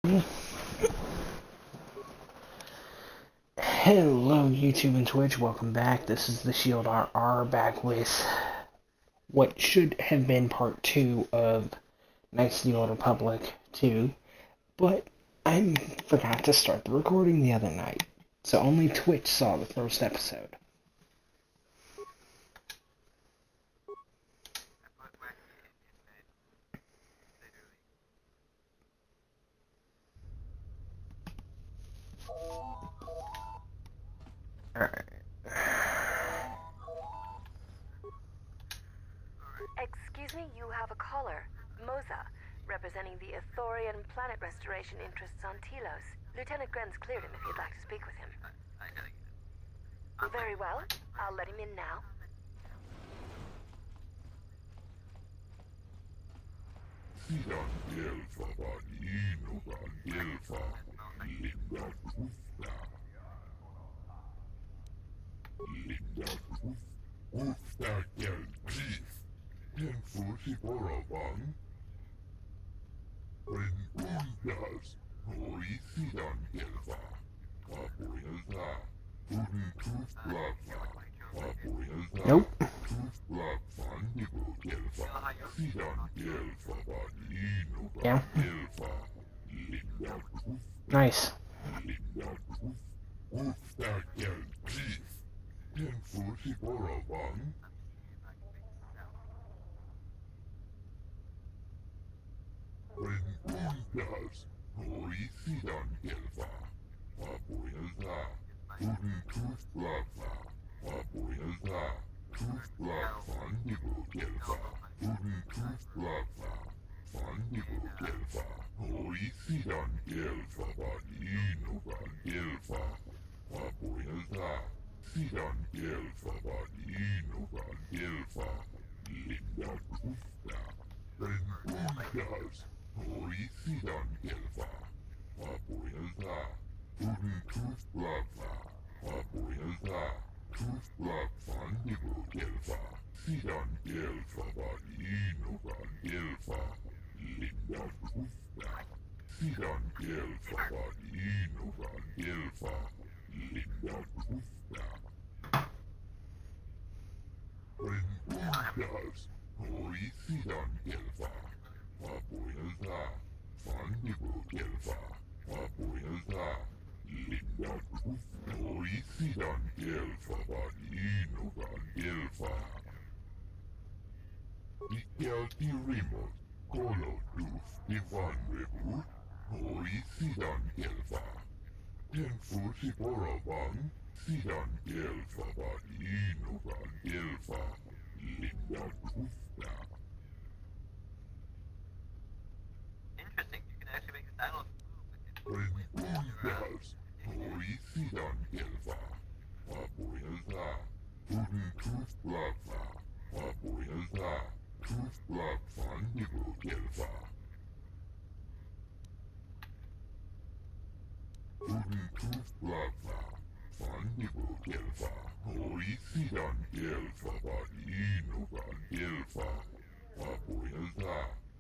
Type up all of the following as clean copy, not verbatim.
Hello YouTube and Twitch, welcome back. This is the Shield RR back with what should have been part 2 of Knights of the Old Republic 2, but I forgot to start the recording the other night, so only Twitch saw the first episode. Alright. Excuse me, you have a caller. Moza, representing the Ithorian planet restoration interests on Telos. Lieutenant Grenz cleared him if you'd like to speak with him. Very well. I'll let him in now. Nope. Yeah. Nice.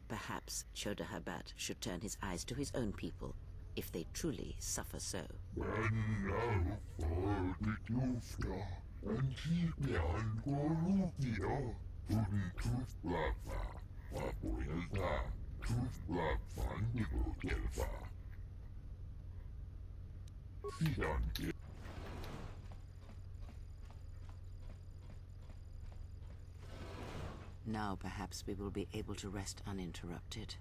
Perhaps Chodahabat should turn his eyes to his own people, if they truly suffer so. Now perhaps we will be able to rest uninterrupted.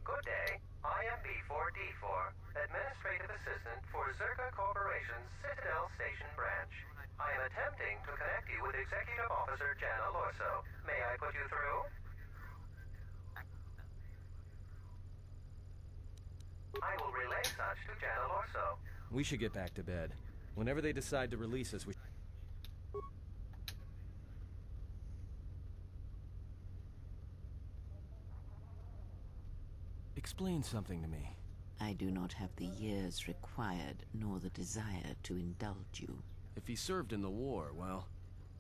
Good day. I am B4D4, Administrative Assistant for Zerka Corporation's Citadel Station branch. I am attempting to connect you with Executive Officer Jana Lorso. May I put you through? I will relay such to Jana Lorso. We should get back to bed. Whenever they decide to release us, we... Explain something to me. I do not have the years required, nor the desire to indulge you. If he served in the war, well,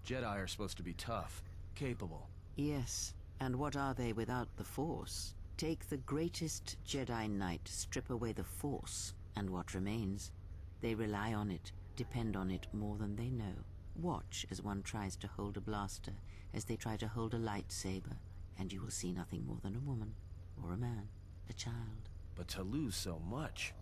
Jedi are supposed to be tough, capable. Yes, and what are they without the Force? Take the greatest Jedi Knight, strip away the Force, and what remains? They rely on it, depend on it more than they know. Watch as one tries to hold a blaster, as they try to hold a lightsaber, and you will see nothing more than a woman, or a man, a child. But to lose so much,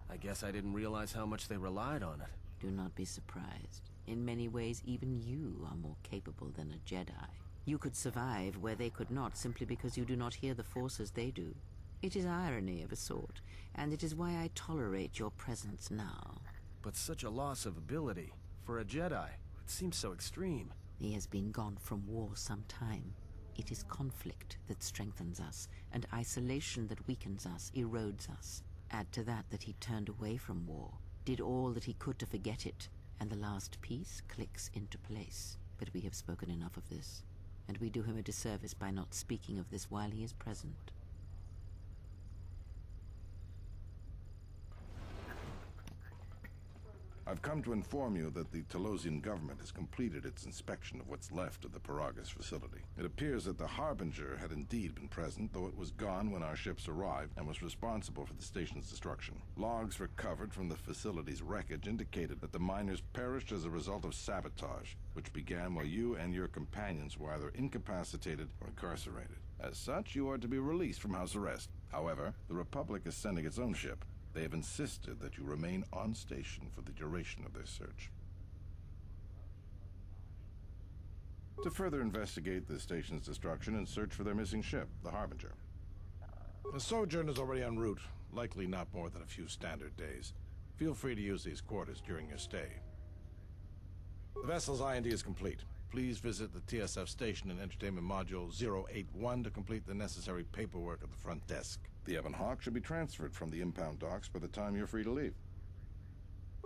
I guess I didn't realize how much they relied on it. Do not be surprised. In many ways, even you are more capable than a Jedi. You could survive where they could not simply because you do not hear the Force as they do. It is irony of a sort, and it is why I tolerate your presence now. But such a loss of ability, for a Jedi, it seems so extreme. He has been gone from war some time. It is conflict that strengthens us, and isolation that weakens us, erodes us. Add to that he turned away from war, did all that he could to forget it, and the last piece clicks into place. But we have spoken enough of this, and we do him a disservice by not speaking of this while he is present. I've come to inform you that the Telosian government has completed its inspection of what's left of the Paragus facility. It appears that the Harbinger had indeed been present, though it was gone when our ships arrived and was responsible for the station's destruction. Logs recovered from the facility's wreckage indicated that the miners perished as a result of sabotage, which began while you and your companions were either incapacitated or incarcerated. As such, you are to be released from house arrest. However, the Republic is sending its own ship. They have insisted that you remain on station for the duration of their search. To further investigate the station's destruction and search for their missing ship, the Harbinger. The Sojourn is already en route, likely not more than a few standard days. Feel free to use these quarters during your stay. The vessel's IND is complete. Please visit the TSF station and entertainment module 081 to complete the necessary paperwork at the front desk. The Ebon Hawk should be transferred from the impound docks by the time you're free to leave.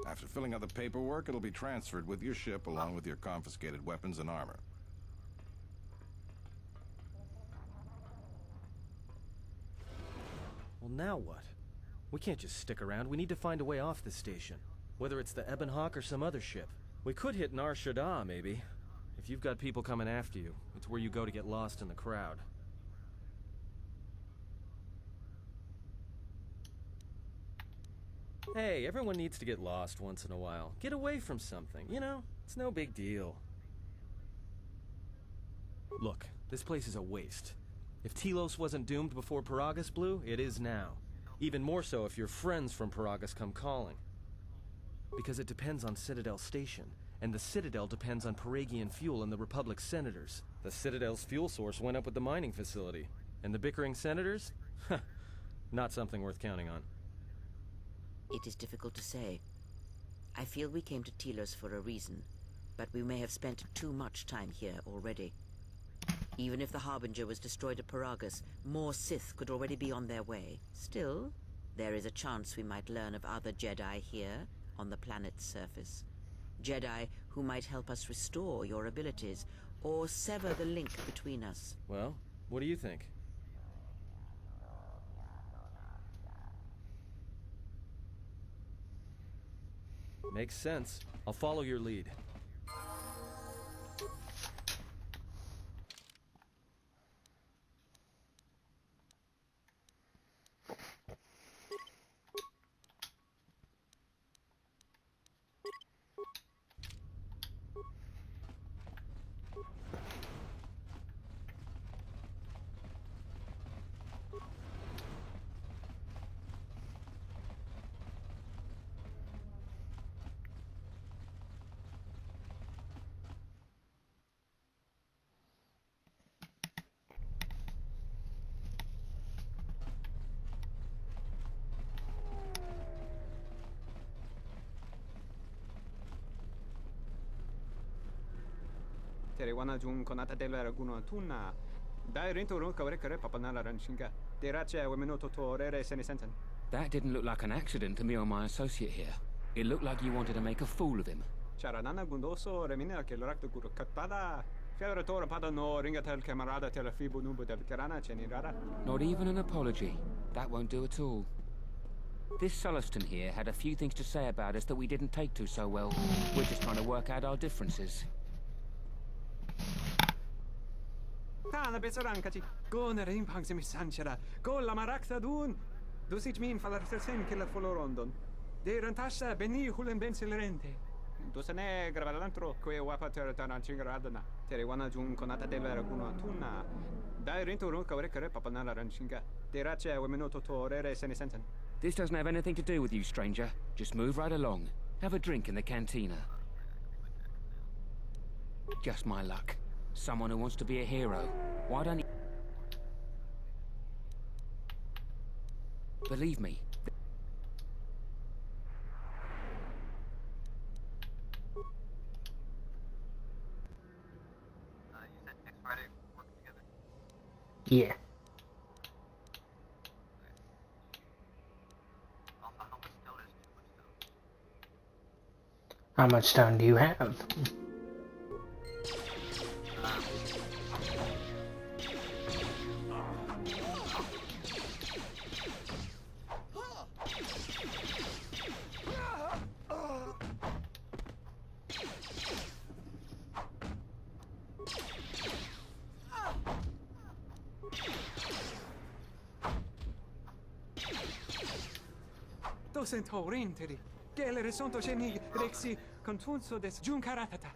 After filling out the paperwork, it'll be transferred with your ship along with your confiscated weapons and armor. Well, now what? We can't just stick around. We need to find a way off this station. Whether it's the Ebon Hawk or some other ship. We could hit Nar Shaddaa, maybe. If you've got people coming after you, it's where you go to get lost in the crowd. Hey, everyone needs to get lost once in a while. Get away from something, you know? It's no big deal. Look, this place is a waste. If Telos wasn't doomed before Paragus blew, it is now. Even more so if your friends from Paragus come calling. Because it depends on Citadel Station, and the Citadel depends on Paragian fuel and the Republic's senators. The Citadel's fuel source went up with the mining facility. And the bickering senators? Not something worth counting on. It is difficult to say. I feel we came to Telos for a reason, but we may have spent too much time here already. Even if the Harbinger was destroyed at Paragus, more Sith could already be on their way. Still, there is a chance we might learn of other Jedi here, on the planet's surface. Jedi who might help us restore your abilities, or sever the link between us. Well, what do you think? Makes sense. I'll follow your lead. Terewana jung konata delera guno tuna. Dai rinto ron kawre kare papanala ranshinga. Derache wemeno totorere senesenten. That didn't look like an accident to me or my associate here. It looked like you wanted to make a fool of him. Charanana gundoso remina che l'orakto guru katpada. Fiora tora pada no ringatel camarada telefibu nubu de kerana chenirara. Not even an apology. That won't do at all. This Celestin here had a few things to say about us that we didn't take to so well. We're just trying to work out our differences. Tana besarankachi. Go na rin pang simisanchara. Go la marakta dun. Dusich min falartersen killer folorondon. De rantasha beni hulen ben celerente. Dusane gravalantro que wapater tanan chingaradana. Tere wana jun konata della raguno tunna. Dai rinto ron kavrekare papanala ranchinga. De rache wemenoto torere senesenten. This doesn't have anything to do with you, stranger. Just move right along. Have a drink in the cantina. Just my luck. Someone who wants to be a hero. Why don't you... Believe me. You said next Friday we're working together? Yeah. How much stone do you have? Dosentorinteri. Gele resonto chenig rexi contunso des junkaratata.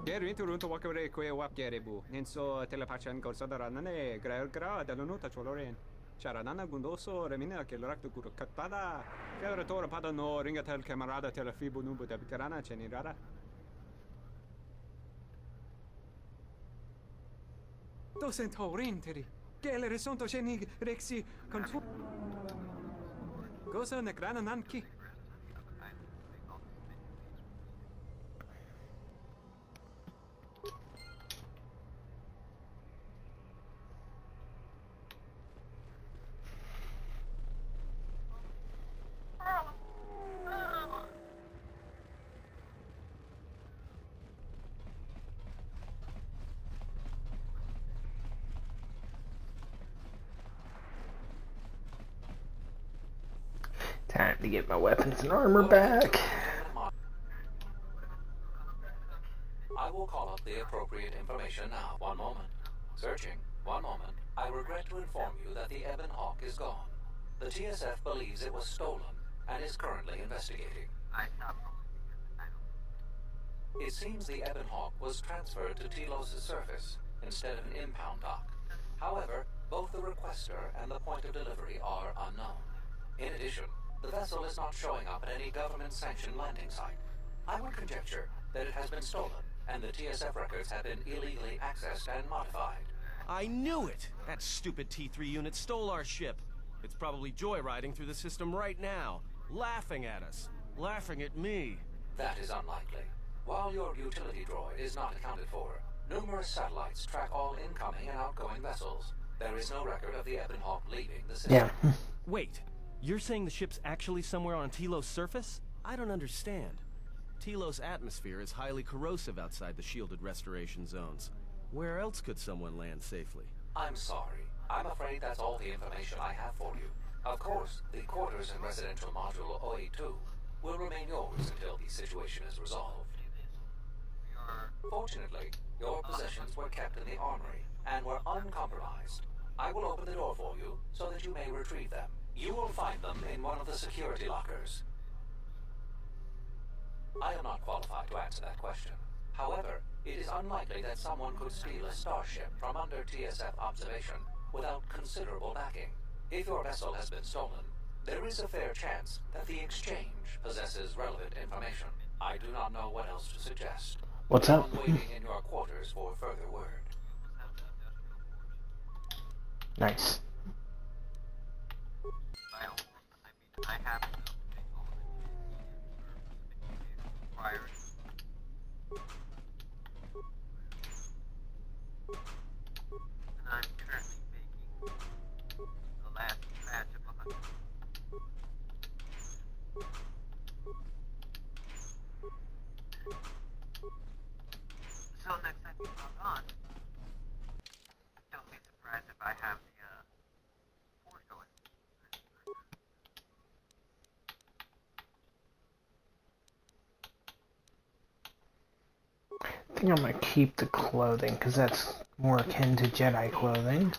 Geri inturunto wakare kwe wap gerebu. Nenso telepachan gorsadarane gra dall'onuta choloren. Charanana gundoso remina che l'orakto guru katpada. Che pada no ringatel camarada telefibu nubu da bitarana chenirara. Dosentorinteri. Gele resonto chenig rexi contu. Gosa negrana nanki. Time to get my weapons and armor back. I will call up the appropriate information now. One moment. Searching. One moment. I regret to inform you that the Ebon Hawk is gone. The TSF believes it was stolen and is currently investigating. It seems the Ebon Hawk was transferred to Telos' surface instead of an impound dock. However, both the requester and the point of delivery are unknown. In addition, the vessel is not showing up at any government-sanctioned landing site. I would conjecture that it has been stolen, and the TSF records have been illegally accessed and modified. I knew it! That stupid T3 unit stole our ship. It's probably joyriding through the system right now, laughing at us, laughing at me. That is unlikely. While your utility droid is not accounted for, numerous satellites track all incoming and outgoing vessels. There is no record of the Ebon Hawk leaving the system. Yeah. Wait, you're saying the ship's actually somewhere on Telos' surface? I don't understand. Telos' atmosphere is highly corrosive outside the shielded restoration zones. Where else could someone land safely? I'm sorry. I'm afraid that's all the information I have for you. Of course, the quarters and residential module OE2 will remain yours until the situation is resolved. Fortunately, your possessions were kept in the armory and were uncompromised. I will open the door for you so that you may retrieve them. You will find them in one of the security lockers. I am not qualified to answer that question. However, it is unlikely that someone could steal a starship from under TSF observation without considerable backing. If your vessel has been stolen, there is a fair chance that the exchange possesses relevant information. I do not know what else to suggest. What's up? I'm waiting in your quarters for further word. Nice. I have to update all of it prior. And I'm currently making the last batch of 100. So next time you log on, don't miss think I'm gonna keep the clothing, because that's more akin to Jedi clothing.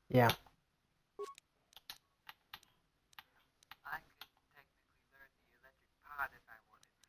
Yeah. I could technically learn the electric pod if I wanted to.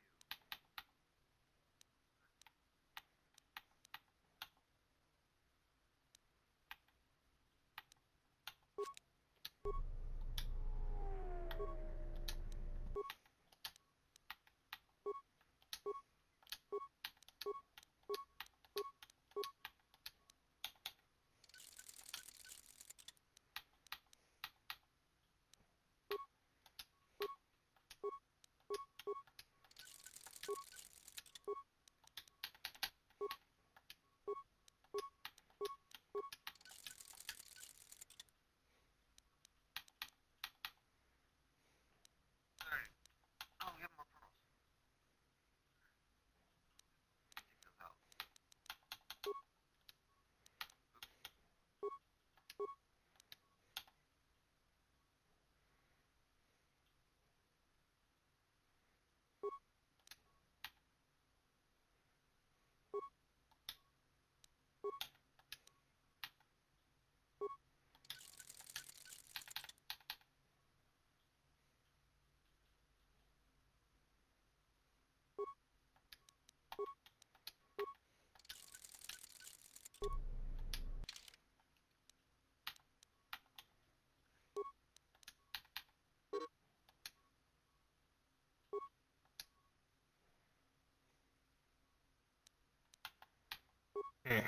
I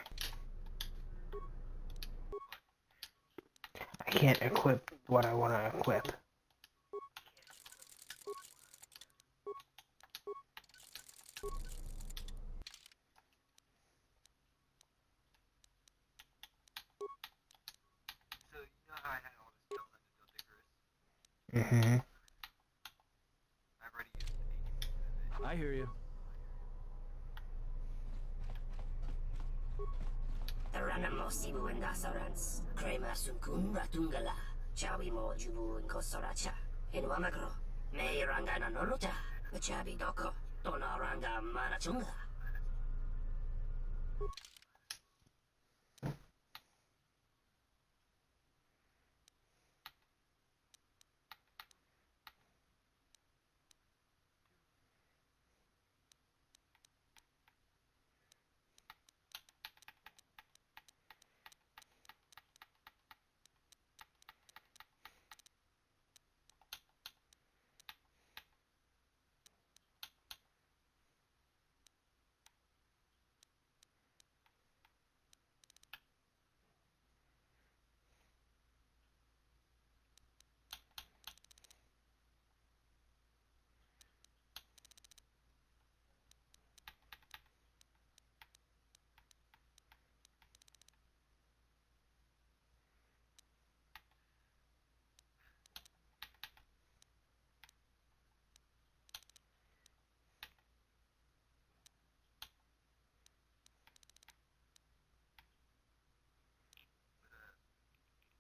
can't equip what I want to equip. So, you know how I had all this stone under Dildigerous? Mm-hmm. I've already used 80 pieces of it. I hear you. Taranamo Sibu and Dasarans, Krema Sunkun Ratungala, Chabi Mo Jubu and Kosoracha, in Wamagro, May Rangana Noruta, the Chabi Doko, Donaranga Manachunga.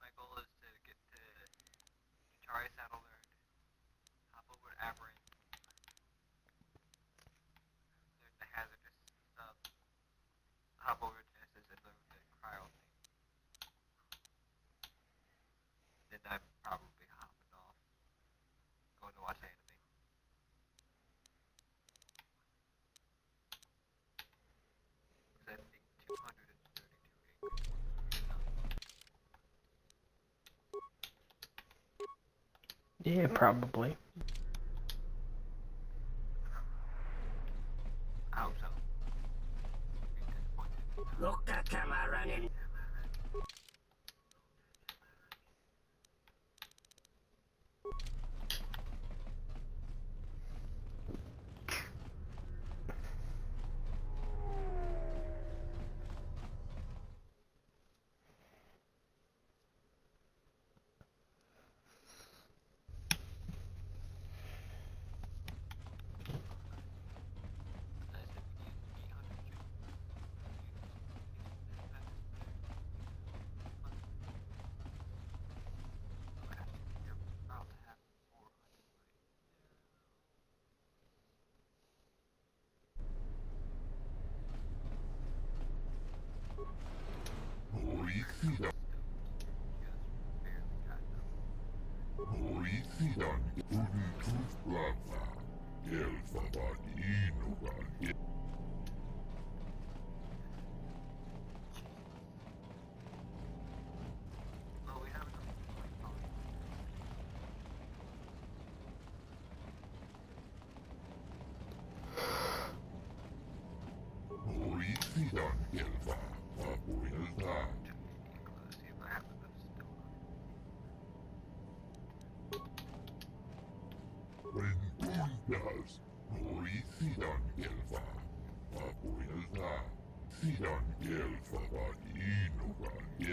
My goal is to get to Chari Saddle learned, hop over to Aberrant, learn the hazardous stuff, hop over to Genesis and learn the cryo thing. Then I'm probably hopping off, going to watch anime. Because I think 232 acres. Yeah, probably. I hope so. Be disappointed. Look at Kamaran. I said we need 800 chips. Okay, you're about to have 400, well, we have enough power. Close, see if I have enough stone on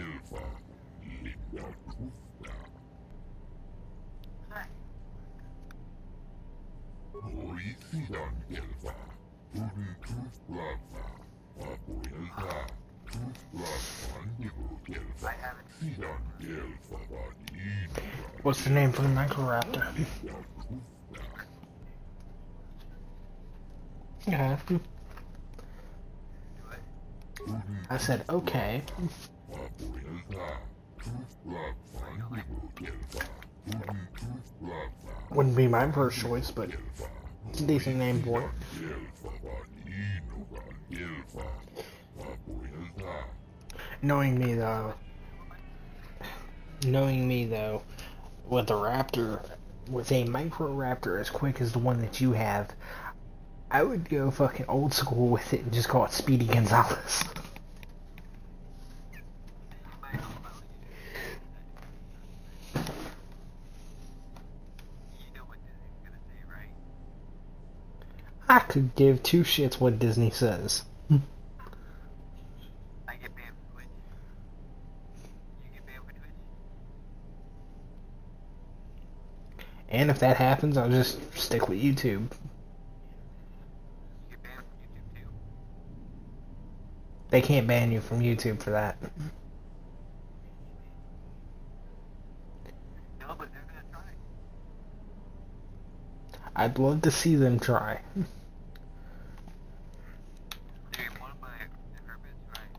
it. I haven't. What's the name for the Microraptor? Yeah. Do it. I said okay. Wouldn't be my first choice, but it's a decent name for it. Knowing me though, with a raptor, with a Microraptor as quick as the one that you have, I would go fucking old school with it and just call it Speedy Gonzalez. could give two shits what Disney says. I get banned from Twitch. You get banned from Twitch? And if that happens, I'll just stick with YouTube. You get banned from YouTube too? They can't ban you from YouTube for that. No, but they're gonna try. I'd love to see them try. Dude, one of my hermits, right?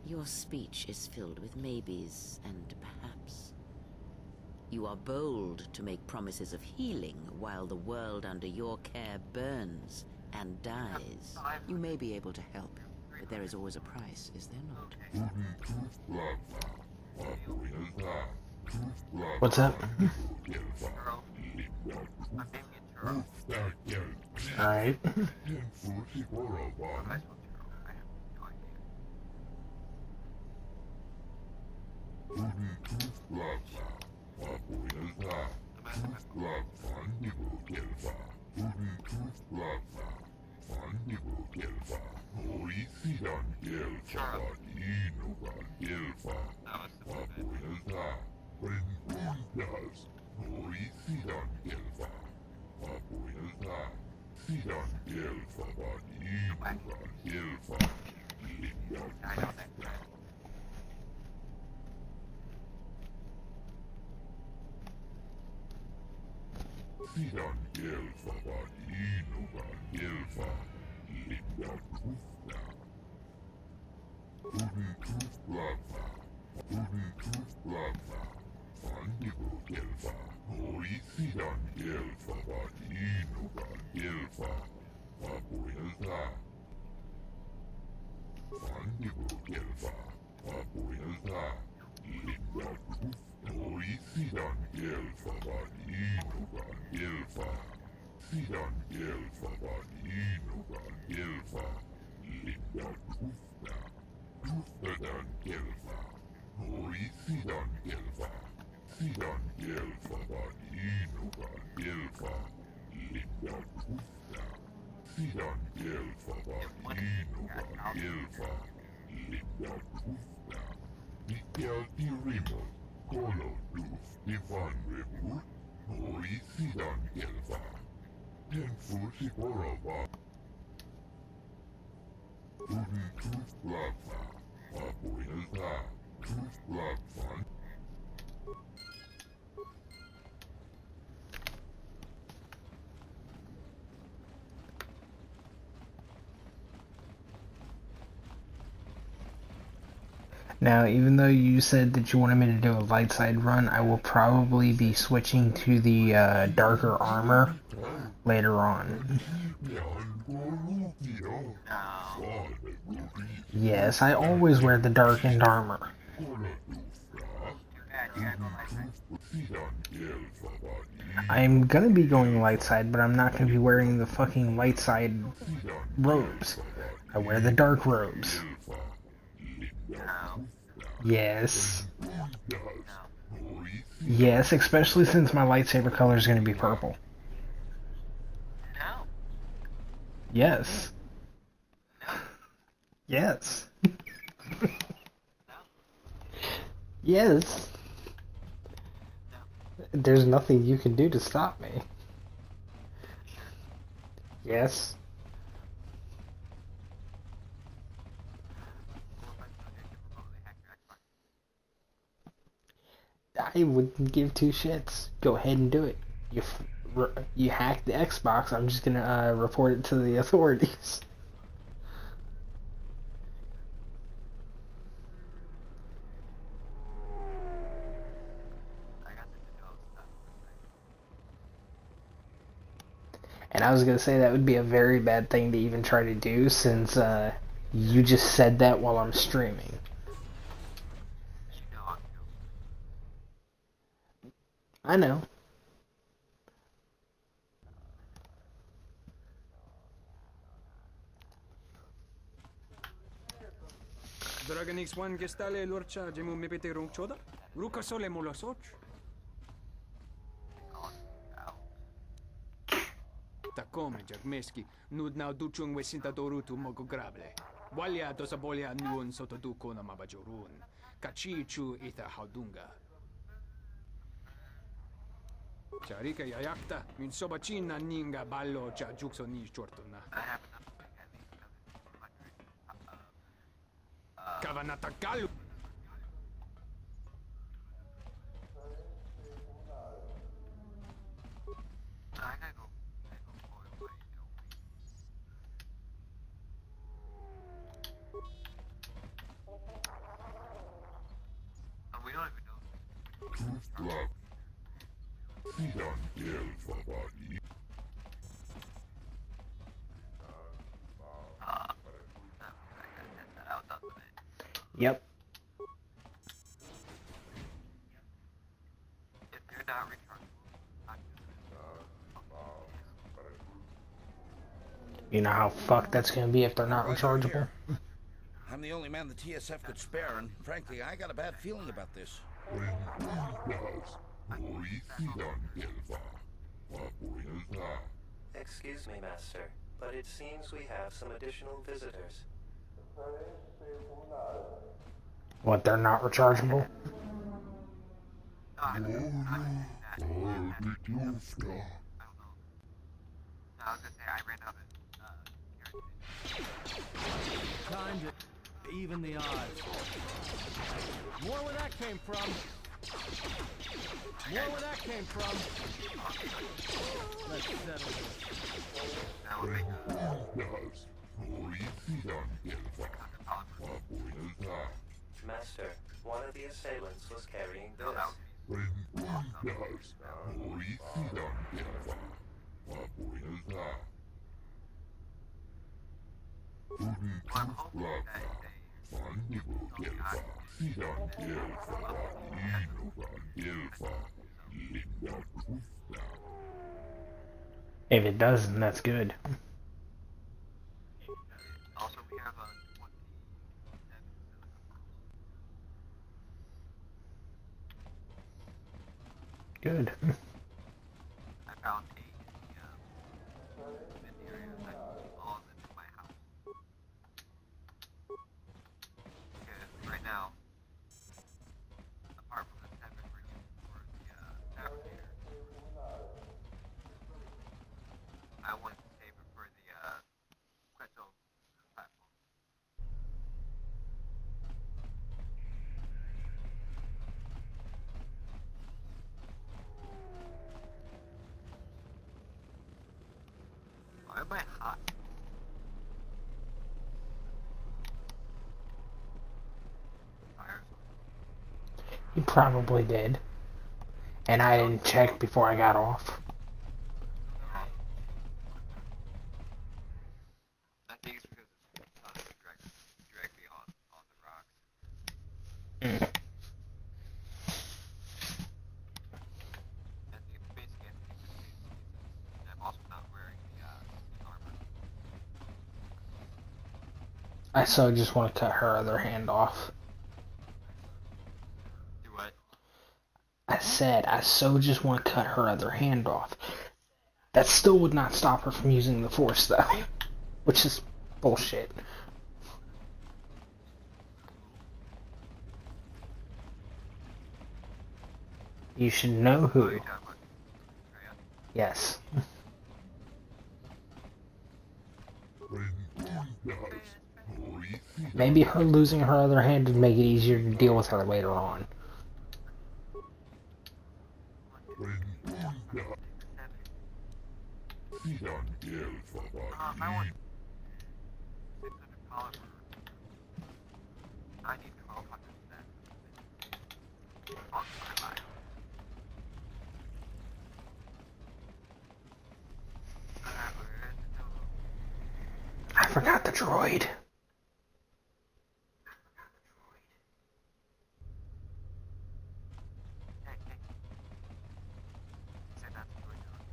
Your speech is filled with maybes and perhaps. You are bold to make promises of healing while the world under your care burns and dies. You may be able to help, but there is always a price, is there not? What's up? Alright. Now, even though you said that you wanted me to do a light side run, I will probably be switching to the darker armor later on. Yes, I always wear the darkened armor. I'm gonna be going light side, but I'm not gonna be wearing the fucking light side robes. I wear the dark robes. Yes. Yes, especially since my lightsaber color is going to be purple. No. Yes. Yes. Yes. There's nothing you can do to stop me. Yes. I wouldn't give two shits. Go ahead and do it. You hacked the Xbox. I'm just gonna report it to the authorities. And I was gonna say that would be a very bad thing to even try to do, since you just said that while I'm streaming. I know. Dragon X1 gestale lorcha jemu mepete rung choda. Ruka sole mulo soch. come jak meski, nud now duchung we sinta dorutu mogo grable. Walia dosa bolia nuon soto duko na mabajorun. Kachichu ita haudunga. Charika yayakta, min sobachina ninga ballo cha jukso ni chortona. I have enough to make at least another Kavanatakalu. I gotta go boil my we don't even know. Yep. If you're not rechargeable, You know how fucked that's gonna be if they're not rechargeable? I'm the only man the TSF could spare, and frankly, I got a bad feeling about this. Excuse me, Master, but it seems we have some additional visitors. What, they're not rechargeable? I was gonna say I ran out of Time to even the odds. More where that came from. More where that came from. Let's settle this. that would make Master, one of the assailants was carrying this. I'm hoping that If it doesn't, that's good. also we have a 27 Good. I found 8 in the area. I all of them in my house. Because right now, apart from the 7 we're using for the fabricator, I want to save it for the Quetzal platform. Why am I hot? Fire. He probably did. And I didn't check before I got off. I think it's because the sun is directly on the rocks. Mm. I think it's basically and I'm also not wearing the armor. I so just want to cut her other hand off. Do what? I said I so just want to cut her other hand off. That still would not stop her from using the Force, though. Which is bullshit. You should know Oh, who. you're talking about Freya? Yes. Maybe her losing her other hand would make it easier to deal with her later on. I want 600 power for I need 1200 cents. Fuck my life. I forgot the droid. Hey, hey. Said that's the droid you're looking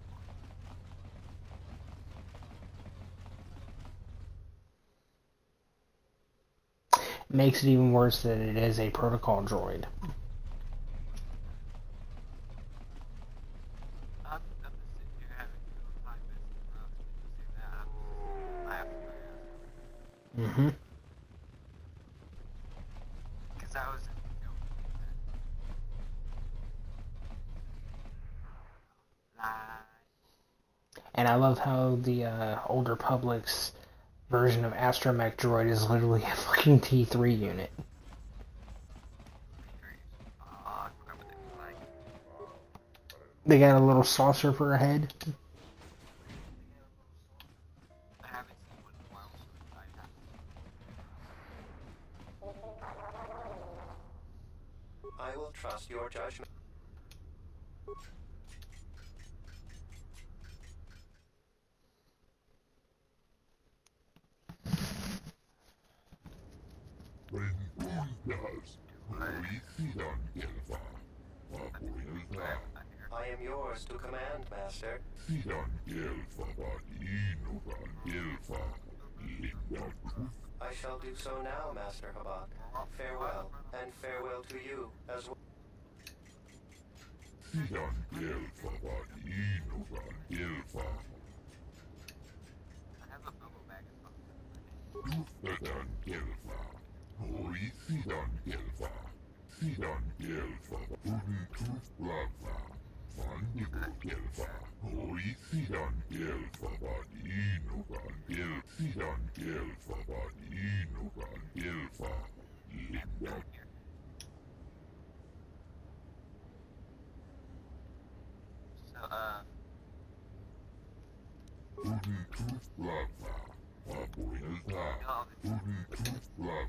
for. Makes it even worse that it is a protocol droid. I'm just sitting here having a little time messing around with Mm-hmm. Because I was. And I love how the Old Republic's version of Astromech Droid is literally a fucking T3 unit. I forgot what they look like. They got a little saucer for a head. I haven't seen one in a while, so I have. I will trust your judgment. I am yours to command, Master. I shall do so now, Master Habat. Farewell, and farewell to you as well. I have a bubble bag of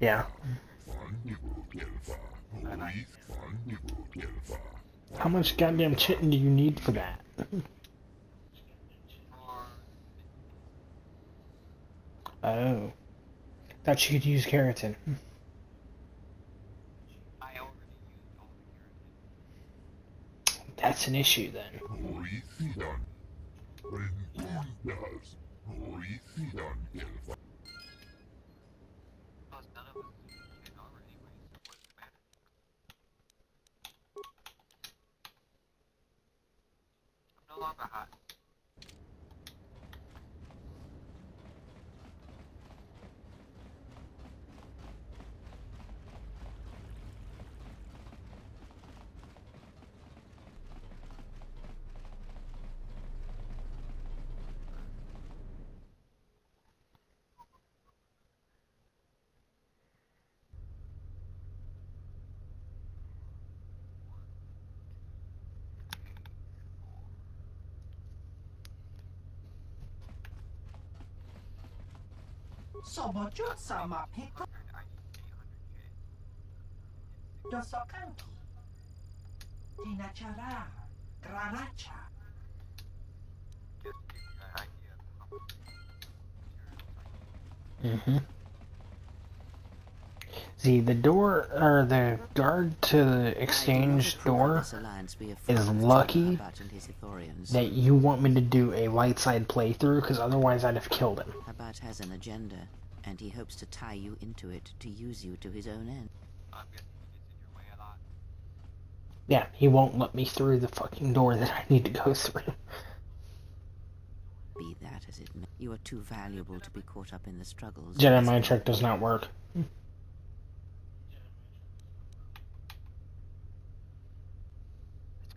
Yeah. How much goddamn chitin do you need for that? Oh. Thought you could use keratin. That's an issue then. no longer hot. Sobojut sama piko. Dosokanki. Tinacara. Granacha. Just to give you an idea of how much Mm-hmm. See, the door, or the guard to the exchange door is lucky that you want me to do a light side playthrough, because otherwise I'd have killed him. Habat has an agenda, and he hopes to tie you into it to use you to his own end. I'm guessing he gets in your way a lot. Yeah, he won't let me through the fucking door that I need to go through. Be that as it may, you are too valuable to be caught up in the struggles. Jedi mind trick does not work. Let's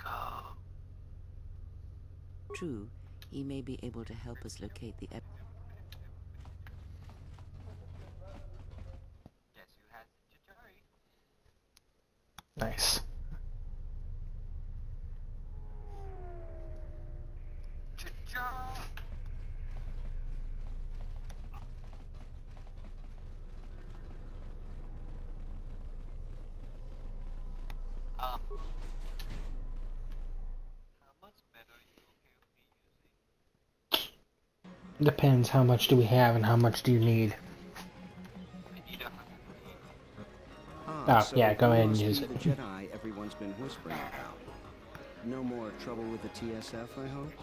go. True, he may be able to help us locate the Guess who has the Chitauri? Nice. Cha-cha! How much better are you okay with me using? Depends, how much do we have and how much do you need? I need 100. Oh, yeah, go ahead and use it. The Jedi everyone's been whispering about. No more trouble with the TSF, I hope?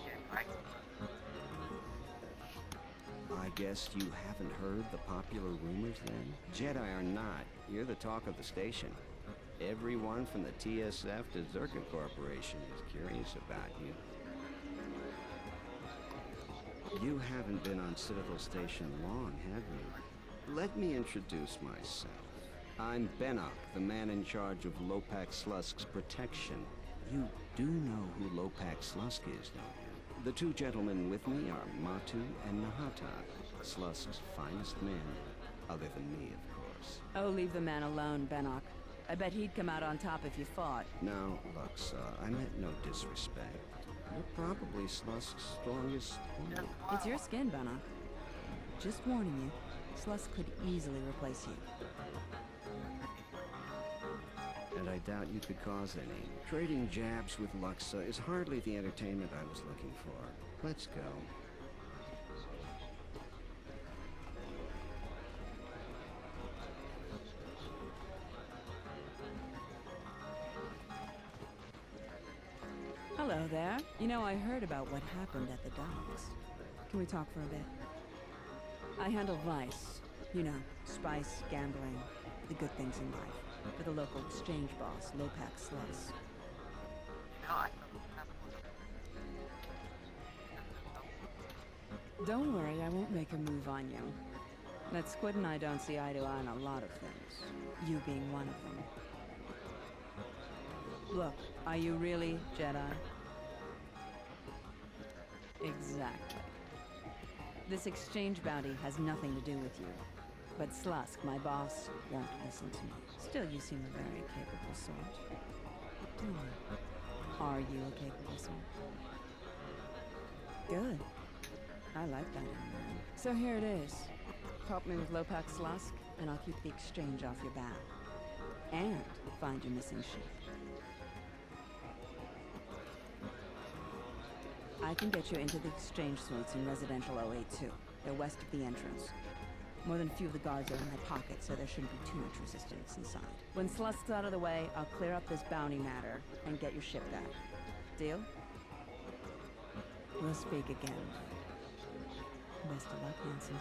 I guess you haven't heard the popular rumors then? Jedi or not, you're the talk of the station. Everyone from the TSF to Zerka Corporation is curious about you. You haven't been on Citadel Station long, have you? Let me introduce myself. I'm Benok, the man in charge of Lopak Slusk's protection. You do know who Lopak Slusk is, don't you? The two gentlemen with me are Matu and Nahata, Slusk's finest men, other than me, of course. Oh, leave the man alone, Benok. I bet he'd come out on top if you fought. Now, Lux, I meant no disrespect. You're probably Slusk's strongest opponent. It's your skin, Benok. Just warning you, Slusk could easily replace you. And I doubt you could cause any. Trading jabs with Luxa is hardly the entertainment I was looking for. Let's go. Hello there. You know, I heard about what happened at the docks. Can we talk for a bit? I handle Vice. You know, spice, gambling, the good things in life. For the local exchange boss, Lopak Slusk. Don't worry, I won't make a move on you. That Squid and I don't see eye to eye on a lot of things. You being one of them. Look, are you really Jedi? Exactly. This exchange bounty has nothing to do with you. But Slusk, my boss, won't listen to me. Still, you seem a very capable sort. Tell me, are you a capable sort? Good. I like that in a man. So here it is. Help me with Lopak Slusk, and I'll keep the exchange off your back. And find your missing sheep. I can get you into the exchange suites in Residential 082. They're west of the entrance. More than a few of the guards are in my pocket, so there shouldn't be too much resistance inside. When Slusk's out of the way, I'll clear up this bounty matter and get your ship back. Deal? We'll speak again. Best of luck, Hanson.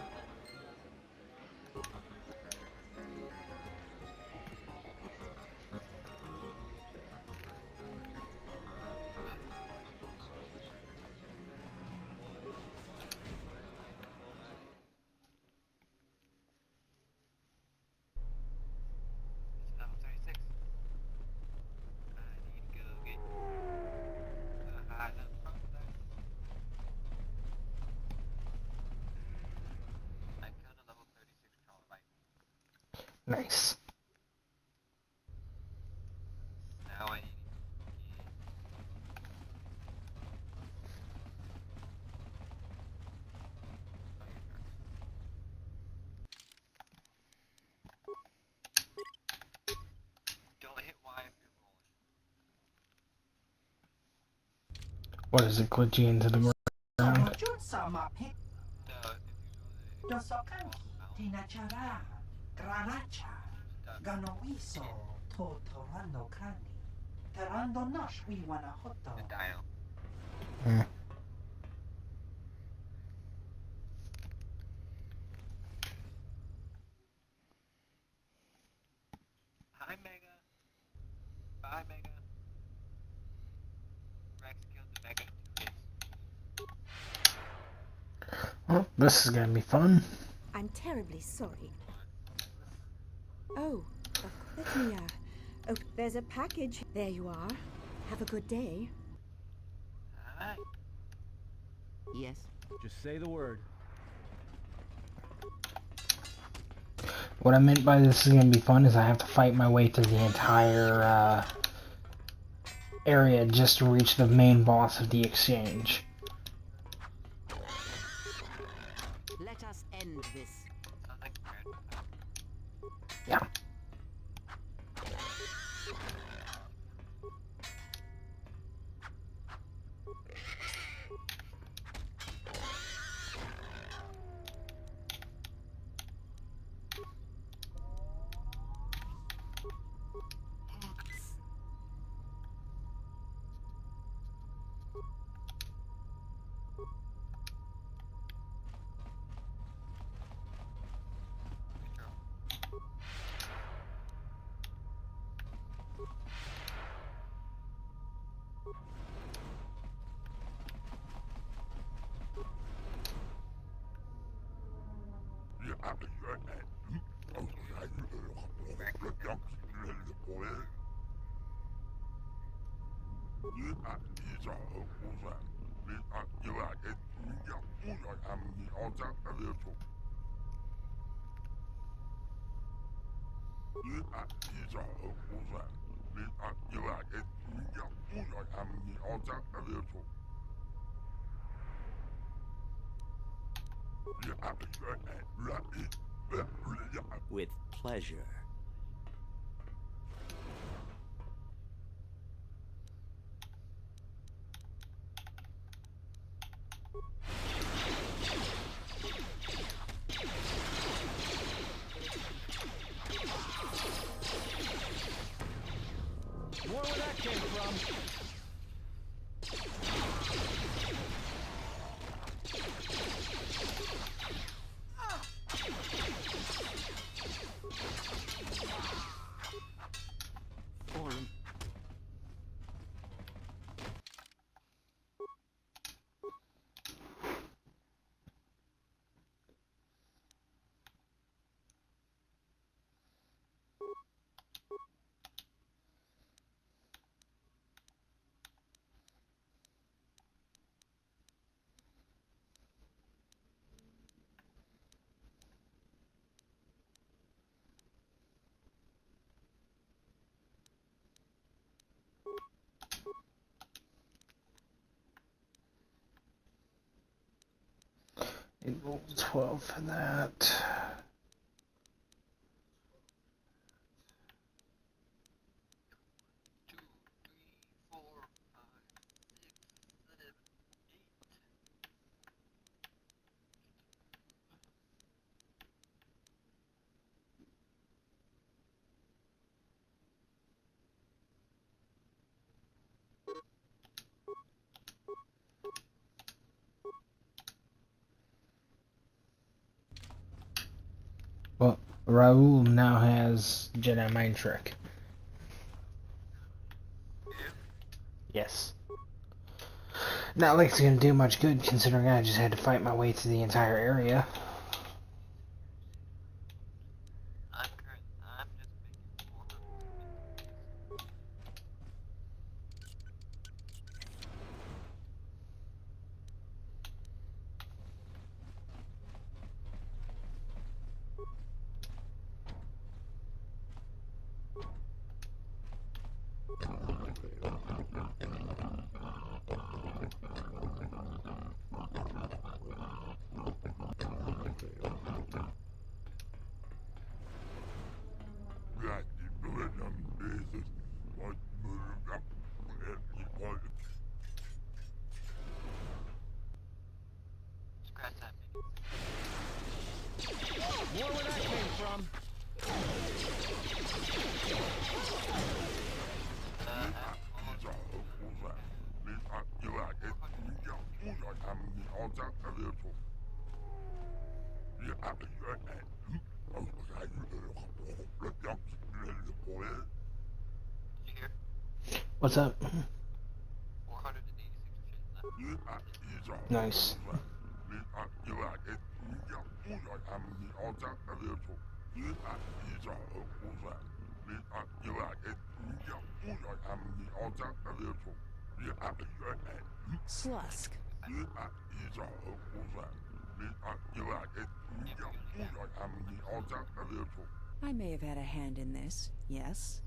Nice. Now I don't hit Y if you're rolling. What is it, glitchy into the ground? Dosokanki, Tinachara, Granacha, Ganoiso, Totorando Krani, Tarando Nosh, we wanna hoto. Hmm. Hi, Mega. Bye, Mega. Rex killed the Mega in 2 hits. Well, this is gonna be fun. I'm terribly sorry. Oh, let me, oh, there's a package. There you are. Have a good day. Hi. Yes? Just say the word. What I meant by this is gonna be fun is I have to fight my way through the entire, area just to reach the main boss of the exchange. Let us end this. Yeah. With pleasure. More where that came from. Foreign. It rolled 12 for that. Well, Raul now has Jedi Mind Trick. Yes. Not like it's gonna do much good considering I just had to fight my way through the entire area. More where that came from. What's up? Nice. Slusk. I may have had a hand in this, yes?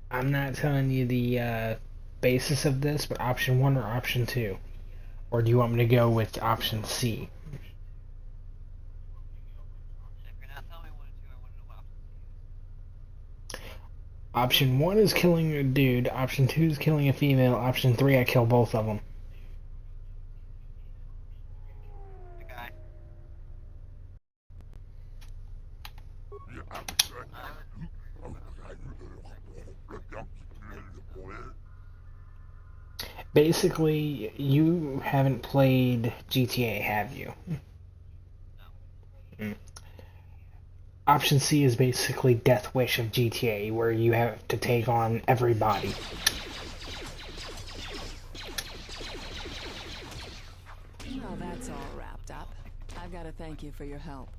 I'm not telling you the basis of this, but option 1 or option 2? Or do you want me to go with option C? Option 1 is killing a dude, option 2 is killing a female, option 3 I kill both of them. Basically, you haven't played GTA, have you? Mm. Option C is basically Death Wish of GTA, where you have to take on everybody. Well, that's all wrapped up. I've got to thank you for your help.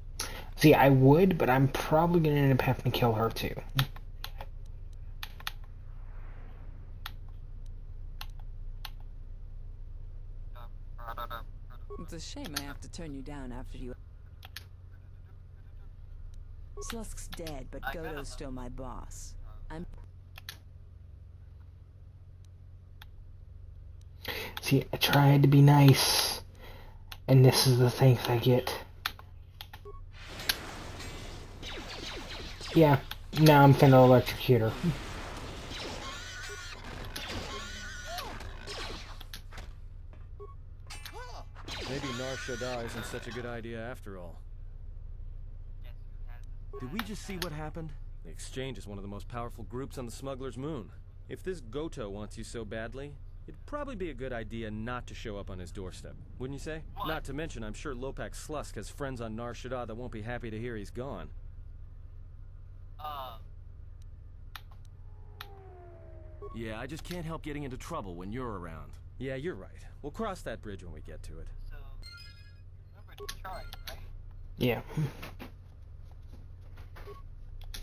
See, I would, but I'm probably going to end up having to kill her too. It's a shame I have to turn you down after you... Slusk's dead, but Godo's still my boss. See, I tried to be nice, and this is the thanks I get. Yeah, now I'm finna electrocute her. Maybe Nar Shaddaa isn't such a good idea after all. Did we just see what happened? The Exchange is one of the most powerful groups on the Smuggler's Moon. If this Goto wants you so badly, it'd probably be a good idea not to show up on his doorstep, wouldn't you say? What? Not to mention, I'm sure Lopak Slusk has friends on Nar Shaddaa that won't be happy to hear he's gone. Yeah, I just can't help getting into trouble when you're around. Yeah, you're right. We'll cross that bridge when we get to it. So, remember Charlie, right? Yeah. He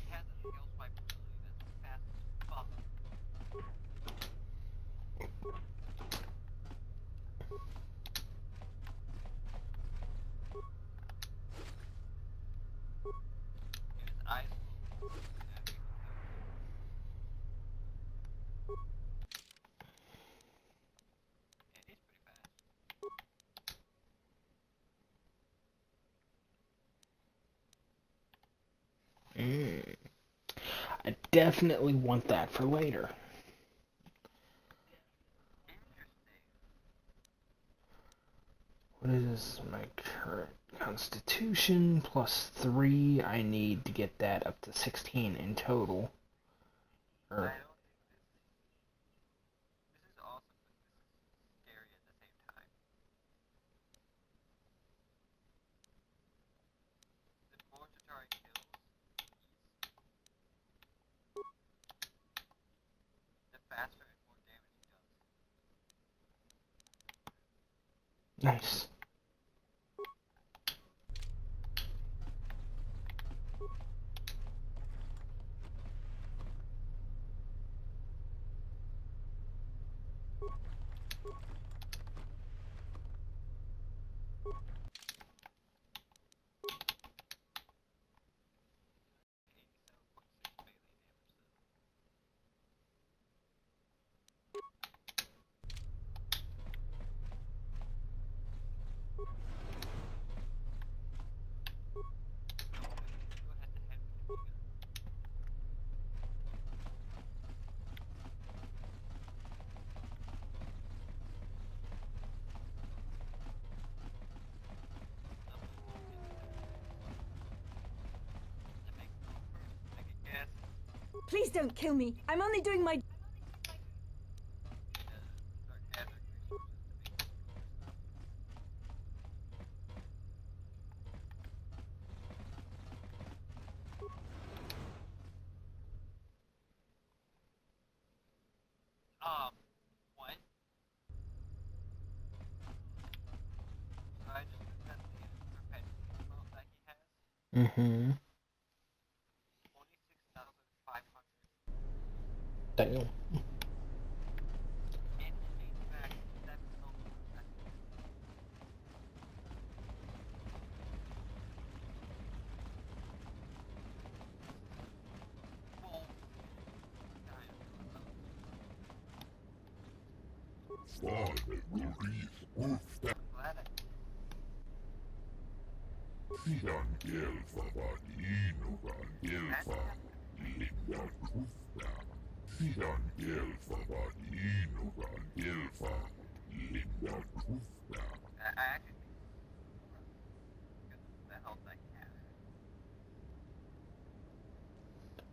has a skill swipe ability that's fast as fuck. His eyes will yeah, he's pretty fast. I definitely want that for later. What is my current constitution? Plus 3. I need to get that up to 16 in total. Or, This is awesome, but this is scary at the same time. The more Tatari kills, the faster and more damage he does. nice. Please don't kill me. I'm only doing my... What? So I just looked at the perpetual amount that he has. Mm-hmm. 26,500. Damn.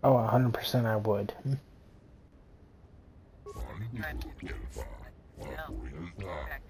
Oh, 100% I would. Well, back.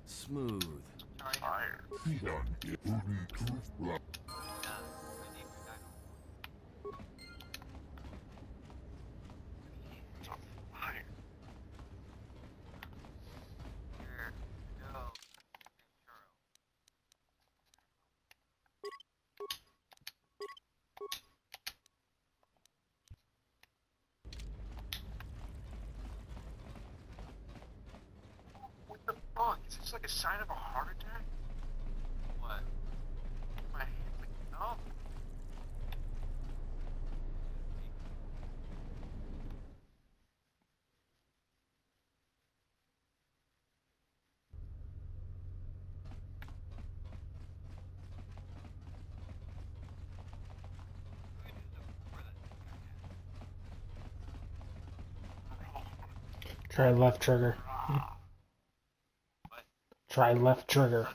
Smooth. Fire. What the fuck? Is this like a sign of a heart attack? What? My hand, like, no. Try left trigger. Try left trigger.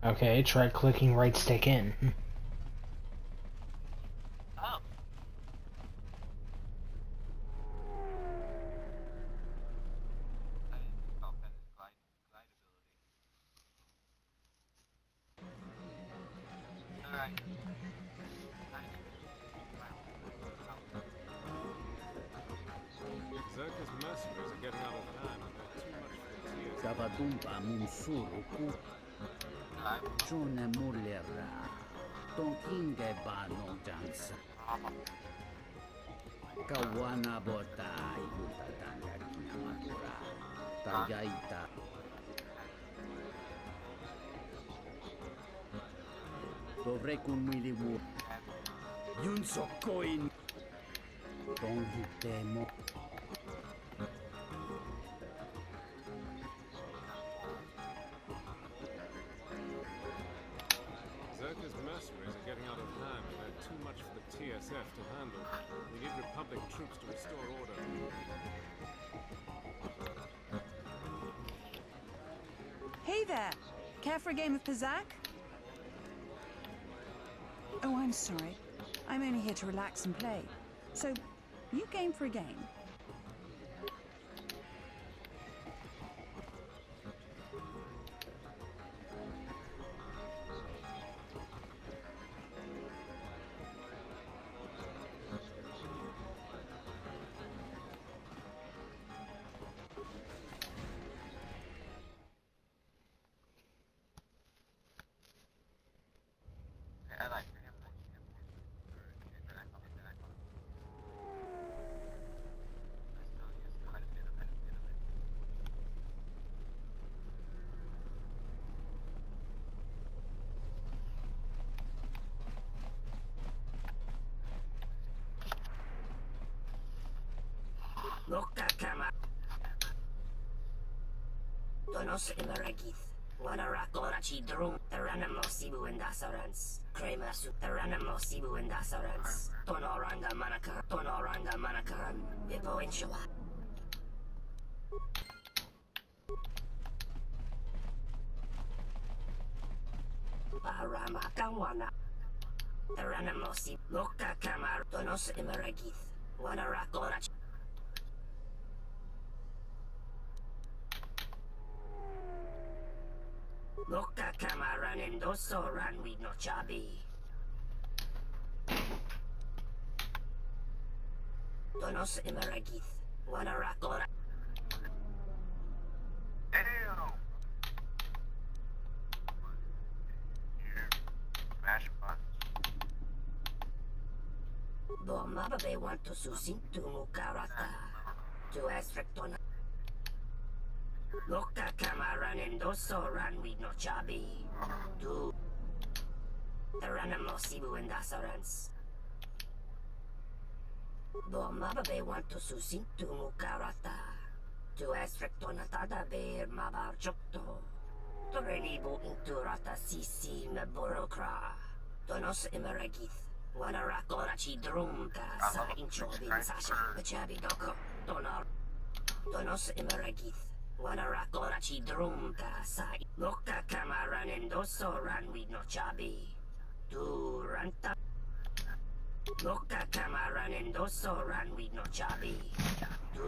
Okay, try clicking right stick in. Oh. Alright. Zerka's mercenaries are getting out of hand. They're too much for the TSF. Kabatumpa Munsuruku June Mulera Tonkinge Bano Jansa Kawana Bota Yuta Tanga Kinamakura Tagaita Dovrekun Miliwu Yunsokoin Tonhitemo Zerka's mercenaries are getting out of hand. They're too much for the TSF to handle. We need Republic troops to restore order. Hey there! Care for a game of Pizzac? Oh, I'm sorry. I'm only here to relax and play. So, you game for a game? I like Loka kama. Donos imarakith. Wanarakora chidrum. Taranamo sibu and dasarans. Kremasu. Taranamo sibu and dasarans. Tonoranga manaka. Tonoranga manakaran. Vipo inshala. Parama Kawana. Teranamosi Loka Kamar Donos Imeragith. Wanarakora. Loka Kamaran Endoso Ranwi no Chabi. Donos Imeragith. Wanarakora. Damn! You smash buttons. Bomba they want to susin to Mukarata. To Esfrectona. Loka Kamaran Endoso Ranwi no Chabi. To Teranamosibu and Dasarans. Bomba they want to susin to Mukarata. To Esfrectona Tada Bear Mabar Chokto. Torenibo Inturata Sisi Meborokra. Donos Imeragith. Wanarakora Chidrumka Sa Inchobin Sasha. Machabi Doko. Donos Imeragith. Wanarakora Chidrumka Sa Loka Kamaran Endoso Ranwi no Chabi. Tu Ranta. Loka Kamaran Endoso Ranwi no Chabi. Tu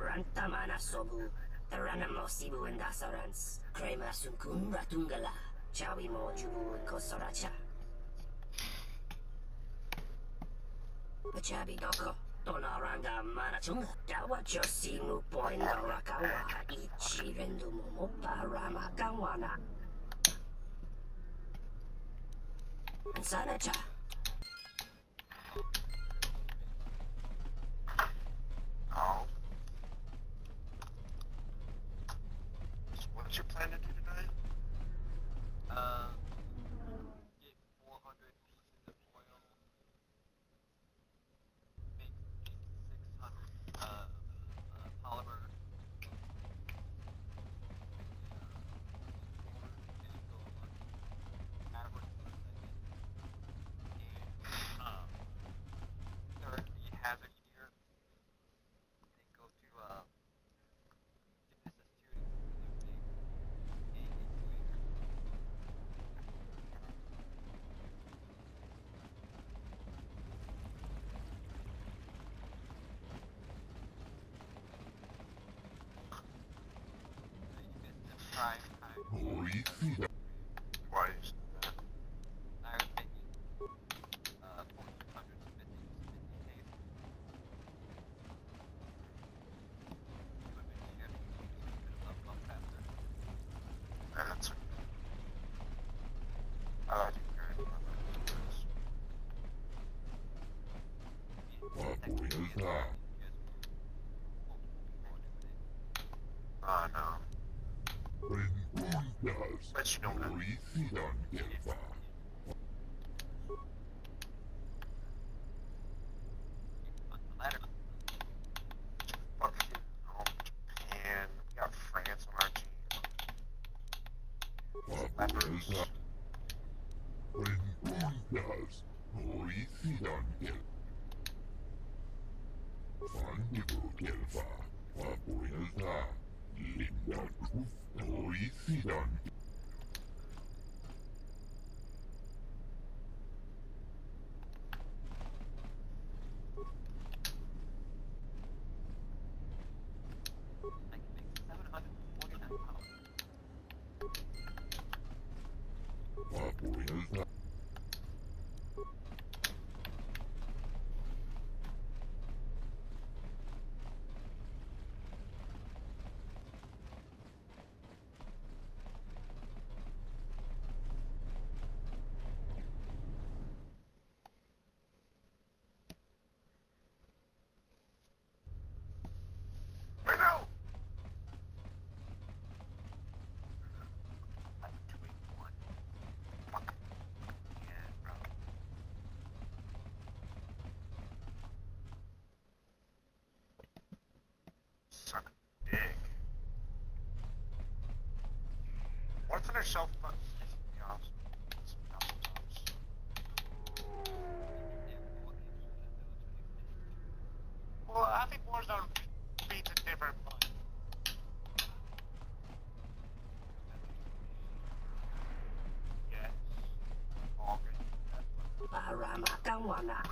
Ranta Manasobu. Teranamosibu and Dasarans. Krema Sunkun Ratungala. Chawi Mojubu and Kosoracha. Machabi Doko. Tonaranga Manachung. Dawa Josimu Poindorakawa. Ichi Rendumo Parama Kawana. And Sanacha. Oh. So what's your plan to do tonight? Get 400 pieces of oil, make 600 polymer, average per second, and third the hazard here. They go to Why is that? I was thinking 1400 smithing case. That's okay. I like you carrying my no. But you know that. Fuck you. Japan. We got France on our team. Leopards. Suck a dick. What's on their shelf? Well, I think Warzone beats a different button. Yes. Paramakawana.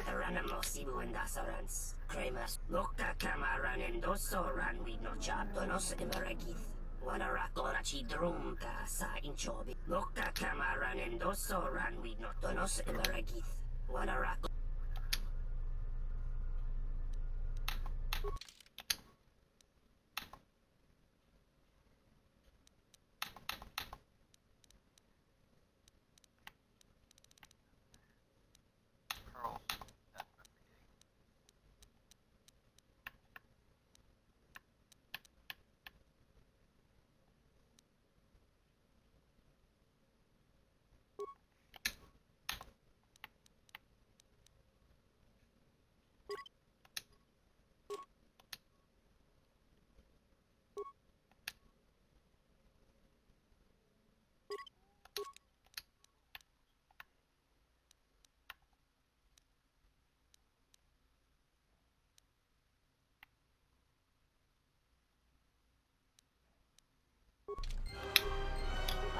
Taranamosibu and Dasarans. Cremas. Loka Kamaran and Dosoran with no chap donos emeragith. Wanarakora Chidrumka sa inchobi. Loka Kamaran and Dosoran with no donos emeragith. Wanarak.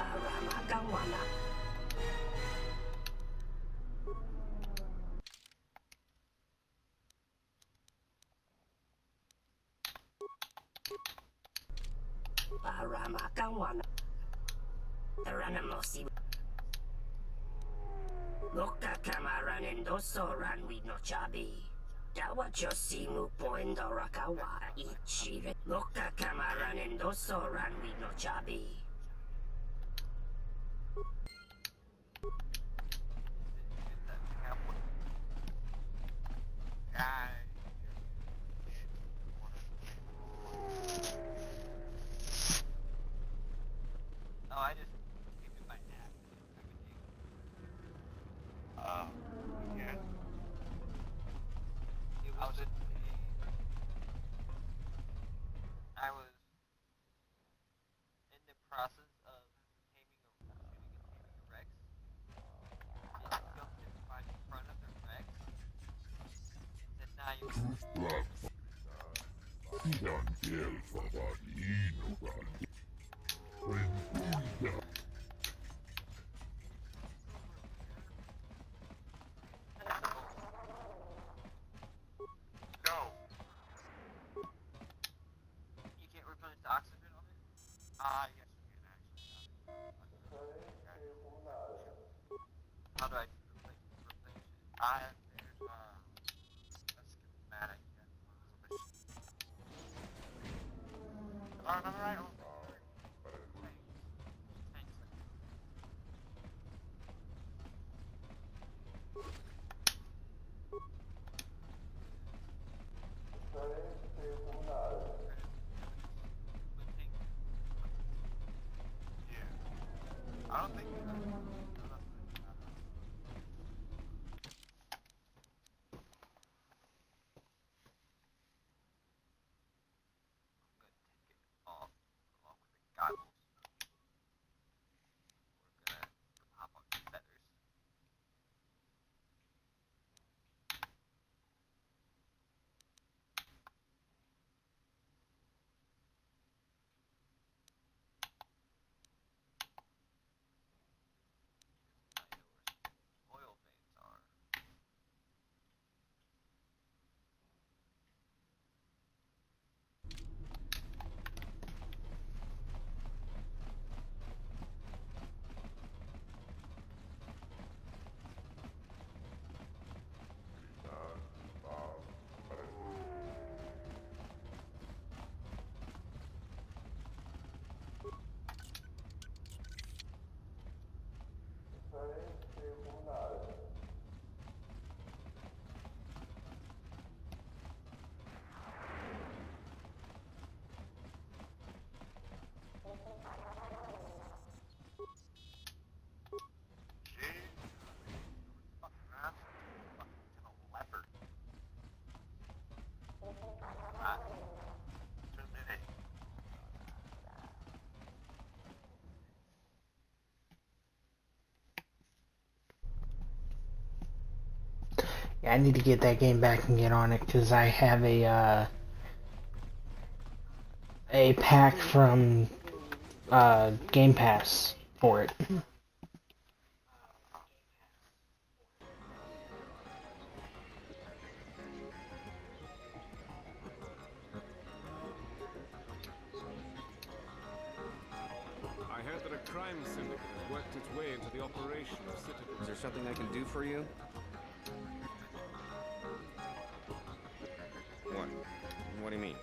Paramakawana. Paramakawana. Taranamosibu. Loka Kamaran and Dosoran with no chabi. Dawachosimu Poindorakawa Ichire. Loka Kamaran and Dosoran with no chabi. Oh, I just gave it my app. Yeah. I was in the process of shooting and taming a Rex. And he jumped in front of the Rex and said, "Nah, you." Go. You can't replenish the oxygen on it? Yes, you can actually. How do I replenish it? There's a schematic. There's a machine. If I remember right, I don't think Off along with the goggles. We're gonna hop on feathers. Oil veins are. Yeah, I need to get that game back and get on it because I have a pack from Game Pass for it. crime syndicate has worked its way into the operation of Citadel. Is there something I can do for you? What? What do you mean?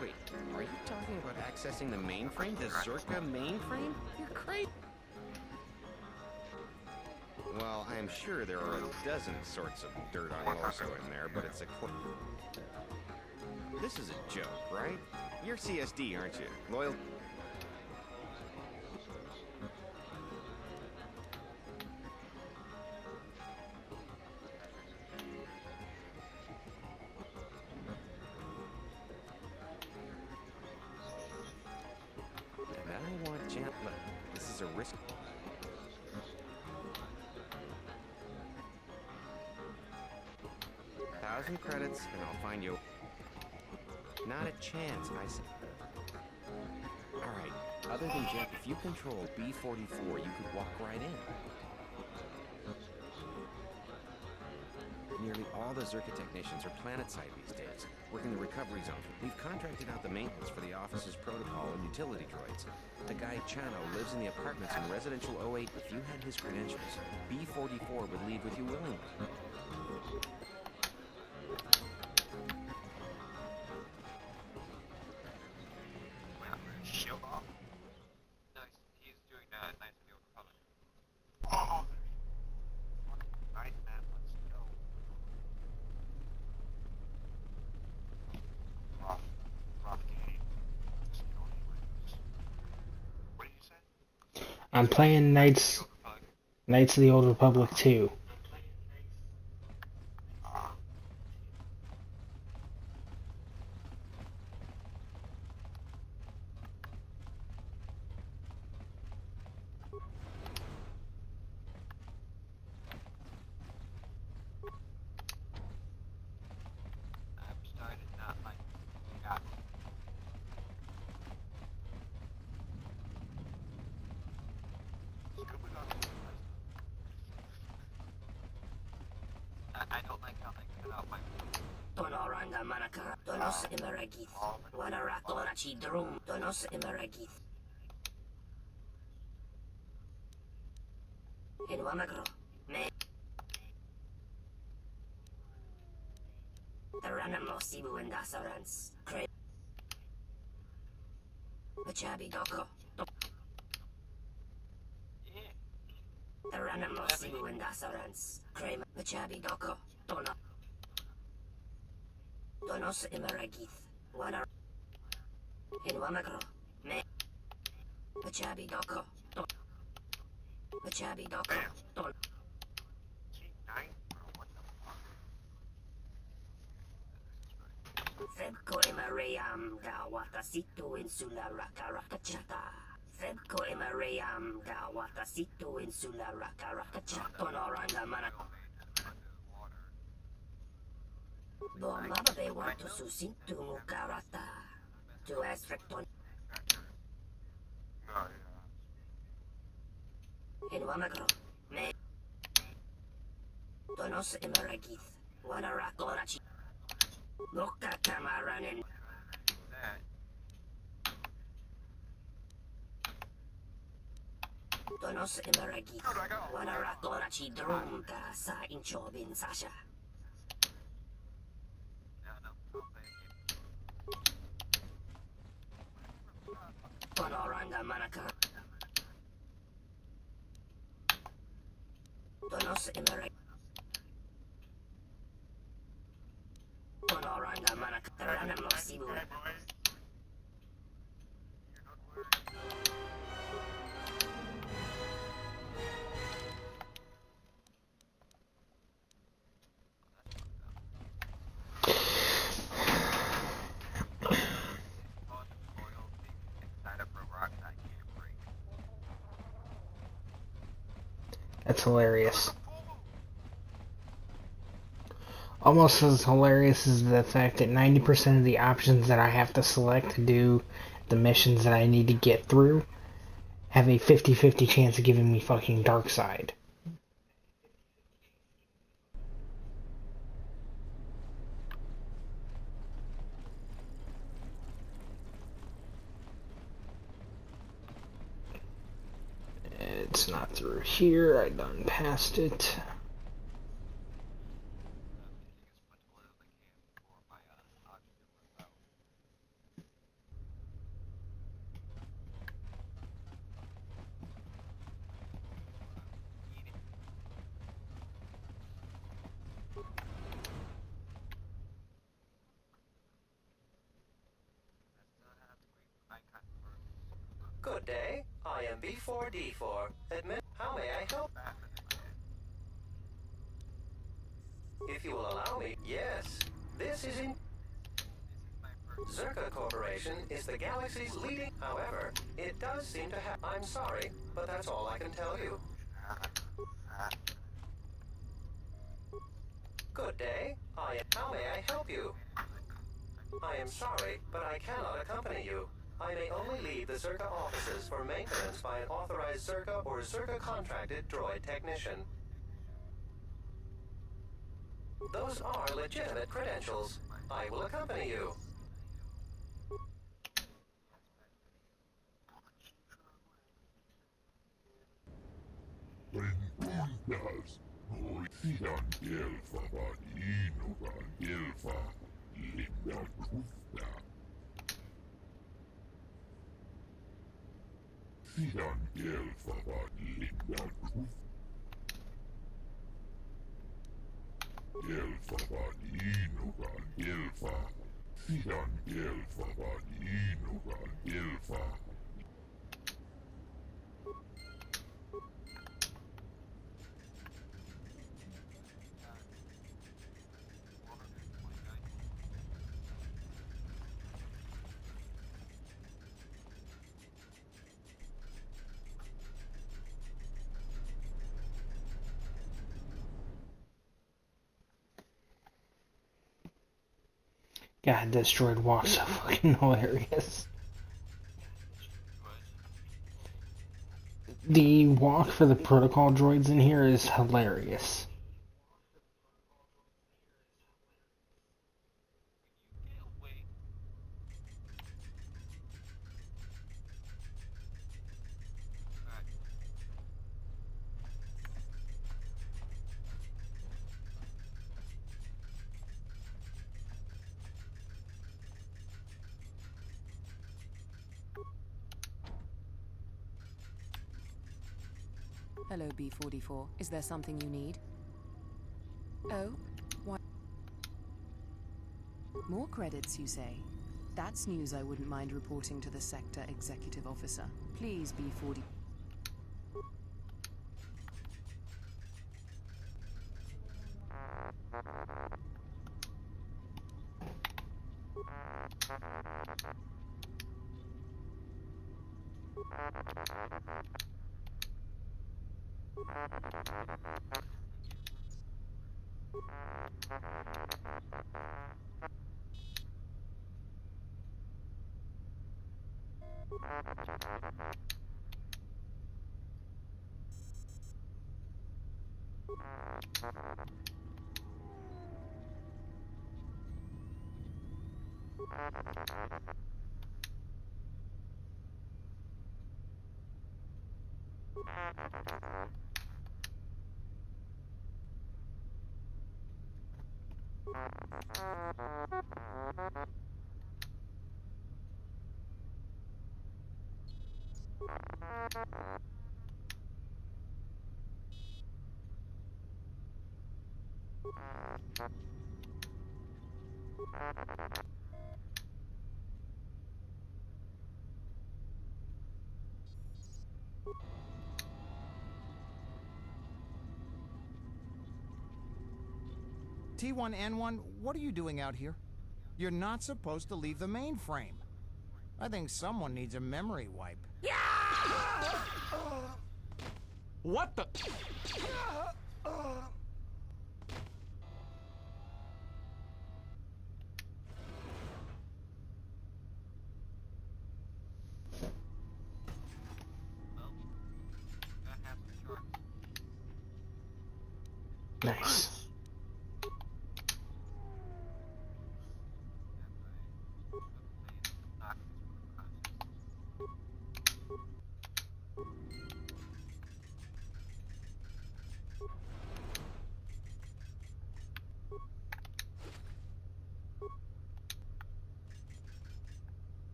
Wait, are you talking about accessing the mainframe? The Zerka mainframe? You're crazy. Well, I am sure there are a dozen sorts of dirt on Loso in there, but it's a This is a joke, right? You're CSD, aren't you? Loyal... And I want Jan... Look, this is a risk... 1,000 credits, and I'll find you... Not a chance, I said. Alright, other than Jet, if you control B-44, you could walk right in. Nearly all the Zerka technicians are planet-side these days, working the recovery zone. We've contracted out the maintenance for the office's protocol and utility droids. The guy Chano lives in the apartments in Residential 08. If you had his credentials, B-44 would leave with you willingly. Shield off? Nice. He's doing Knights of the Old Republic. Oh! Right, man. Let's go. Rough game. What did you say? I'm playing Knights of the Old Republic 2. I don't like how they cut out my... Tonoranga Manaka, Donos Emeragith, Wanaratora Chidrum, Donos Emeragith. In Wamagro, me. Taranamo Sibu and Dasarans, Craig. Machabi Doko. Taranamo Sibu and Dasarans, Craig. Machabi Doko, Tono. Donos Emeragith, Wanar. In Wamagro, me. Machabi Doko, Machabi Doko, Ton. Febko Emerayam da Watasitu Insula Raka Rakachata. Febko Emerayam da Watasitu Insula Raka Rakachata. Tonoranga Manako. Bomba they want to susintu mukarata to aspecton. In Wamagro, me. Donos Emeragith, Wanarakorachi. Boka Tamaranin. Donos Emeragith, Wanarakorachi Drumka sa Inchobin Sasha. Tonoranga Manaka. Donos Emeragith. Tonoranga Manaka. Taranamo Sibu. That's hilarious. Almost as hilarious as the fact that 90% of the options that I have to select to do the missions that I need to get through have a 50-50 chance of giving me fucking dark side. it's not through here. I done passed it. Good day. I am B4D4. How may I help? If you will allow me, yes. This is in... Zerka Corporation is the galaxy's leading... However, it does seem to have... I'm sorry, but that's all I can tell you. Good day. How may I help you? I am sorry, but I cannot accompany you. I may only leave the Zerka offices for maintenance by an authorized Zerka or Zerka contracted droid technician. Those are legitimate credentials. I will accompany you. God, this droid walks so fucking hilarious. The walk for the protocol droids in here is hilarious. Hello, B44. Is there something you need? Oh, why? More credits, you say? That's news I wouldn't mind reporting to the Sector Executive Officer. Please, B40. T1N1, what are you doing out here? You're not supposed to leave the mainframe. I think someone needs a memory wipe. What the? Nice.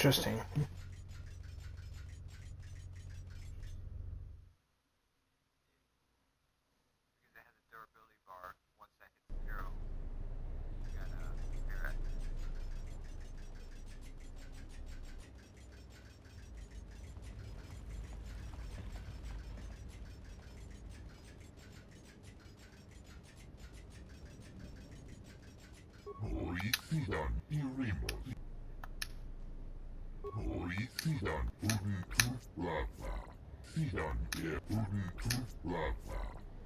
interesting. Because it has a durability bar, 1 second to 0. You gotta compare it. Hoisidon irimo. Hoisidon uruntus lava. Sidon de uruntus lava.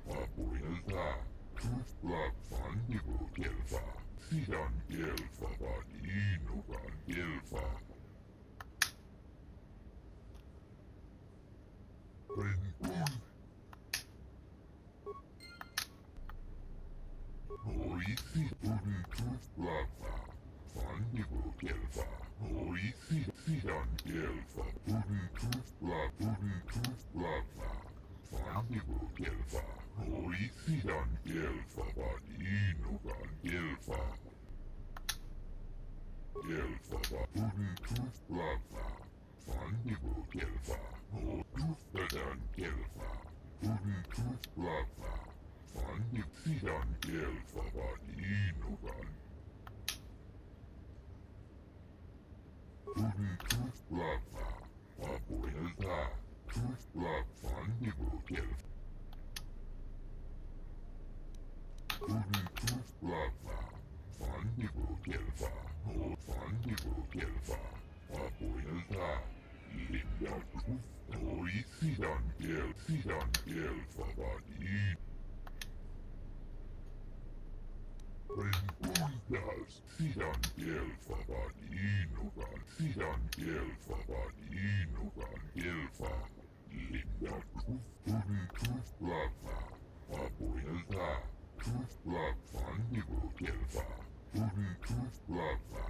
Abuelta. Tus lava nibo gelfa. Sidon gelfa badino van gelfa. Renpun. Hoisi uruntus lava. Vandigo gelfa. Hoisi sidon gelfa. Uruntus lava. Uruntus lava. Vandigo gelfa. Hoisidon gelfa badino van gelfa. Gelfa ba uruntus lava. Vandigo gelfa. Hodustadan gelfa. Uruntus lava. Vandixidan gelfa badino van. Uruntus lava. Abuelta. Tus lava. Vandigo gelfa. Uruntus lava. Vandigo gelfa. Vandigo gelfa. Abuelta. Linda Cruz. Hoisidan gelfa badino. Renpuntas, sidon gelfa badino van, sidon gelfa badino van gelfa. Linda Cruz, uruntus lava. Abuelta, tus lava, vandigo gelfa. Uruntus lava.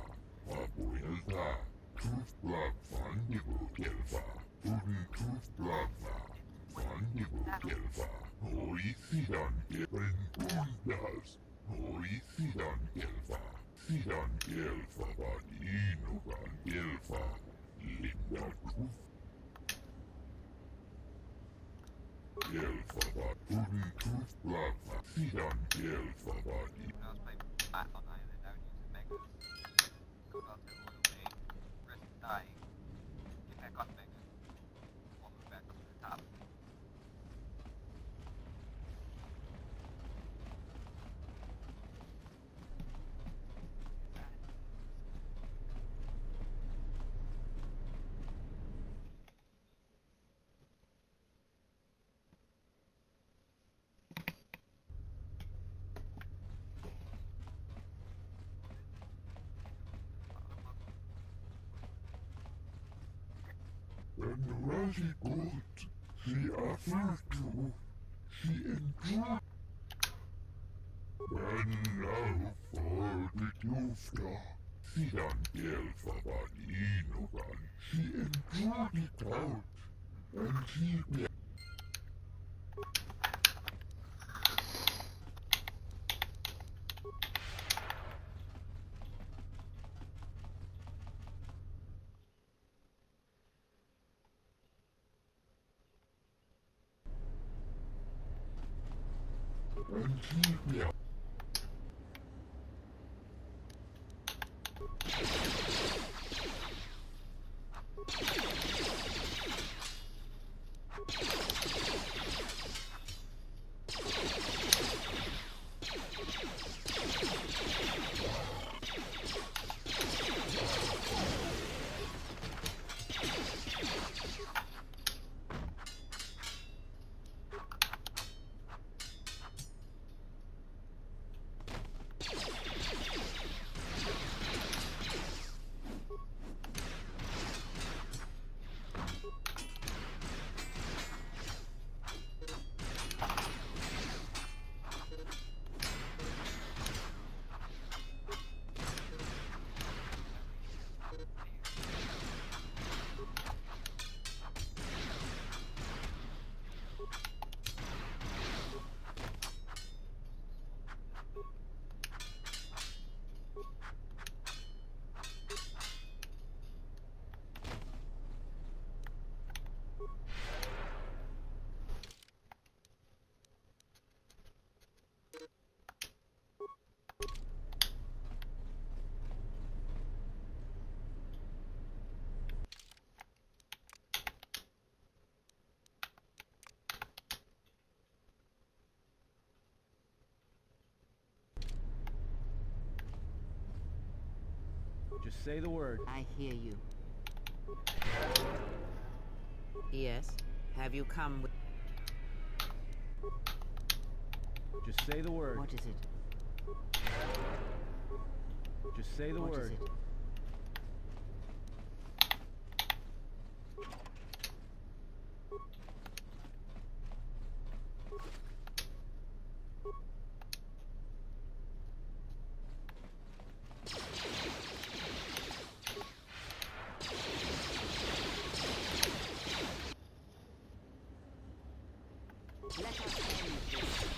Abuelta, tus lava, vandigo gelfa. Uruntus lava. Vandigo gelfa. Hoisidon renpuntas. Hoisidon gelfa. Sidon gelfa badino van gelfa. Linda Cruz. Gelfa bad uruntus lava. Sidon gelfa badino. When I was playing flat on island, I would use the megas. Go down to oil main, risk dying, get back on megas, all the way back up to the top. When Raji got, she offered to, she enjoyed. When now for the Dufta, Sidon gelfa badino van, she enjoyed it out, and she yeah. Just say the word. I hear you. Yes? Have you come with... Just say the word. What is it? Just say the What word. is it? Let us end this.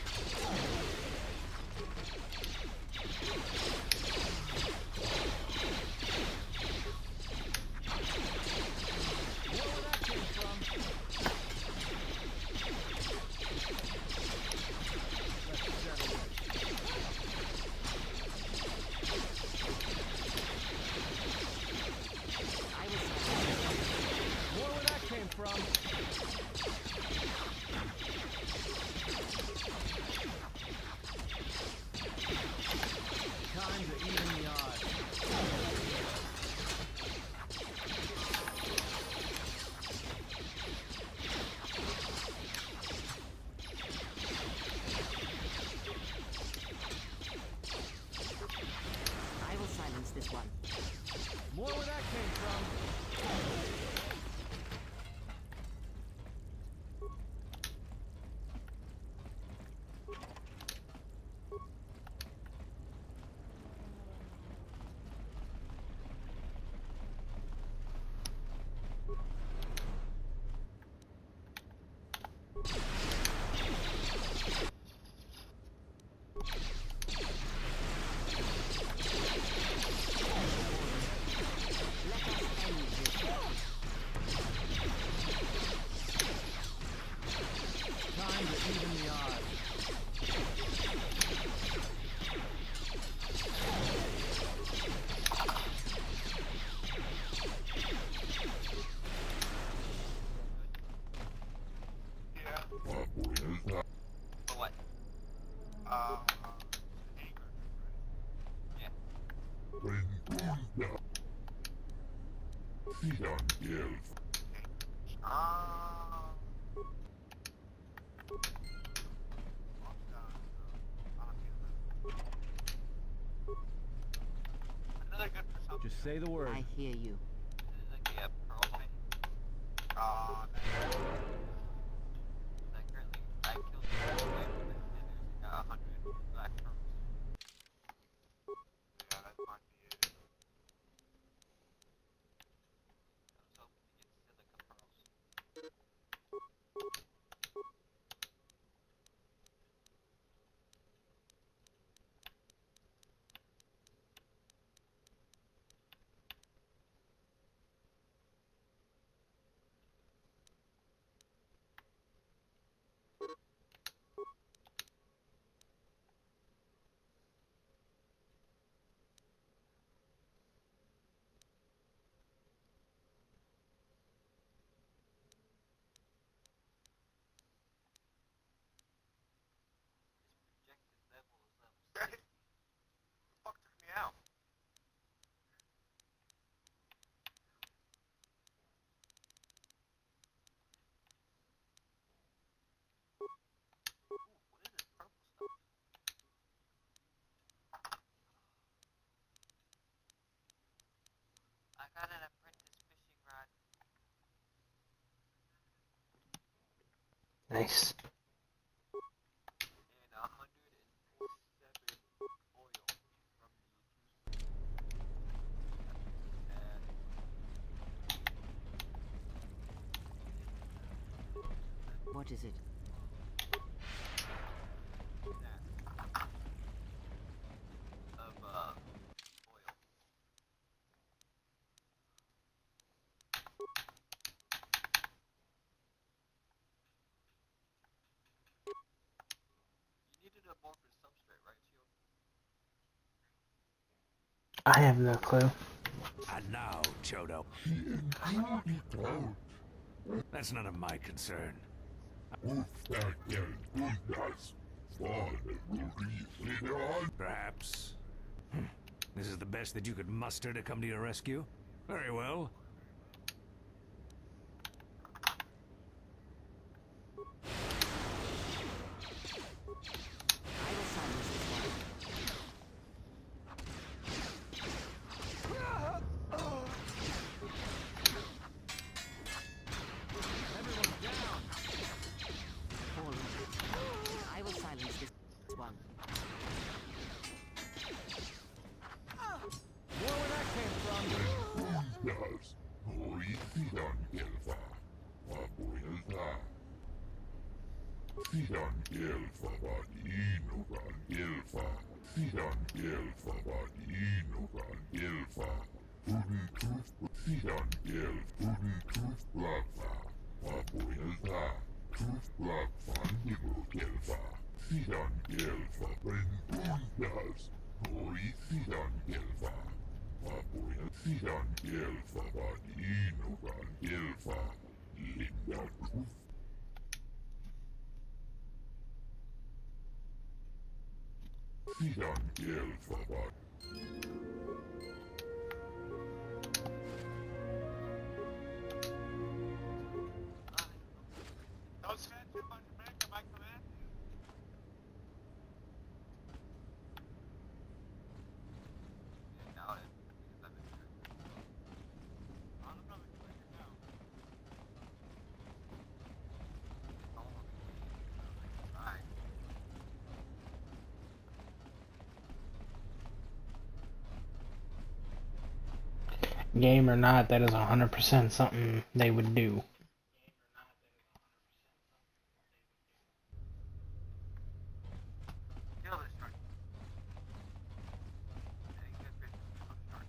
Where that came from? Let's settle it. I will silence. More where that came from. Time to even the odds. I will silence this one. More where that came from. Time to even the odds. For what? Anger. Yeah. Another good for something. Just say the word. I hear you. Yeah, pearl thing. Currently, I killed the away from it, and there's like 100 black pearls. Yeah, that might be it. I was hoping to get silica pearls. Projected level is level 60. Fuck took me out. Ooh, what is this purple stuff? I got an apprentice fishing rod. Nice. And 147 oil from the What is it? of oil. You needed amorphous substrate, right, Shield? I have no clue. And now, Chodo. That's none of my concern. Perhaps. This is the best that you could muster to come to your rescue? Very well. I will silence this one. More where that came from. Don't spend too much America by command. Doubt it. Because I've been tricked. On the public record now. Right. Game or not, that is 100% something they would do. Kill this shark. Any good fish will kill a shark.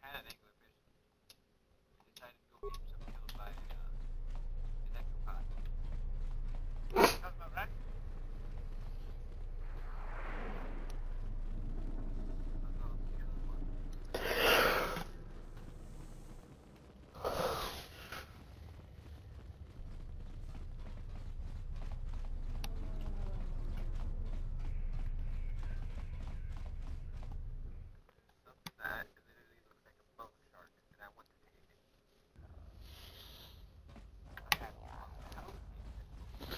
I had an anglerfish. I decided to go get himself killed by an ectopod. Sounds about right. That literally looks like a bone shark, and I want to take it. I have to how to take this.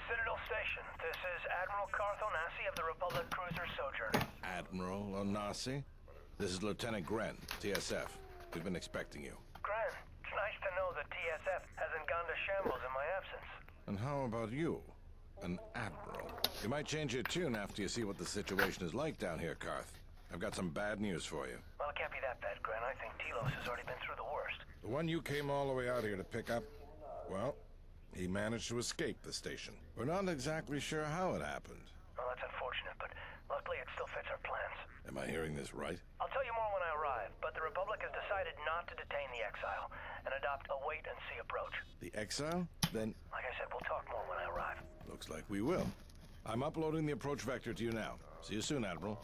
Citadel Station, this is Admiral Carth Onasi of the Republic cruiser Sojourner. Admiral Onasi? This is Lieutenant Gren, TSF. We've been expecting you. Gran, it's nice to know that TSF hasn't gone to shambles in my absence. And how about you? An admiral. You might change your tune after you see what the situation is like down here, Karth. I've got some bad news for you. Well, it can't be that bad, Gran. I think Telos has already been through the worst. The one you came all the way out here to pick up, well, he managed to escape the station. We're not exactly sure how it happened. Well, that's unfortunate, but luckily it still fits our plans. Am I hearing this right? I'll tell you more when I arrive, but the Republic has decided not to detain the exile and adopt a wait-and-see approach. The exile? Then... Like I said, we'll talk more when I arrive. Looks like we will. I'm uploading the approach vector to you now. See you soon, Admiral.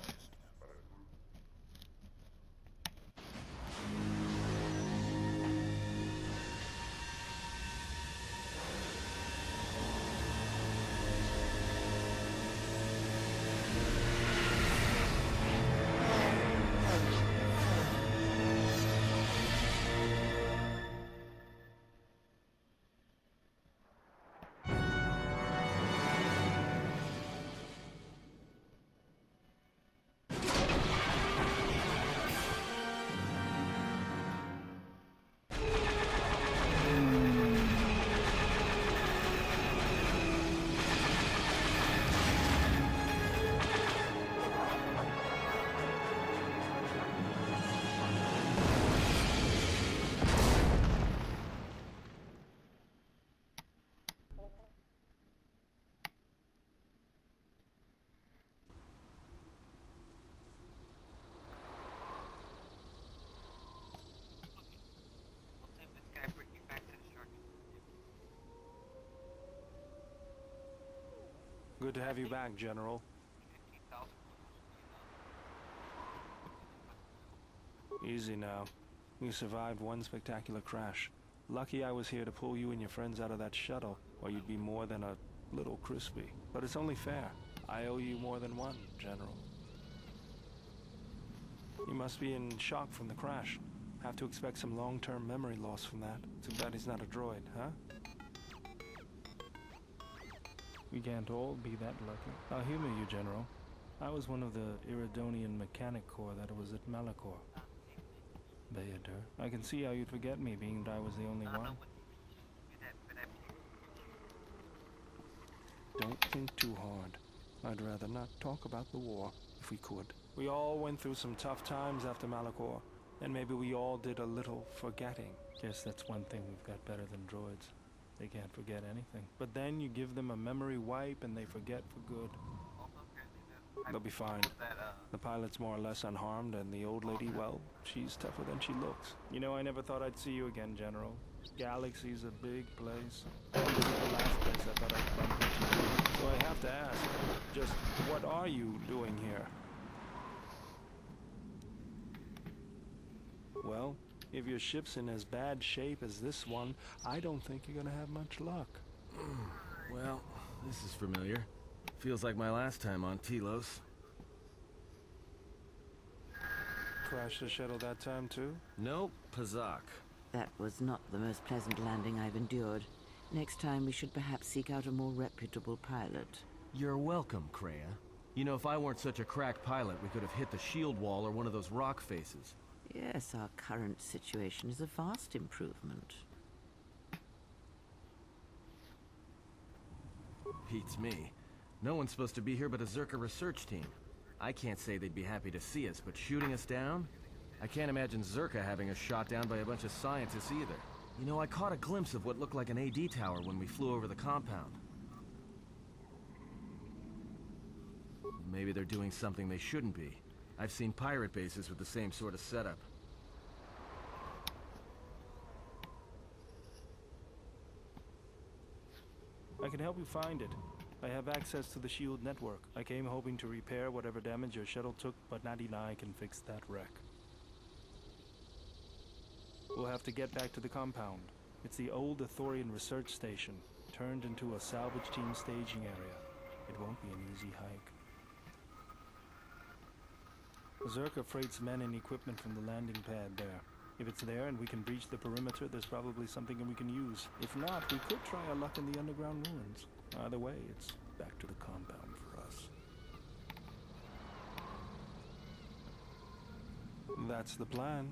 Good to have you back, General. Easy now. You survived one spectacular crash. Lucky I was here to pull you and your friends out of that shuttle, or you'd be more than a little crispy. But it's only fair. I owe you more than one, General. You must be in shock from the crash. Have to expect some long-term memory loss from that. Too bad he's not a droid, huh? We can't all be that lucky. I'll humor you, General. I was one of the Iridonian Mechanic Corps that was at Malachor. Bayadur. I can see how you'd forget me, being that I was the only one. Don't think too hard. I'd rather not talk about the war, if we could. We all went through some tough times after Malachor, and maybe we all did a little forgetting. Guess that's one thing we've got better than droids. They can't forget anything. But then you give them a memory wipe and they forget for good. They'll be fine. The pilot's more or less unharmed, and the old lady, well, she's tougher than she looks. You know, I never thought I'd see you again, General. Galaxy's a big place. This is the last place I thought I'd bump into you. So I have to ask, just what are you doing here? Well, if your ship's in as bad shape as this one, I don't think you're gonna have much luck. Well, this is familiar. Feels like my last time on Telos. Crashed the shuttle that time too? Nope, Pazak. That was not the most pleasant landing I've endured. Next time we should perhaps seek out a more reputable pilot. You're welcome, Kreia. You know, if I weren't such a crack pilot, we could have hit the shield wall or one of those rock faces. Yes, our current situation is a vast improvement. Beats me. No one's supposed to be here but a Zerka research team. I can't say they'd be happy to see us, but shooting us down? I can't imagine Zerka having us shot down by a bunch of scientists either. You know, I caught a glimpse of what looked like an AD tower when we flew over the compound. Maybe they're doing something they shouldn't be. I've seen pirate bases with the same sort of setup. I can help you find it. I have access to the shield network. I came hoping to repair whatever damage your shuttle took, but Nadine and I can fix that wreck. We'll have to get back to the compound. It's the old Athorian research station, turned into a salvage team staging area. It won't be an easy hike. Zerka freights men and equipment from the landing pad there. If it's there and we can breach the perimeter, there's probably something we can use. If not, we could try our luck in the underground ruins. Either way, it's back to the compound for us. That's the plan.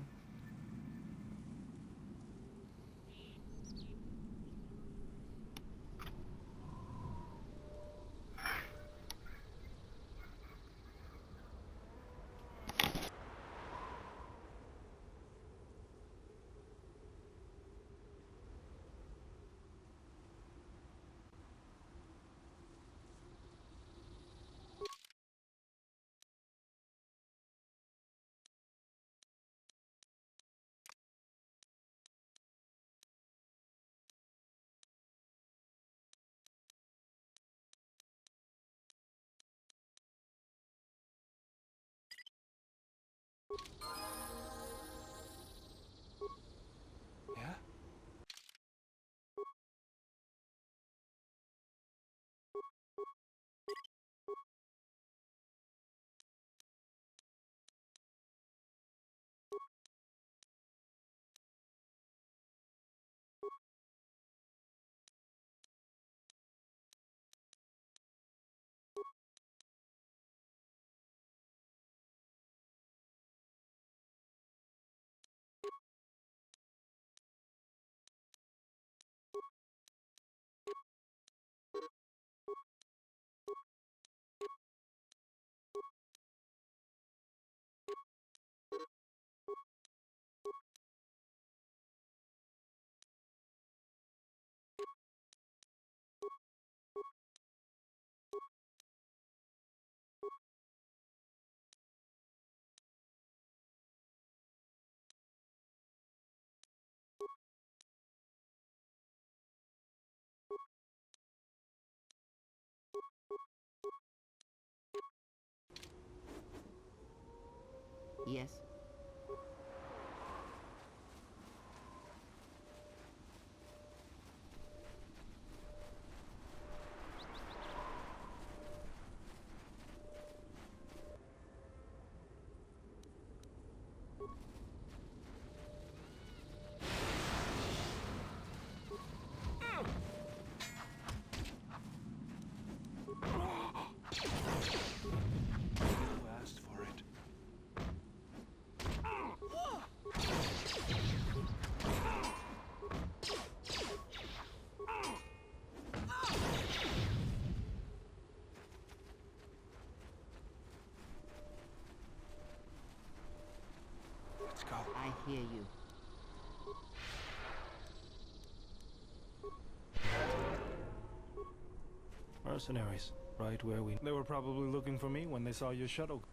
Yeah? Yes? You asked for it. Let's go. I hear you. Mercenaries, right where we... They were probably looking for me when they saw your shuttle.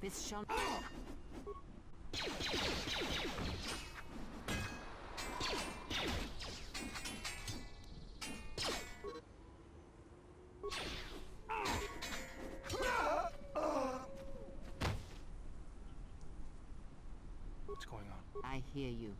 This shall... What's going on? I hear you.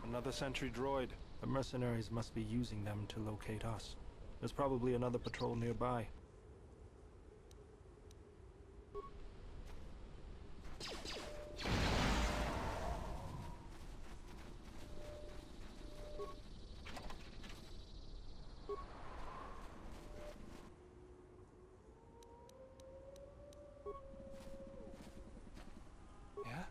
Another sentry droid. The mercenaries must be using them to locate us. There's probably another patrol nearby. Yeah?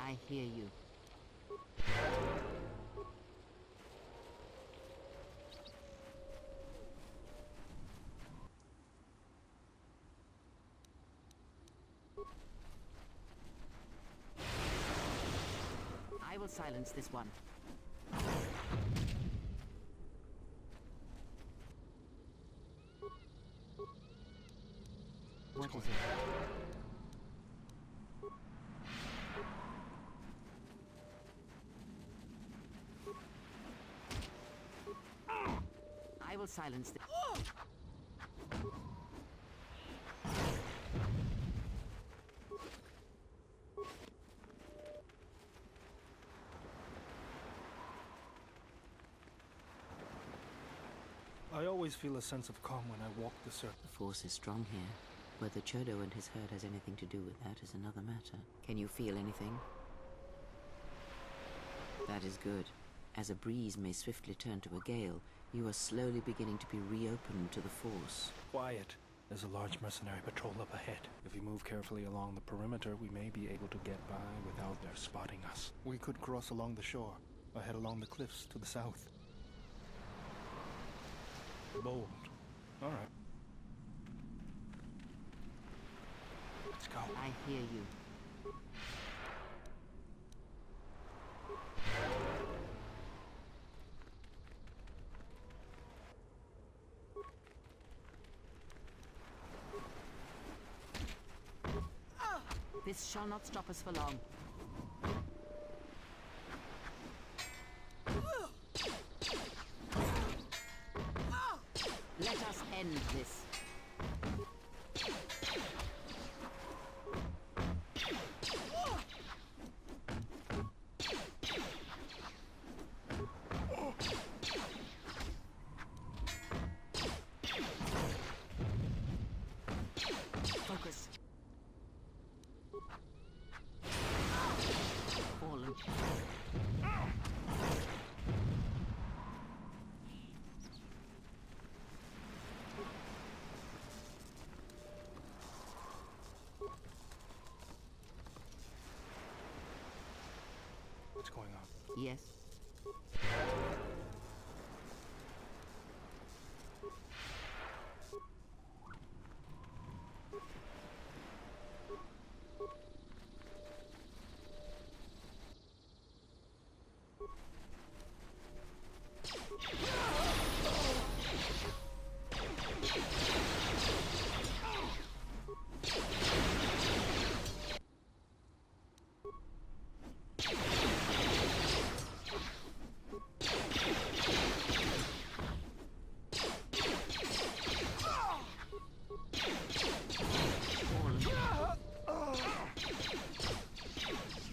I hear you. I will silence this one. What is it? I will silence this. I always feel a sense of calm when I walk the circle. The force is strong here. Whether Chodo and his herd has anything to do with that is another matter. Can you feel anything? That is good. As a breeze may swiftly turn to a gale, you are slowly beginning to be reopened to the force. Quiet. There's a large mercenary patrol up ahead. If we move carefully along the perimeter, we may be able to get by without their spotting us. We could cross along the shore, or head along the cliffs to the south. Bold. All right. Let's go. I hear you. This shall not stop us for long. Let us end this. Focus. Fallen. What's going on? Yes.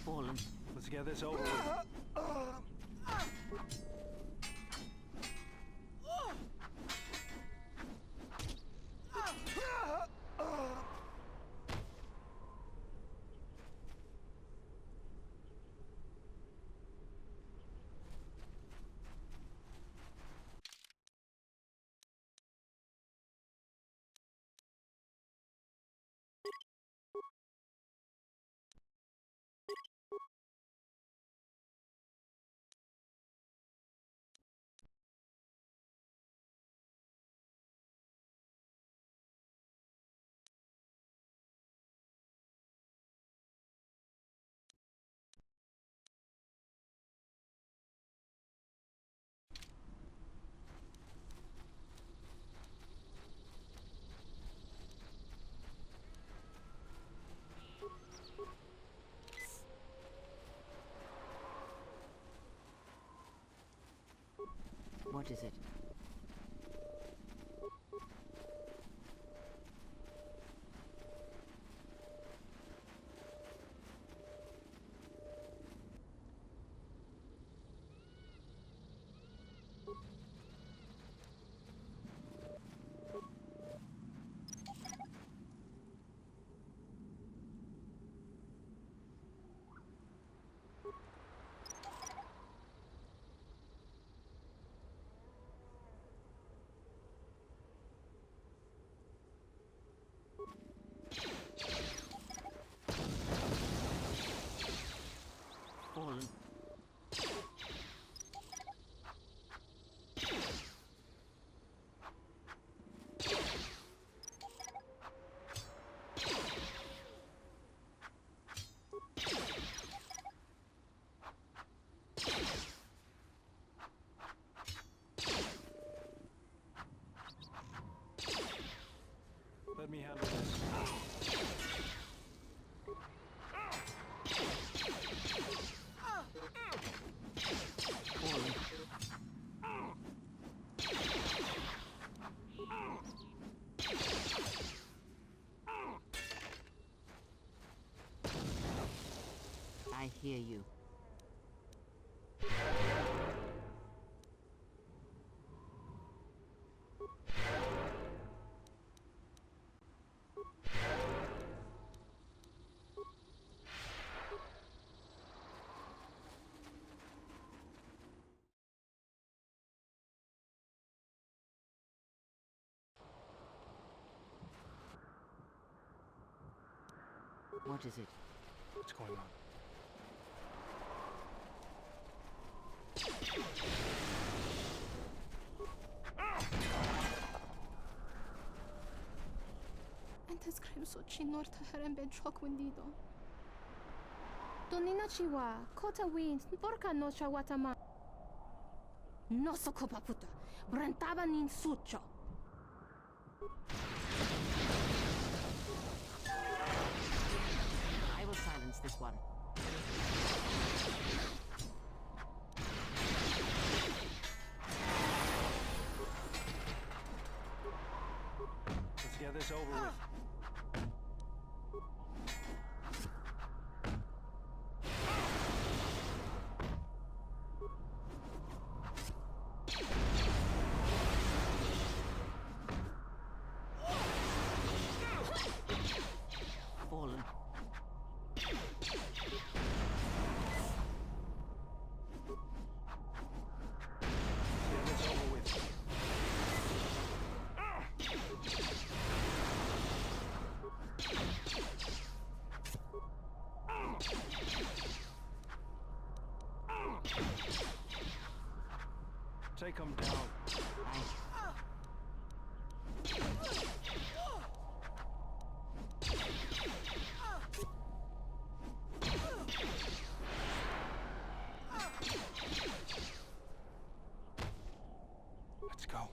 Fallen. Let's get this over with. What is it? Let me handle this. I hear you. What is it? What's going on? أنت سكريم صوتشي نور تهرم بين شوك ونديدو. دونينا شيوا كوتا وين بوركا نوشا واتما. نوسو كوبابوتا برنتابا نين سوتشو. I will silence this one. Let's get this over with. Fallen. Let's get this over with. Take him down. Let's go.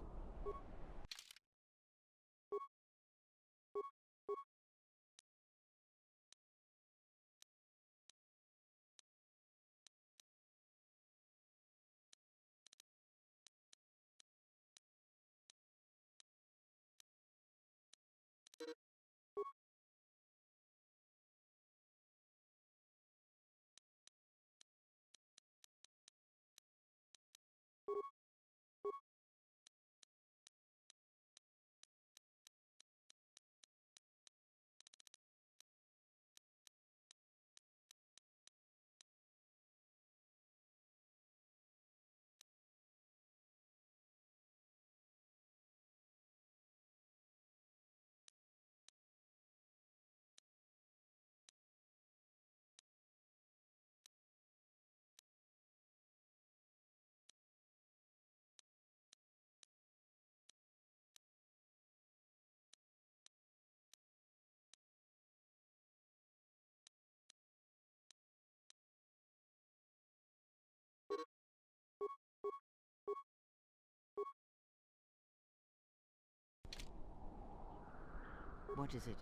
What is it?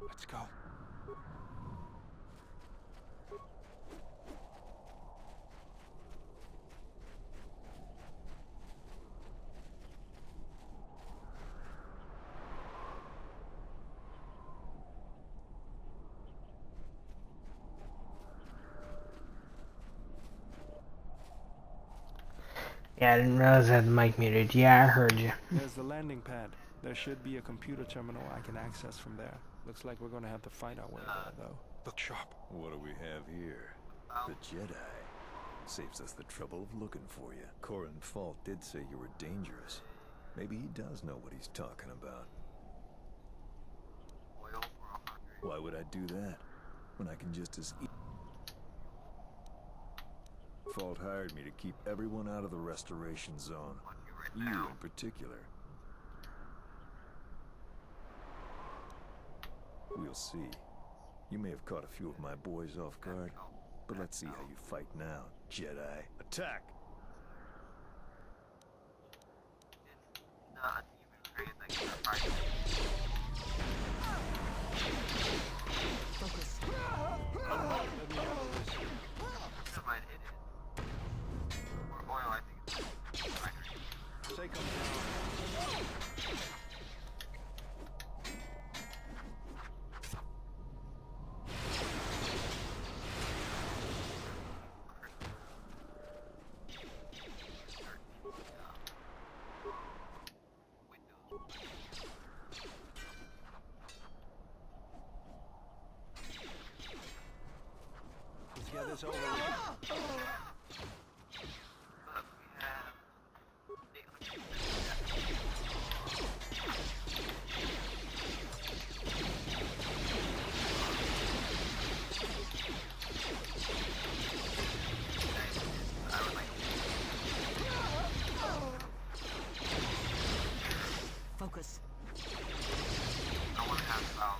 Let's go. Yeah, I didn't realize I had the mic muted. Yeah, I heard you. There's the landing pad. There should be a computer terminal I can access from there. Looks like we're gonna have to fight our way there, though. Look sharp. What do we have here? The Jedi. Saves us the trouble of looking for you. Corin Fault did say you were dangerous. Maybe he does know what he's talking about. Why would I do that, when I can just as Fault hired me to keep everyone out of the restoration zone. You in particular. We'll see. You may have caught a few of my boys off guard, But let's see how you fight now, Jedi. Attack! Focus. Let me handle this. Don't mind hit it. Or oil, I think it's fine. Say come down. Let's get this over with. Focus. I want to have about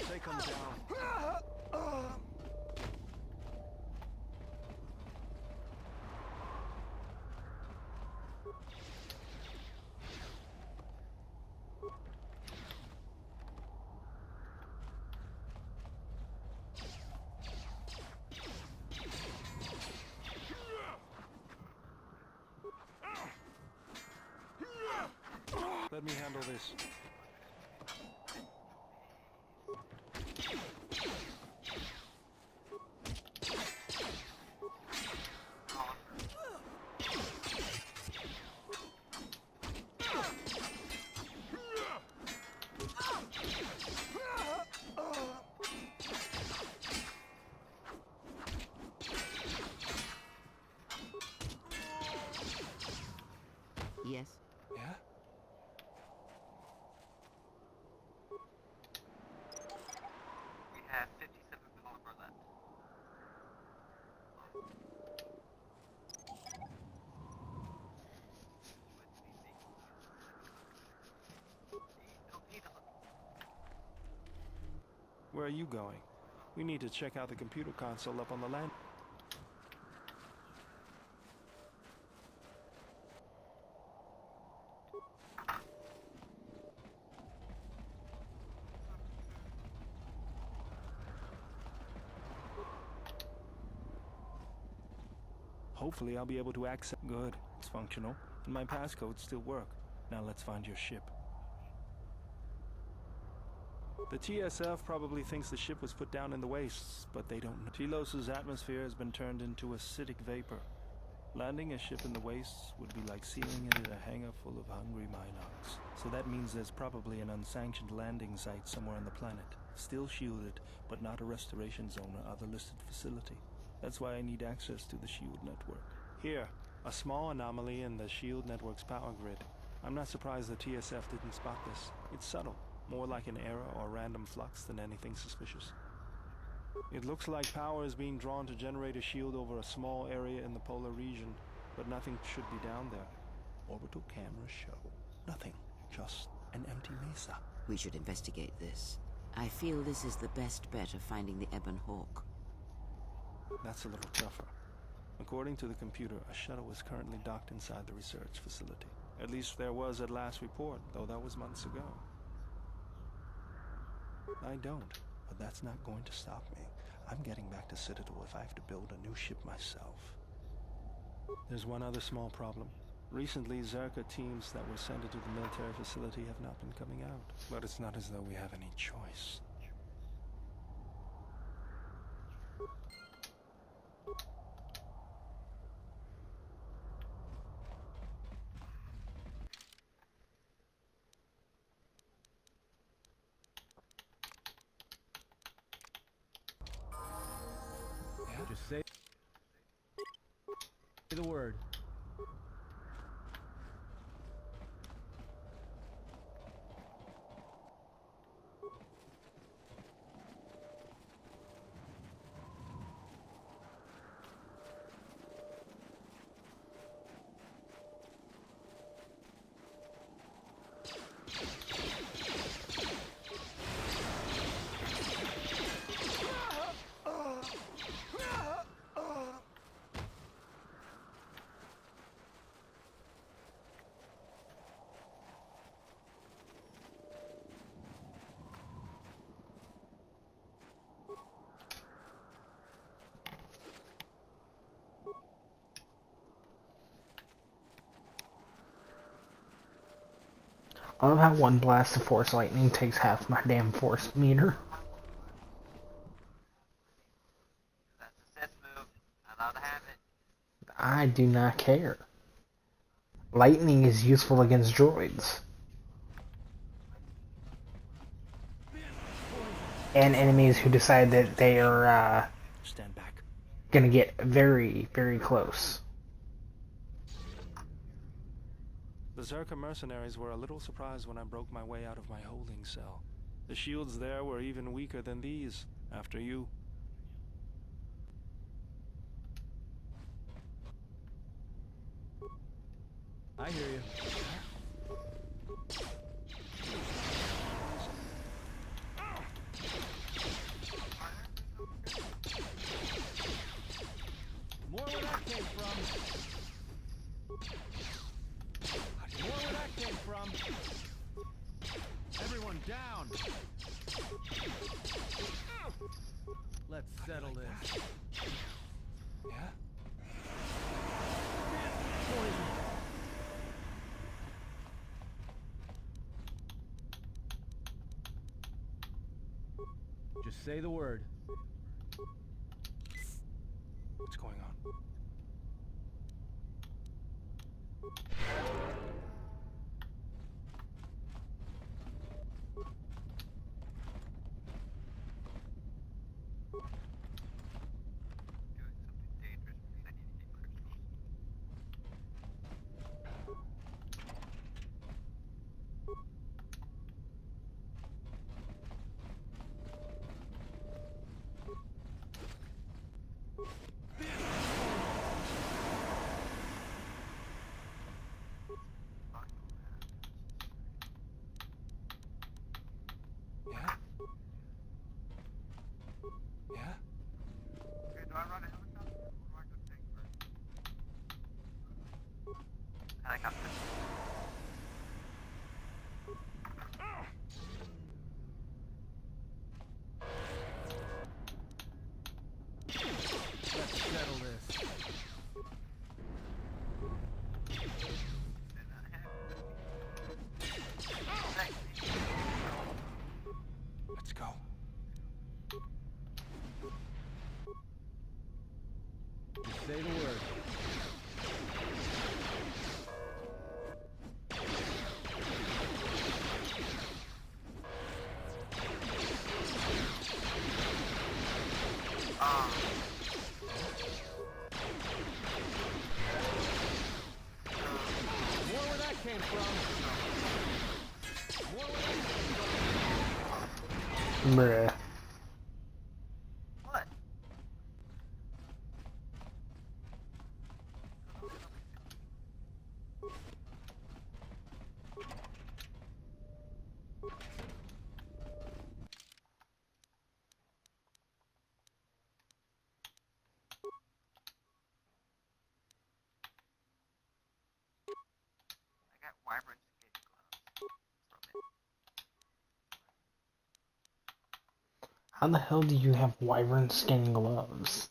Say come down. Let me handle this. Yes? Yeah? we have 57 power left. Where are you going? We need to check out the computer console up on the land. Hopefully I'll be able to access. Good. It's functional. And my passcodes still work. Now let's find your ship. The TSF probably thinks the ship was put down in the wastes, but they don't know. Telos' atmosphere has been turned into acidic vapor. Landing a ship in the wastes would be like sealing it in a hangar full of hungry Minox. So that means there's probably an unsanctioned landing site somewhere on the planet. Still shielded, but not a restoration zone or other listed facility. That's why I need access to the SHIELD network. Here, a small anomaly in the SHIELD network's power grid. I'm not surprised the TSF didn't spot this. It's subtle, more like an error or random flux than anything suspicious. It looks like power is being drawn to generate a shield over a small area in the polar region, but nothing should be down there. Orbital cameras show nothing, just an empty mesa. We should investigate this. I feel this is the best bet of finding the Ebon Hawk. That's a little tougher. According to the computer, a shuttle is currently docked inside the research facility. At least there was at last report, though that was months ago. I don't, but that's not going to stop me. I'm getting back to Citadel if I have to build a new ship myself. There's one other small problem. Recently, Zerka teams that were sent into the military facility have not been coming out. But it's not as though we have any choice. say the word. I love how one blast of force lightning takes half my damn force meter. That's a Sith move. Not allowed to have it. I do not care. Lightning is useful against droids. And enemies who decide that they are Stand back. gonna get very, very close. The Zerka mercenaries were a little surprised when I broke my way out of my holding cell. The shields there were even weaker than these, after you. I hear you. More where that came from. More where that came from. Everyone down. Let's settle this. Yeah? Just say the word. What's going on? Yeah? Yeah? Okay, do I run a helicopter or do I go tank first? Helicopter. Let's settle this. Let's go. Just say the word. More where that came from. More where that came from. Bruh. What? I got wyvern skin gloves from it. How the hell do you have wyvern skin gloves?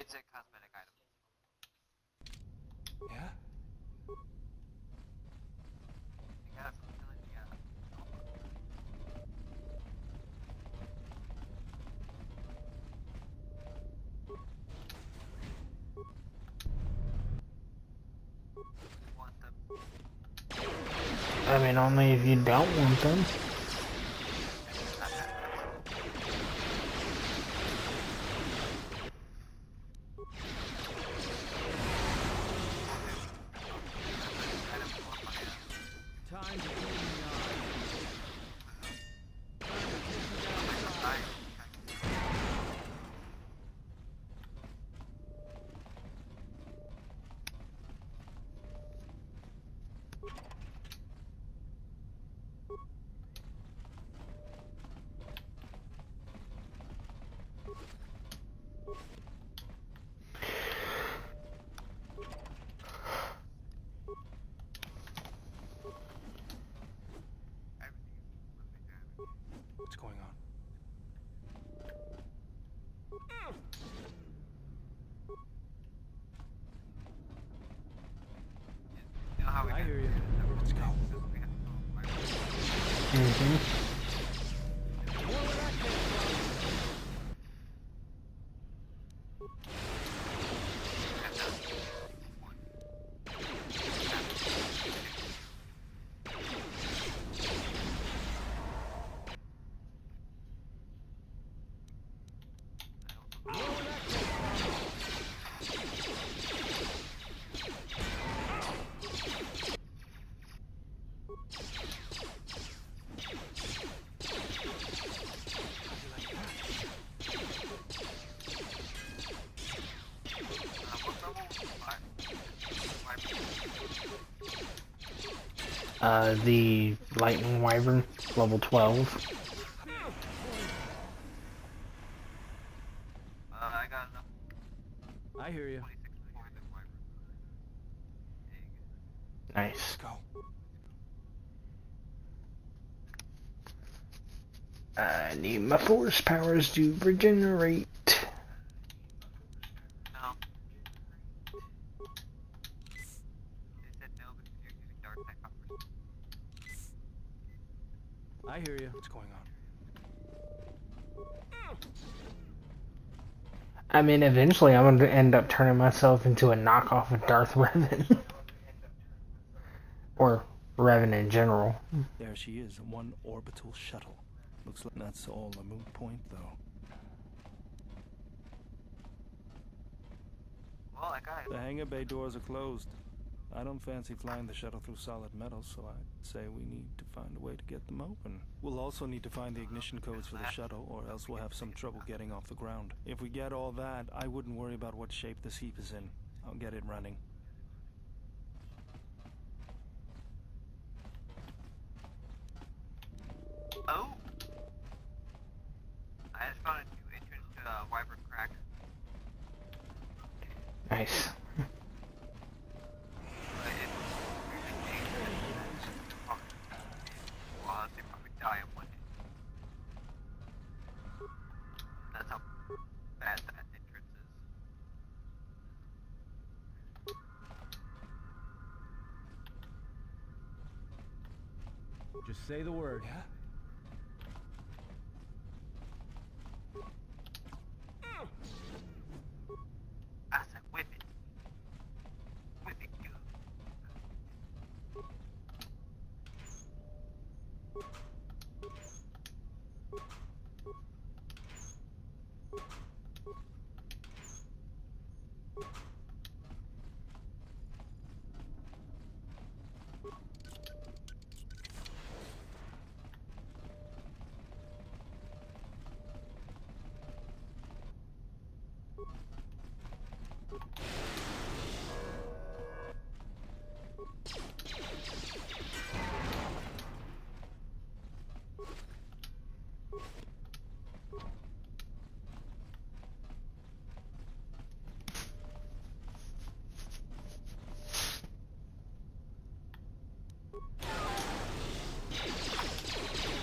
It's a cosmetic item. Yeah? I got it from killing the want them. I mean, only if you don't want them. What's going on? I hear you. Let's go. The Lightning Wyvern, level 12. I got enough. I hear you. Nice. Go. I need my force powers to regenerate. No. They said no because you're using dark tech powers. I hear you. What's going on? I mean, eventually I'm going to end up turning myself into a knockoff of Darth Revan. Or Revan in general. There she is, one orbital shuttle. Looks like that's all a moot point, though. Well, I got it. The hangar bay doors are closed. I don't fancy flying the shuttle through solid metal, so I'd say we need to find a way to get them open. We'll also need to find the ignition codes for the shuttle, or else we'll have some trouble getting off the ground. If we get all that, I wouldn't worry about what shape this heap is in. I'll get it running. Oh! I just found a new entrance to Wyvern Crack. Nice. Well, they probably die in one hit. That's how bad that entrance is. Just say the word. Yeah? I said whip it. Whip it good.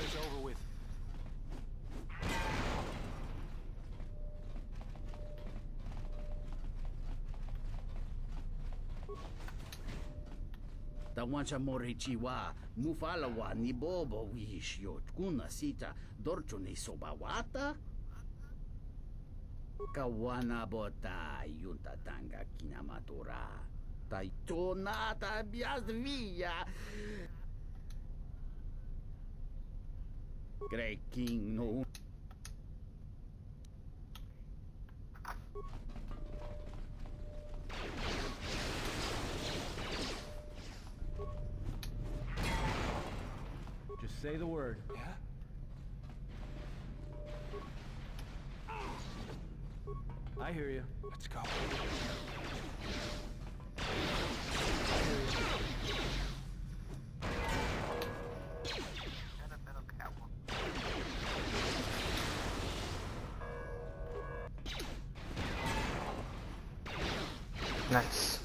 It's over with. Tawancha morichiwa, mufalawa ni bobo wishyo kuna sita dorcho ni sobawata. Kawana bota yunta tanga kinamatora. Taitonata biasvia. Grey King no. Just say the word. Yeah? I hear you. Let's go. Nice.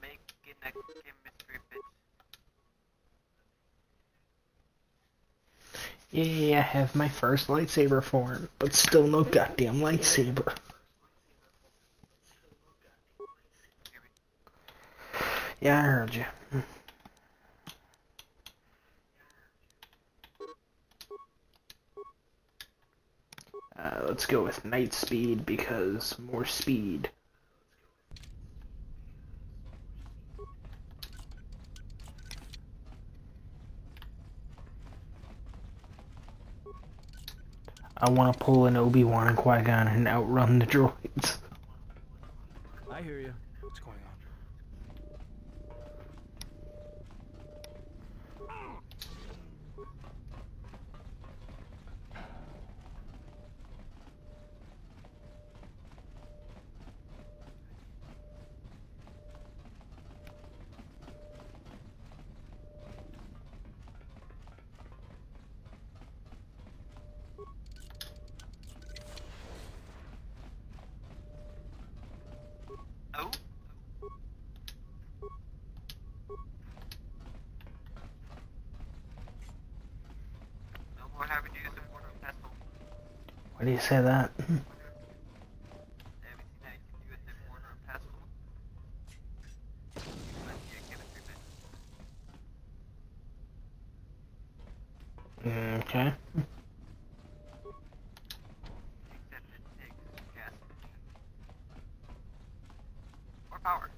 making a chemistry bit. Yeah, I have my first lightsaber form, but still no goddamn lightsaber. Yeah, I heard you. Let's go with night speed because more speed. I want to pull an Obi-Wan and Qui-Gon and outrun the droids. I hear you. What's going on? Oh? No more having to use the mortar and pestle. Why do you say that? Everything that you can do with the mortar and pestle. Must be a chemistry bit. Okay. Except it takes gas. More power.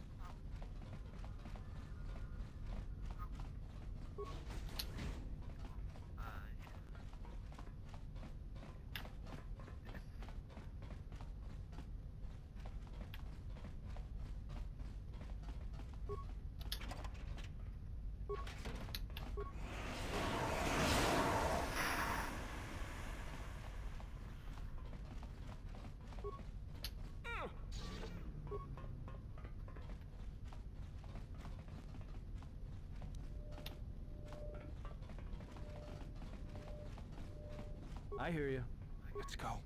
I hear you. Let's go.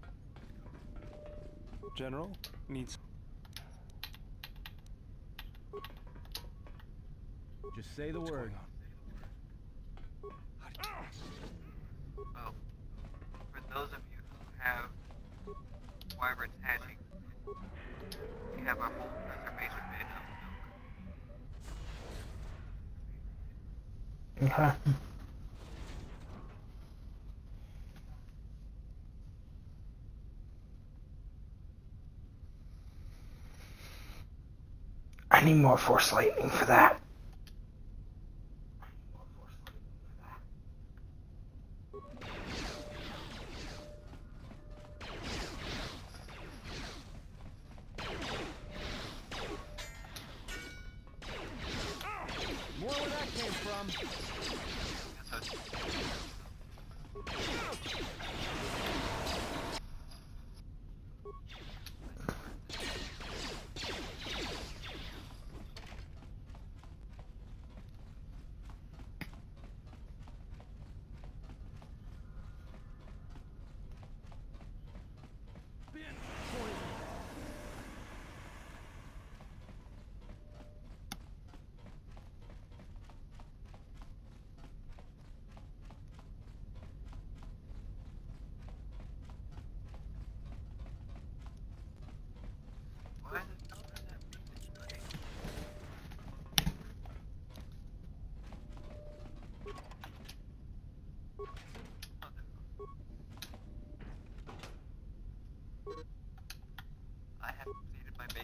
General needs. Just say the word. Well, for those of you who have wyverns hatching, we have our whole preservation bin of milk. Okay. I need more Force Lightning for that. More where that came from. I have completed my base.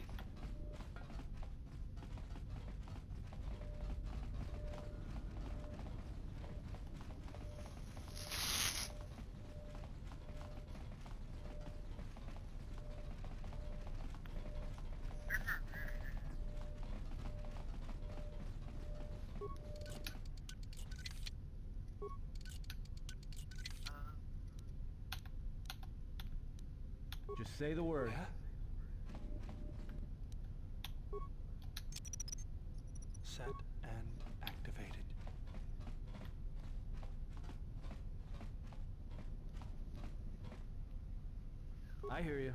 Just say the word. Set and activated. I hear you.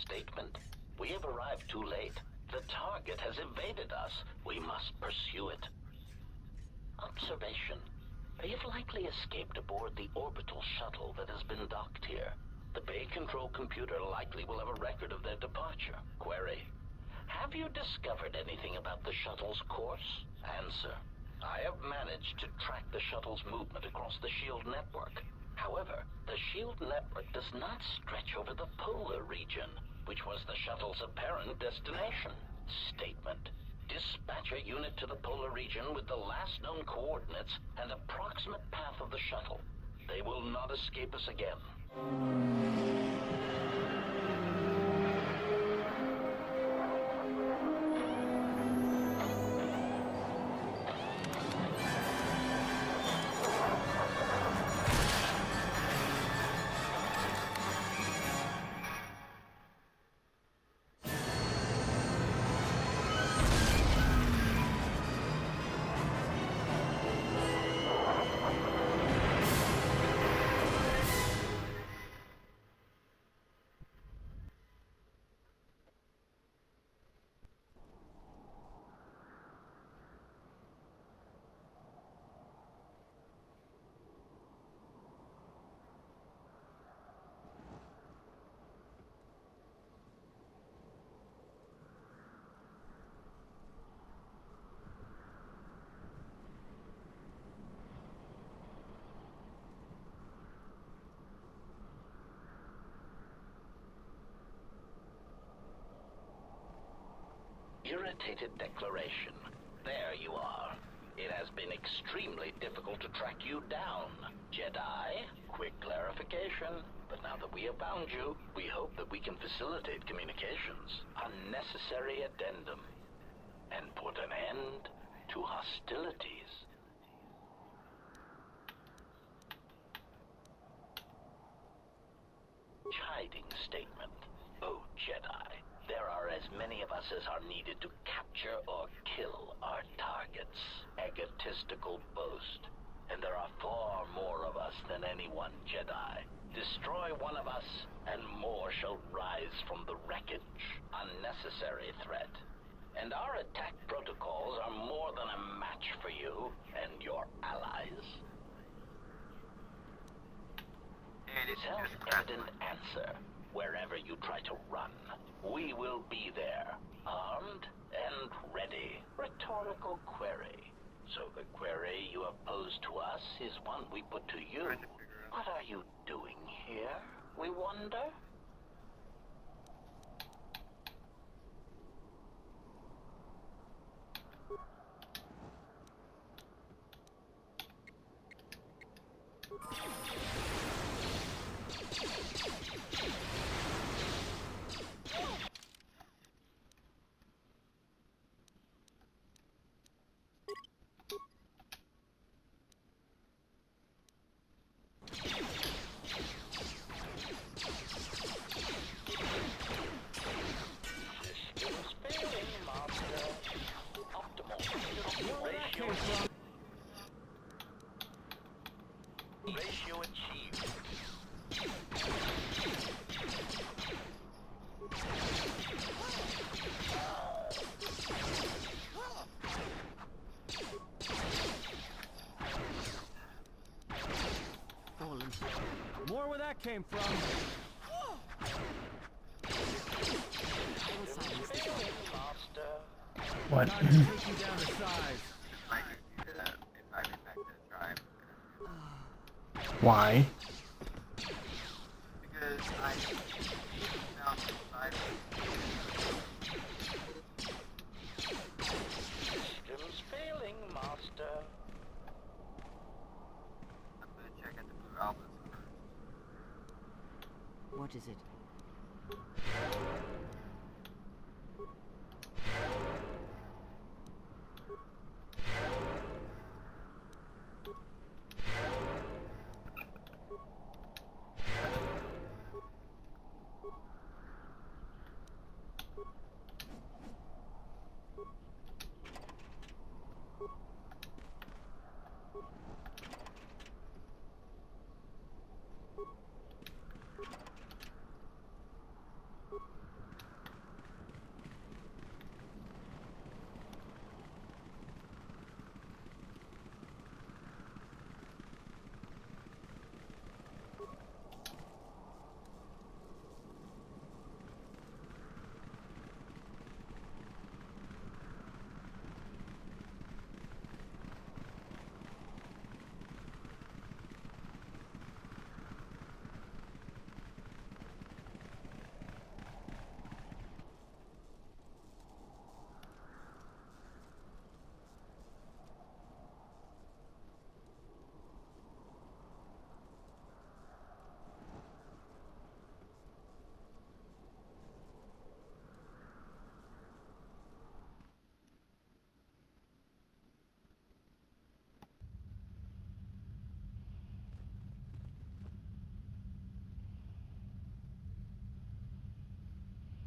Statement. We have arrived too late. The target has evaded us. We must pursue it. Observation. You've likely escaped aboard the orbital shuttle that has been docked here. The Bay Control computer likely will have a record of their departure. Query. Have you discovered anything about the shuttle's course? Answer. I have managed to track the shuttle's movement across the SHIELD network. However, the SHIELD network does not stretch over the polar region, which was the shuttle's apparent destination. Statement. Dispatch a unit to the polar region with the last known coordinates and approximate path of the shuttle. They will not escape us again. Irritated declaration. There you are. It has been extremely difficult to track you down, Jedi. Quick clarification. But now that we have found you, we hope that we can facilitate communications. Unnecessary addendum. And put an end to hostilities. Chiding statement. Oh, Jedi. There are as many of us as are needed to capture or kill our targets. Egotistical boast. And there are far more of us than any one Jedi. Destroy one of us, and more shall rise from the wreckage. Unnecessary threat. And our attack protocols are more than a match for you and your allies. Self-evident answer. Wherever you try to run, we will be there, armed and ready. Rhetorical query. So the query you have posed to us is one we put to you. What are you doing here, we wonder? Ratio achieved. More where that came from. What? Time to take you down to size. Why? Because I found the Systems failing, Master. I'm gonna check at the Blue Albus first. What is it?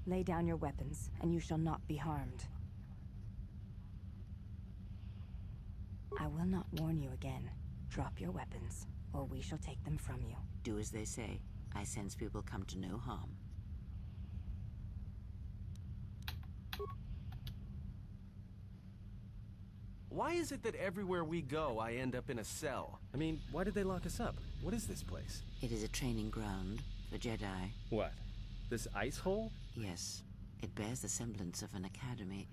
Lay down your weapons, and you shall not be harmed. I will not warn you again. Drop your weapons, or we shall take them from you. Do as they say. I sense we will come to no harm. Why is it that everywhere we go, I end up in a cell? I mean, why did they lock us up? What is this place? It is a training ground for Jedi. What? This ice hole? Yes. It bears the semblance of an academy.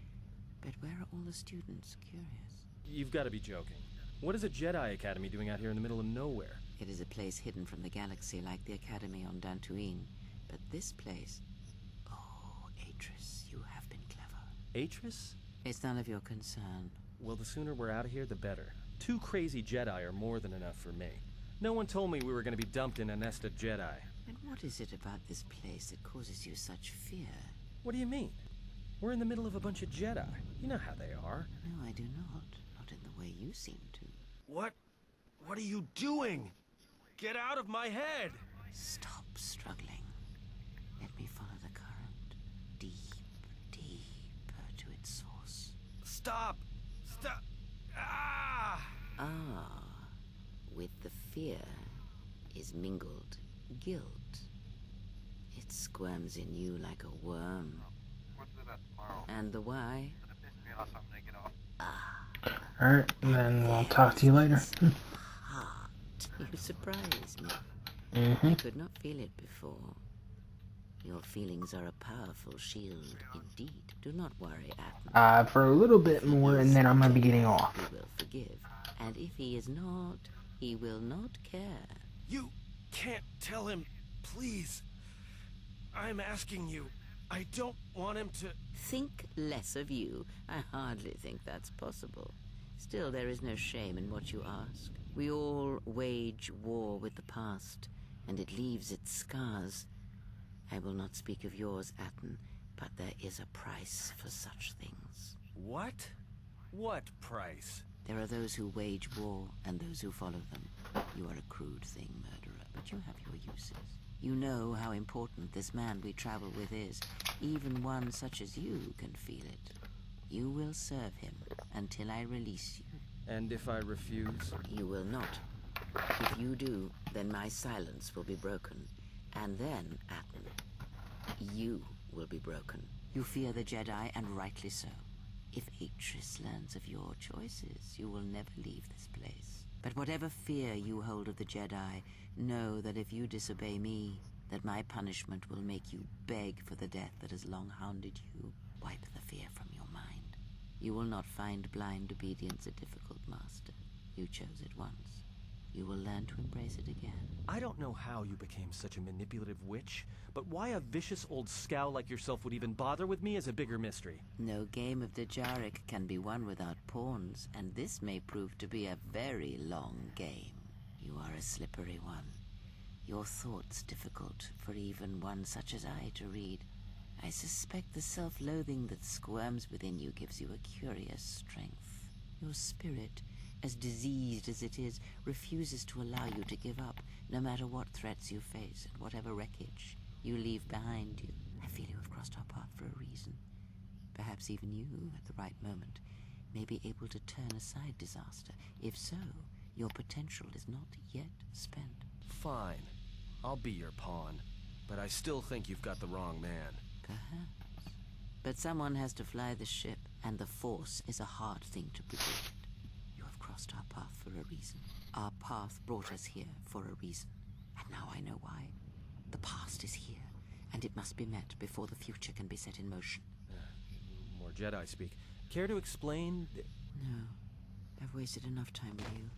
But where are all the students? Curious. You've got to be joking. What is a Jedi Academy doing out here in the middle of nowhere? It is a place hidden from the galaxy like the Academy on Dantooine. But this place... Oh, Atris, you have been clever. Atris? It's none of your concern. Well, the sooner we're out of here, the better. 2 crazy Jedi are more than enough for me. No one told me we were going to be dumped in a nest of Jedi. And what is it about this place that causes you such fear? What do you mean? We're in the middle of a bunch of Jedi. You know how they are. No, I do not. Not in the way you seem to. What? What are you doing? Get out of my head! Stop struggling. Let me follow the current. Deep, deeper to its source. Stop! Stop! Ah! Ah. With the fear is mingled guilt. It squirms in you like a worm. And the why? Ah. Alright, then we'll talk to you later. Heart. You surprise me. Mm-hmm. I could not feel it before. Your feelings are a powerful shield indeed. Do not worry, Atman. For a little bit more, and then I'm gonna be getting off. He will forgive. And if he is not, he will not care. You can't tell him, please. I'm asking you. I don't want him to... Think less of you. I hardly think that's possible. Still, there is no shame in what you ask. We all wage war with the past, and it leaves its scars. I will not speak of yours, Atten, but there is a price for such things. What? What price? There are those who wage war, and those who follow them. You are a crude thing, murderer, but you have your uses. You know how important this man we travel with is. Even one such as you can feel it. You will serve him until I release you. And if I refuse? You will not. If you do, then my silence will be broken. And then, Atten, you will be broken. You fear the Jedi, and rightly so. If Atris learns of your choices, you will never leave this place. But whatever fear you hold of the Jedi, know that if you disobey me, that my punishment will make you beg for the death that has long hounded you. Wipe the fear from your mind. You will not find blind obedience a difficult master. You chose it once. You will learn to embrace it again. I don't know how you became such a manipulative witch, but why a vicious old scowl like yourself would even bother with me is a bigger mystery. No game of Djarik can be won without pawns, and this may prove to be a very long game. You are a slippery one. Your thoughts difficult for even one such as I to read. I suspect the self-loathing that squirms within you gives you a curious strength. Your spirit, as diseased as it is, refuses to allow you to give up, no matter what threats you face and whatever wreckage you leave behind you. I feel you have crossed our path for a reason. Perhaps even you, at the right moment, may be able to turn aside disaster. If so, your potential is not yet spent. Fine. I'll be your pawn. But I still think you've got the wrong man. Perhaps. But someone has to fly the ship, and the Force is a hard thing to predict. You have crossed our path for a reason. Our path brought us here for a reason. And now I know why. The past is here, and it must be met before the future can be set in motion. More Jedi speak. Care to explain? No. I've wasted enough time with you.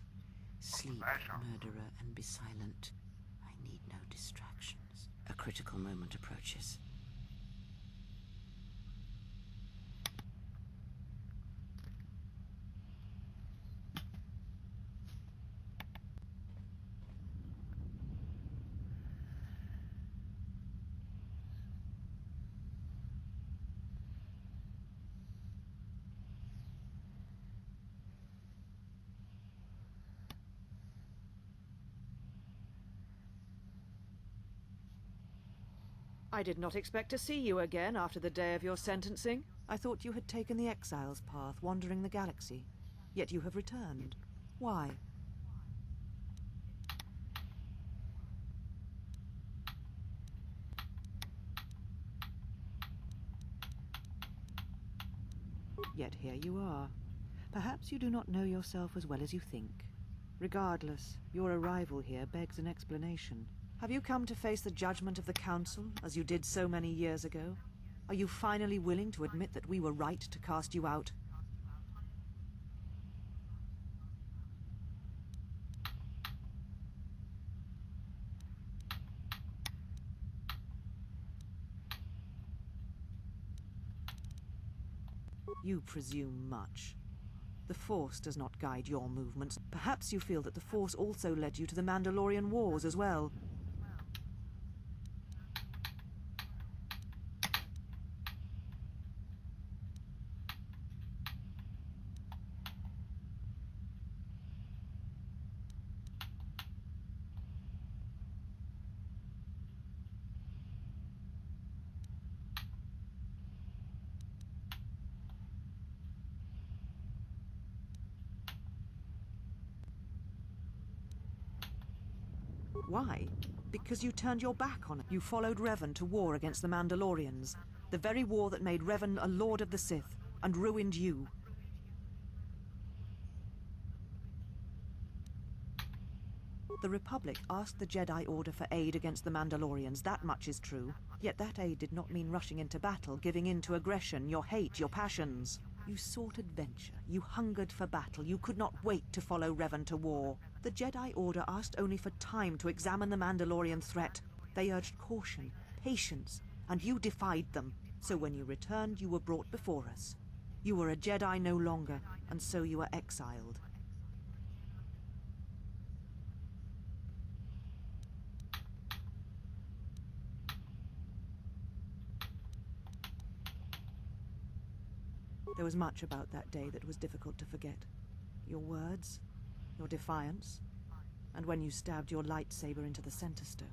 Sleep, murderer, and be silent. I need no distractions. A critical moment approaches. I did not expect to see you again after the day of your sentencing. I thought you had taken the Exile's path, wandering the galaxy. Yet you have returned. Why? Yet here you are. Perhaps you do not know yourself as well as you think. Regardless, your arrival here begs an explanation. Have you come to face the judgment of the Council, as you did so many years ago? Are you finally willing to admit that we were right to cast you out? You presume much. The Force does not guide your movements. Perhaps you feel that the Force also led you to the Mandalorian Wars as well. Why? Because you turned your back on it. You followed Revan to war against the Mandalorians, the very war that made Revan a Lord of the Sith, and ruined you. The Republic asked the Jedi Order for aid against the Mandalorians, that much is true. Yet that aid did not mean rushing into battle, giving in to aggression, your hate, your passions. You sought adventure, you hungered for battle, you could not wait to follow Revan to war. The Jedi Order asked only for time to examine the Mandalorian threat. They urged caution, patience, and you defied them. So when you returned, you were brought before us. You were a Jedi no longer, and so you were exiled. There was much about that day that was difficult to forget. Your words, your defiance, and when you stabbed your lightsaber into the center stone.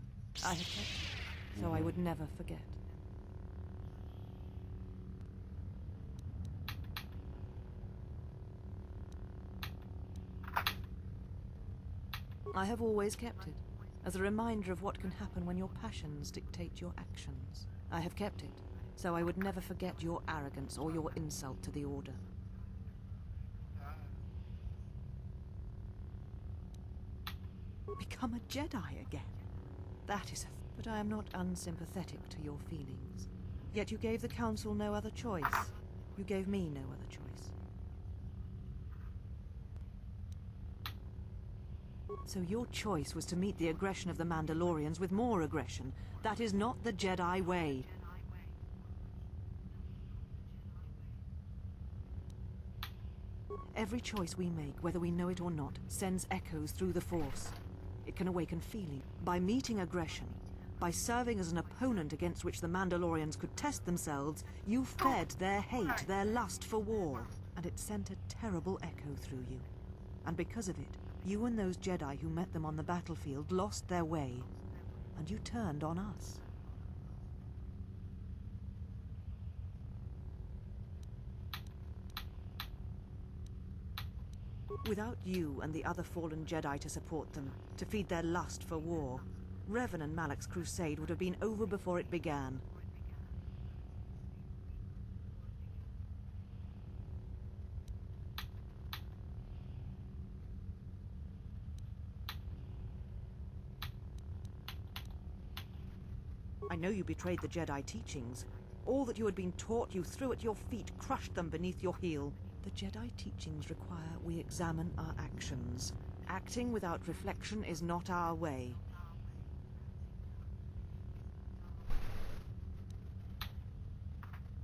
I have kept it, so I would never forget. I have always kept it, as a reminder of what can happen when your passions dictate your actions. I have kept it, so I would never forget your arrogance or your insult to the Order. Become a Jedi again? That is but I am not unsympathetic to your feelings. Yet you gave the Council no other choice. You gave me no other choice. So your choice was to meet the aggression of the Mandalorians with more aggression. That is not the Jedi way. Every choice we make, whether we know it or not, sends echoes through the Force. It can awaken feeling. By meeting aggression, by serving as an opponent against which the Mandalorians could test themselves, you fed their hate, their lust for war. And it sent a terrible echo through you. And because of it, you and those Jedi who met them on the battlefield lost their way. And you turned on us. Without you and the other fallen Jedi to support them, to feed their lust for war, Revan and Malak's crusade would have been over before it began. I know you betrayed the Jedi teachings. All that you had been taught you threw at your feet, crushed them beneath your heel. The Jedi teachings require we examine our actions. Acting without reflection is not our way.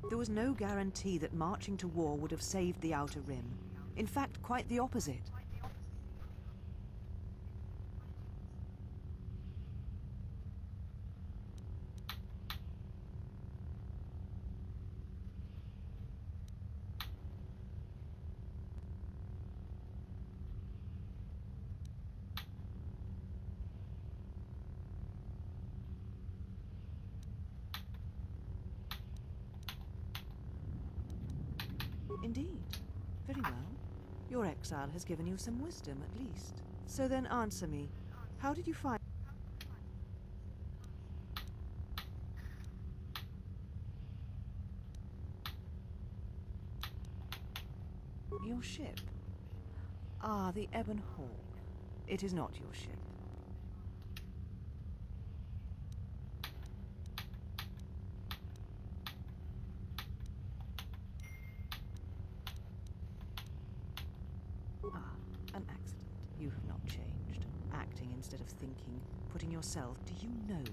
There was no guarantee that marching to war would have saved the Outer Rim. In fact, quite the opposite. Indeed. Very well. Your exile has given you some wisdom, at least. So then answer me. How did you find... your ship? Ah, the Ebon Hawk. It is not your ship. Ah, an accident. You have not changed. Acting instead of thinking. Putting yourself... Do you know?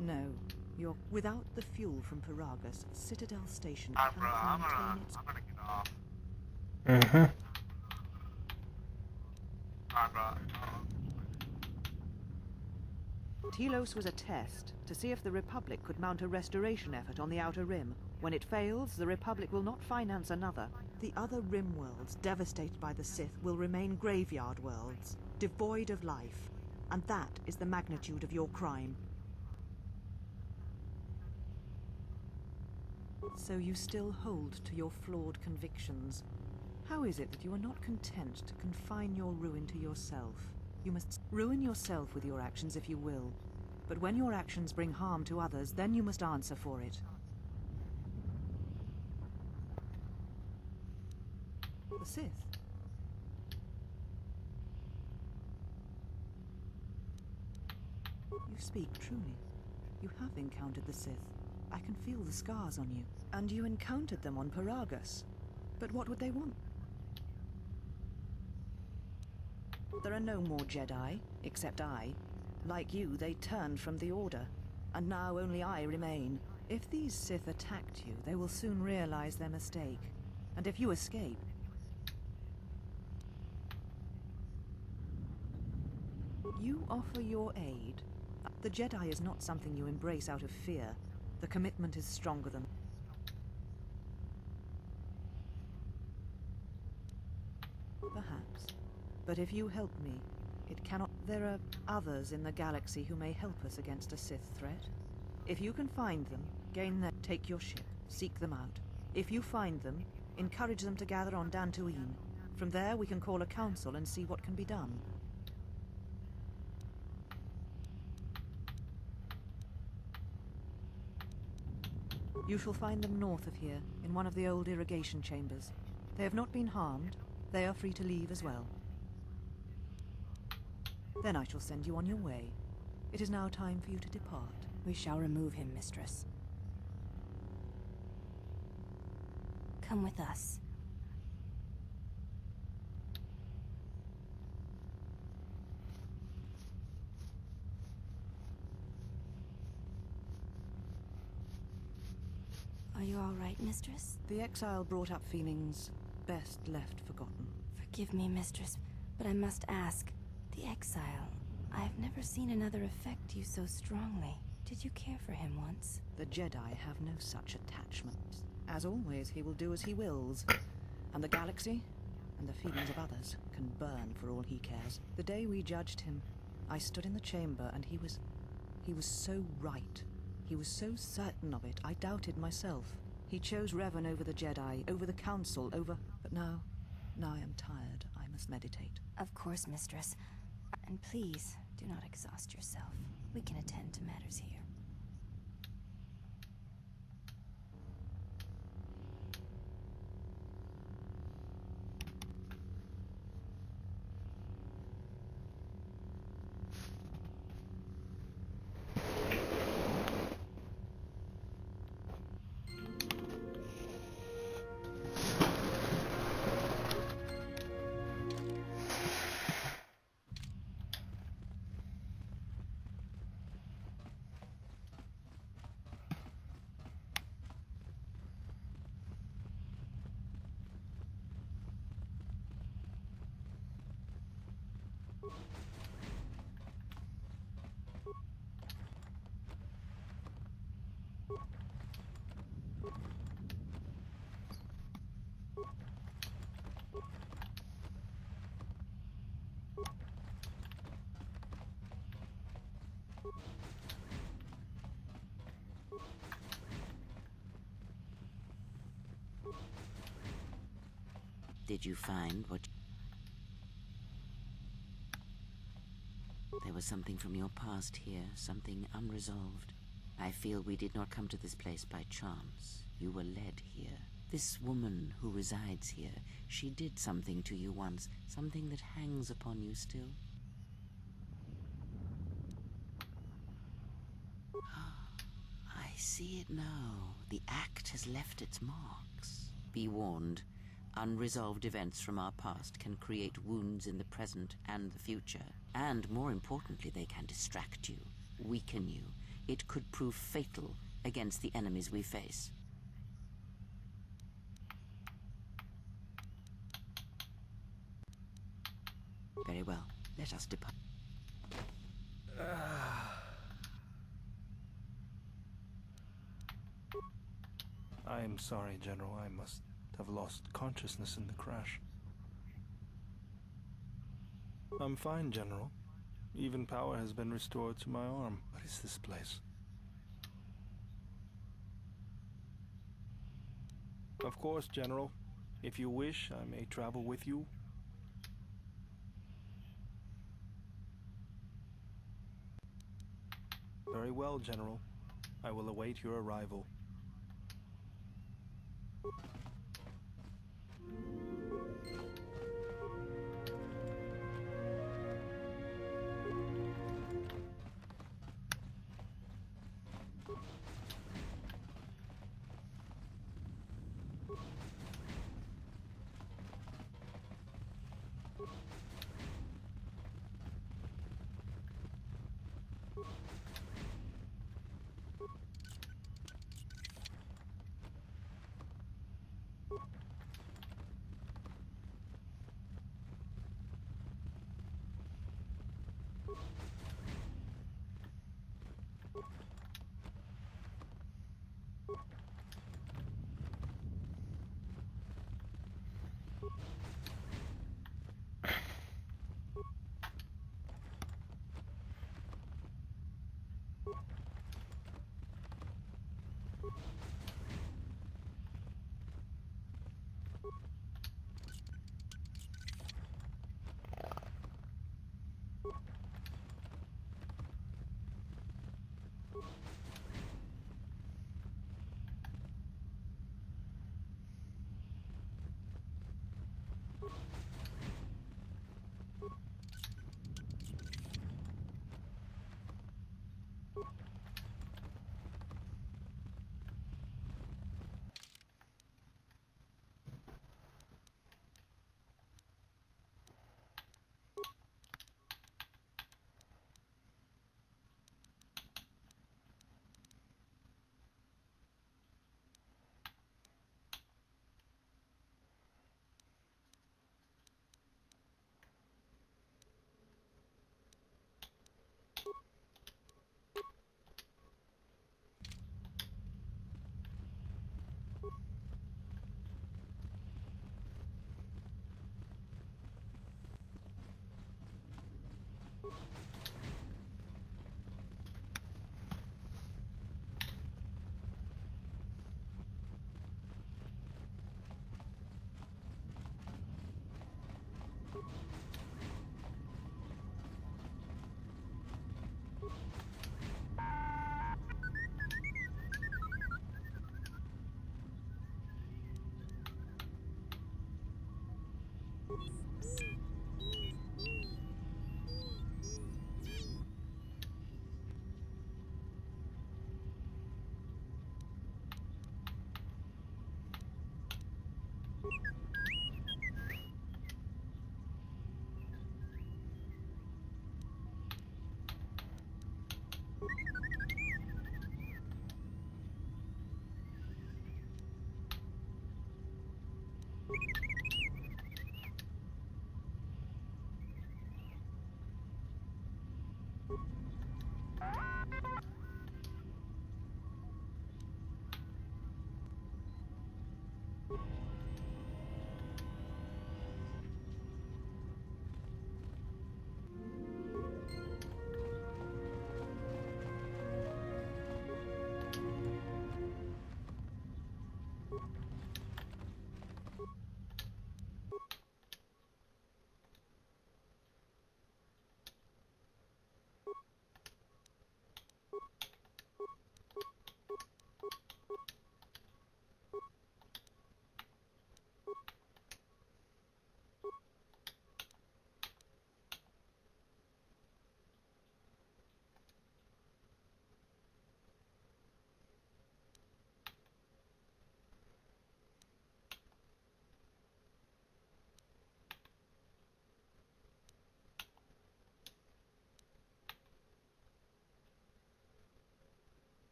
No. You're without the fuel from Paragus, Citadel Station Alright, bro, cannot maintain its... I'm gonna get off. Mm-hmm. Alright, bro. Telos was a test to see if the Republic could mount a restoration effort on the Outer Rim. When it fails, the Republic will not finance another. The other Rim worlds, devastated by the Sith, will remain graveyard worlds, devoid of life. And that is the magnitude of your crime. So you still hold to your flawed convictions. How is it that you are not content to confine your ruin to yourself? You must ruin yourself with your actions if you will. But when your actions bring harm to others, then you must answer for it. The Sith. You speak truly. You have encountered the Sith. I can feel the scars on you. And you encountered them on Paragus. But what would they want? There are no more Jedi, except I. Like you, they turned from the Order. And now only I remain. If these Sith attacked you, they will soon realize their mistake. And if you escape... you offer your aid. The Jedi is not something you embrace out of fear. The commitment is stronger than... perhaps. But if you help me, it cannot... There are others in the galaxy who may help us against a Sith threat. If you can find them, gain them, take your ship, seek them out. If you find them, encourage them to gather on Dantooine. From there we can call a council and see what can be done. You shall find them north of here, in one of the old irrigation chambers. They have not been harmed. They are free to leave as well. Then I shall send you on your way. It is now time for you to depart. We shall remove him, Mistress. Come with us. Are you all right, Mistress? The exile brought up feelings best left forgotten. Forgive me, Mistress, but I must ask. The exile. I've never seen another affect you so strongly. Did you care for him once? The Jedi have no such attachments. As always, he will do as he wills. And the galaxy, and the feelings of others, can burn for all he cares. The day we judged him, I stood in the chamber and he was so right. He was so certain of it, I doubted myself. He chose Revan over the Jedi, over the Council, over... But now I am tired. I must meditate. Of course, Mistress. And please, do not exhaust yourself. We can attend to matters here. Did you find what... There was something from your past here, something unresolved. I feel we did not come to this place by chance. You were led here. This woman who resides here, she did something to you once, something that hangs upon you still. I see it now. The act has left its marks. Be warned. Unresolved events from our past can create wounds in the present and the future. And more importantly, they can distract you, weaken you. It could prove fatal against the enemies we face. Very well. Let us depart. I am sorry, General. I must have lost consciousness in the crash. I'm fine, General. Even power has been restored to my arm. What is this place? Of course, General. If you wish, I may travel with you. Very well, General. I will await your arrival.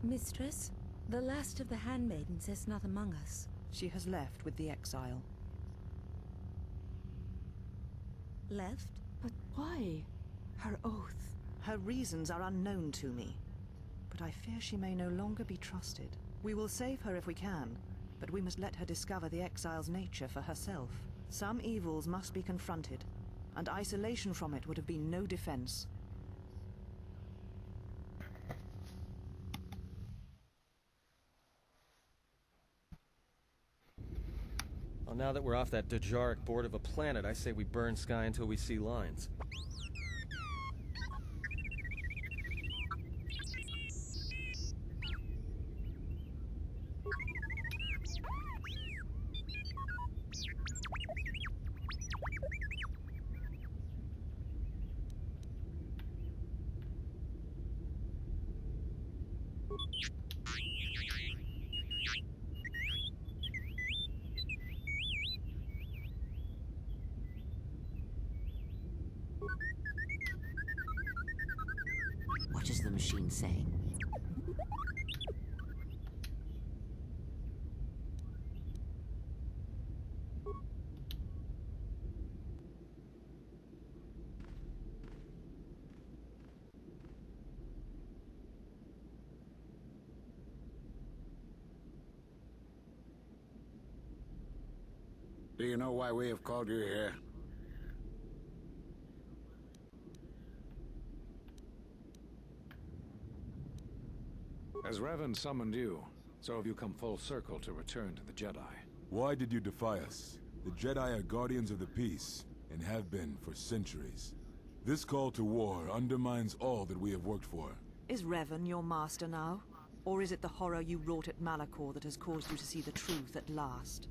Mistress, the last of the handmaidens is not among us. She has left with the exile. Left? But why? Her oath. Her reasons are unknown to me. But I fear she may no longer be trusted. We will save her if we can, but we must let her discover the exile's nature for herself. Some evils must be confronted, and isolation from it would have been no defense. Well, now that we're off that Dejaric board of a planet, I say we burn sky until we see lines. What is the machine saying? Do you know why we have called you here? As Revan summoned you, so have you come full circle to return to the Jedi. Why did you defy us? The Jedi are guardians of the peace, and have been for centuries. This call to war undermines all that we have worked for. Is Revan your master now? Or is it the horror you wrought at Malachor that has caused you to see the truth at last?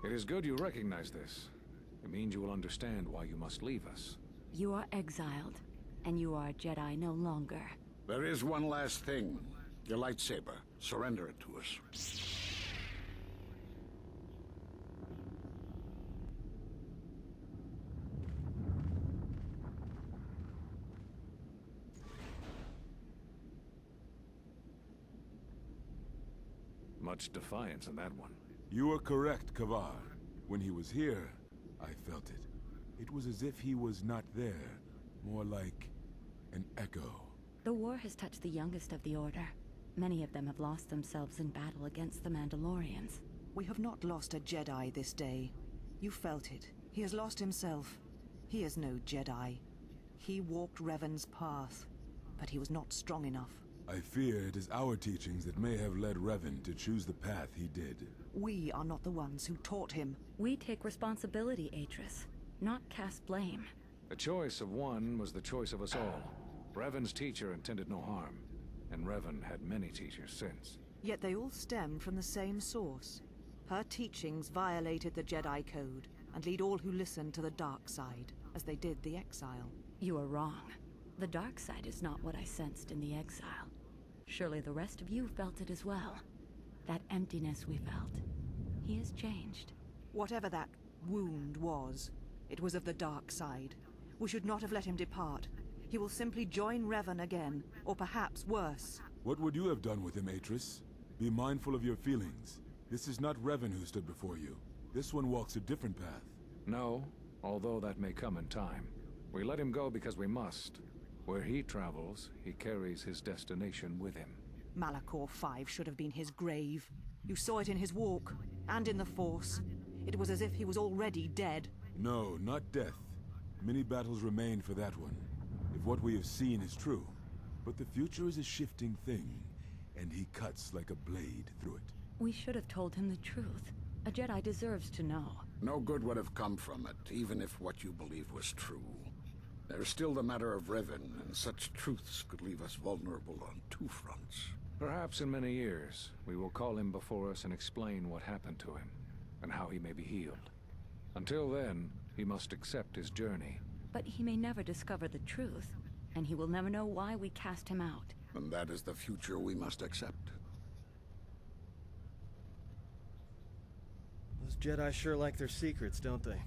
It is good you recognize this. It means you will understand why you must leave us. You are exiled, and you are a Jedi no longer. There is one last thing. Your lightsaber. Surrender it to us. Much defiance in that one. You are correct, Kavar. When he was here, I felt it. It was as if he was not there. More like an echo. The war has touched the youngest of the Order. Many of them have lost themselves in battle against the Mandalorians. We have not lost a Jedi this day. You felt it. He has lost himself. He is no Jedi. He walked Revan's path, but he was not strong enough. I fear it is our teachings that may have led Revan to choose the path he did. We are not the ones who taught him. We take responsibility, Atris, not cast blame. The choice of one was the choice of us all. Revan's teacher intended no harm, and Revan had many teachers since. Yet they all stem from the same source. Her teachings violated the Jedi Code and lead all who listen to the dark side, as they did the Exile. You are wrong. The dark side is not what I sensed in the exile. Surely the rest of you felt it as well. That emptiness we felt. He has changed. Whatever that wound was, it was of the dark side. We should not have let him depart. He will simply join Revan again, or perhaps worse. What would you have done with him, Atris? Be mindful of your feelings. This is not Revan who stood before you. This one walks a different path. No, although that may come in time. We let him go because we must. Where he travels, he carries his destination with him. Malachor 5 should have been his grave. You saw it in his walk, and in the Force. It was as if he was already dead. No, not death. Many battles remain for that one, if what we have seen is true. But the future is a shifting thing, and he cuts like a blade through it. We should have told him the truth. A Jedi deserves to know. No good would have come from it, even if what you believed was true. There's still the matter of Revan, and such truths could leave us vulnerable on two fronts. Perhaps in many years, we will call him before us and explain what happened to him, and how he may be healed. Until then, he must accept his journey. But he may never discover the truth, and he will never know why we cast him out. And that is the future we must accept. Those Jedi sure like their secrets, don't they?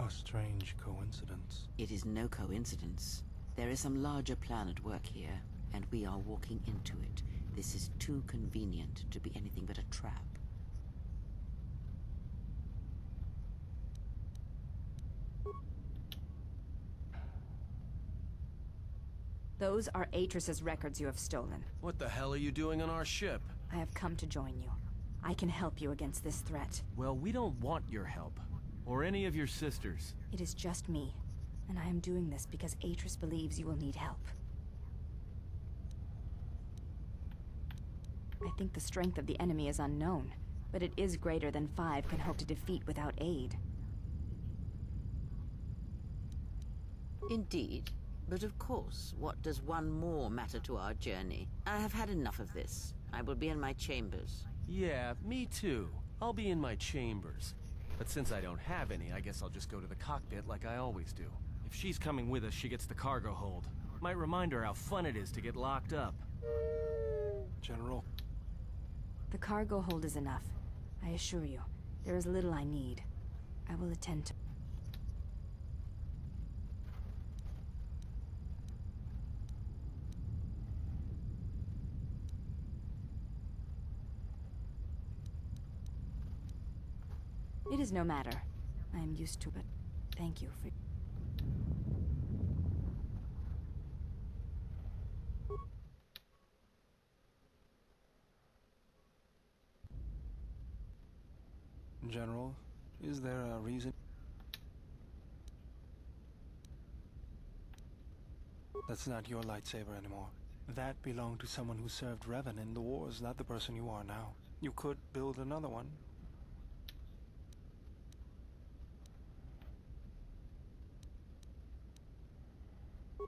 A strange coincidence. It is no coincidence. There is some larger plan at work here, and we are walking into it. This is too convenient to be anything but a trap. Those are Atris's records you have stolen. What the hell are you doing on our ship? I have come to join you. I can help you against this threat. Well, we don't want your help. Or any of your sisters. It is just me, and I am doing this because Atris believes you will need help. I think the strength of the enemy is unknown, but it is greater than 5 can hope to defeat without aid. Indeed. But of course, what does one more matter to our journey? I have had enough of this. I will be in my chambers. Yeah, me too. I'll be in my chambers. But since I don't have any, I guess I'll just go to the cockpit like I always do. If she's coming with us, she gets the cargo hold. Might remind her how fun it is to get locked up. General. The cargo hold is enough. I assure you, there is little I need. I will attend to... It is no matter. I am used to it. Thank you for... General, is there a reason? That's not your lightsaber anymore. That belonged to someone who served Revan in the wars, not the person you are now. You could build another one.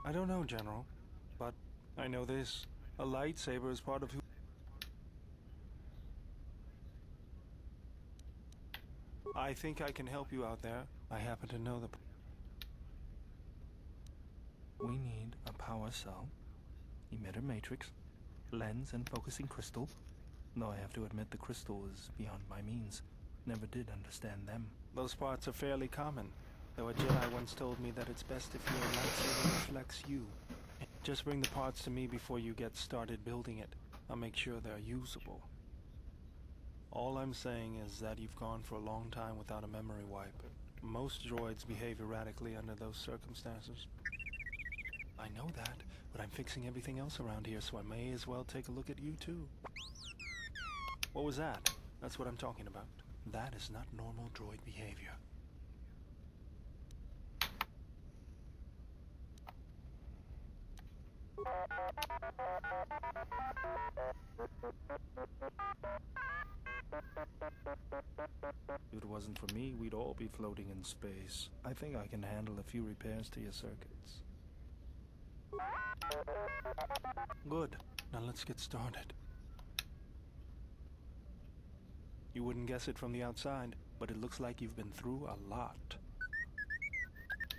I don't know, General, but I know this. A lightsaber is part of who... I think I can help you out there. I happen to know the... We need a power cell, emitter matrix, lens and focusing crystal. Though I have to admit the crystal is beyond my means. Never did understand them. Those parts are fairly common, though a Jedi once told me that it's best if your lightsaber reflects you. Just bring the parts to me before you get started building it. I'll make sure they're usable. All I'm saying is that you've gone for a long time without a memory wipe. Most droids behave erratically under those circumstances. I know that, but I'm fixing everything else around here, so I may as well take a look at you too. What was that? That's what I'm talking about. That is not normal droid behavior. If it wasn't for me, we'd all be floating in space. I think I can handle a few repairs to your circuits. Good. Now let's get started. You wouldn't guess it from the outside, but it looks like you've been through a lot.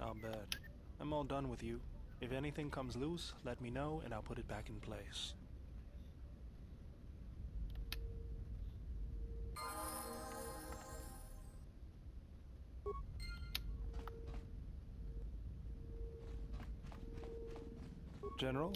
I'll bet. I'm all done with you. If anything comes loose, let me know and I'll put it back in place. General?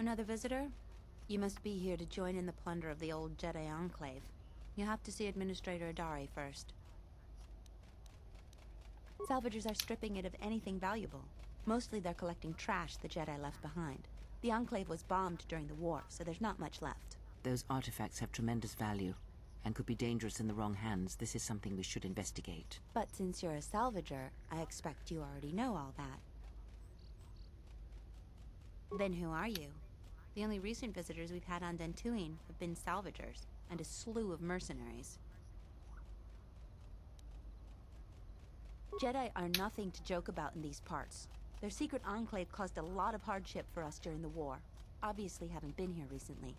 Another visitor? You must be here to join in the plunder of the old Jedi Enclave. You have to see Administrator Adari first. Salvagers are stripping it of anything valuable. Mostly they're collecting trash the Jedi left behind. The Enclave was bombed during the war, so there's not much left. Those artifacts have tremendous value and could be dangerous in the wrong hands. This is something we should investigate. But since you're a salvager, I expect you already know all that. Then who are you? The only recent visitors we've had on Dantooine have been salvagers, and a slew of mercenaries. Jedi are nothing to joke about in these parts. Their secret enclave caused a lot of hardship for us during the war. Obviously haven't been here recently.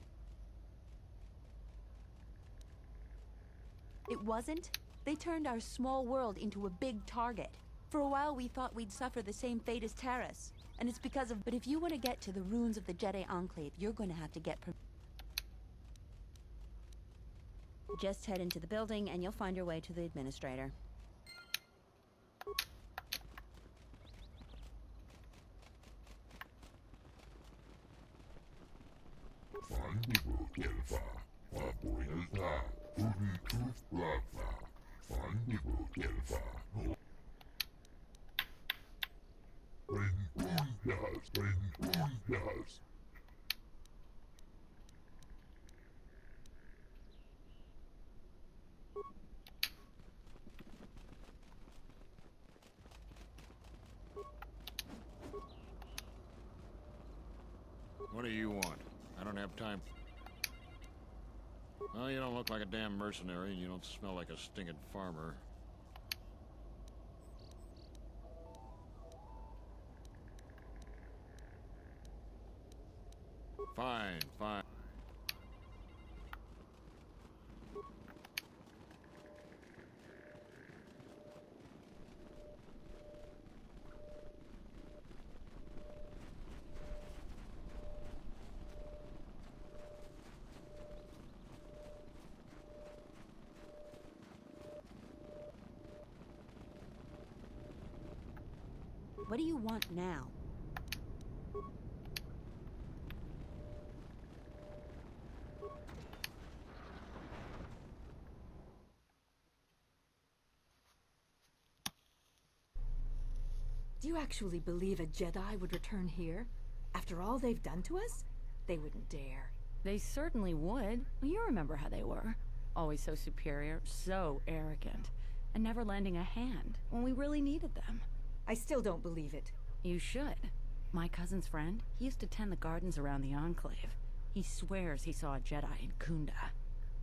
It wasn't? They turned our small world into a big target. For a while we thought we'd suffer the same fate as Terrace. And it's because of... But if you want to get to the ruins of the Jedi Enclave, you're going to have to get... Just head into the building and you'll find your way to the administrator. What do you want? I don't have time. Well, you don't look like a damn mercenary, and you don't smell like a stinging farmer. Fine, fine. What do you want now? Do you actually believe a Jedi would return here? After all they've done to us? They wouldn't dare. They certainly would. You remember how they were. Always so superior, so arrogant, and never lending a hand when we really needed them. I still don't believe it. You should. My cousin's friend, he used to tend the gardens around the Enclave. He swears he saw a Jedi in Kunda.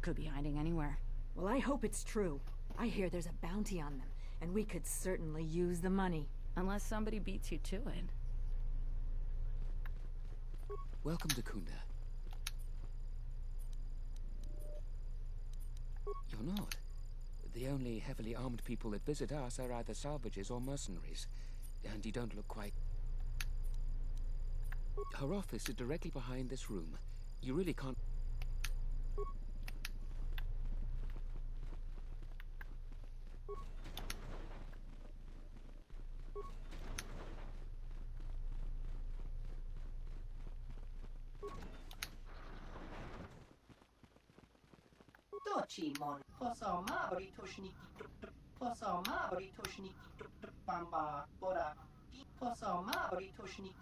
Could be hiding anywhere. Well, I hope it's true. I hear there's a bounty on them, and we could certainly use the money. Unless somebody beats you to it. Welcome to Kunda. You're not. The only heavily armed people that visit us are either salvages or mercenaries. And you don't look quite... Her office is directly behind this room. You really can't... Dochimon, Posama, Britushniki, Posama, Britushniki, Bamba, Bora, Posama, Britushniki,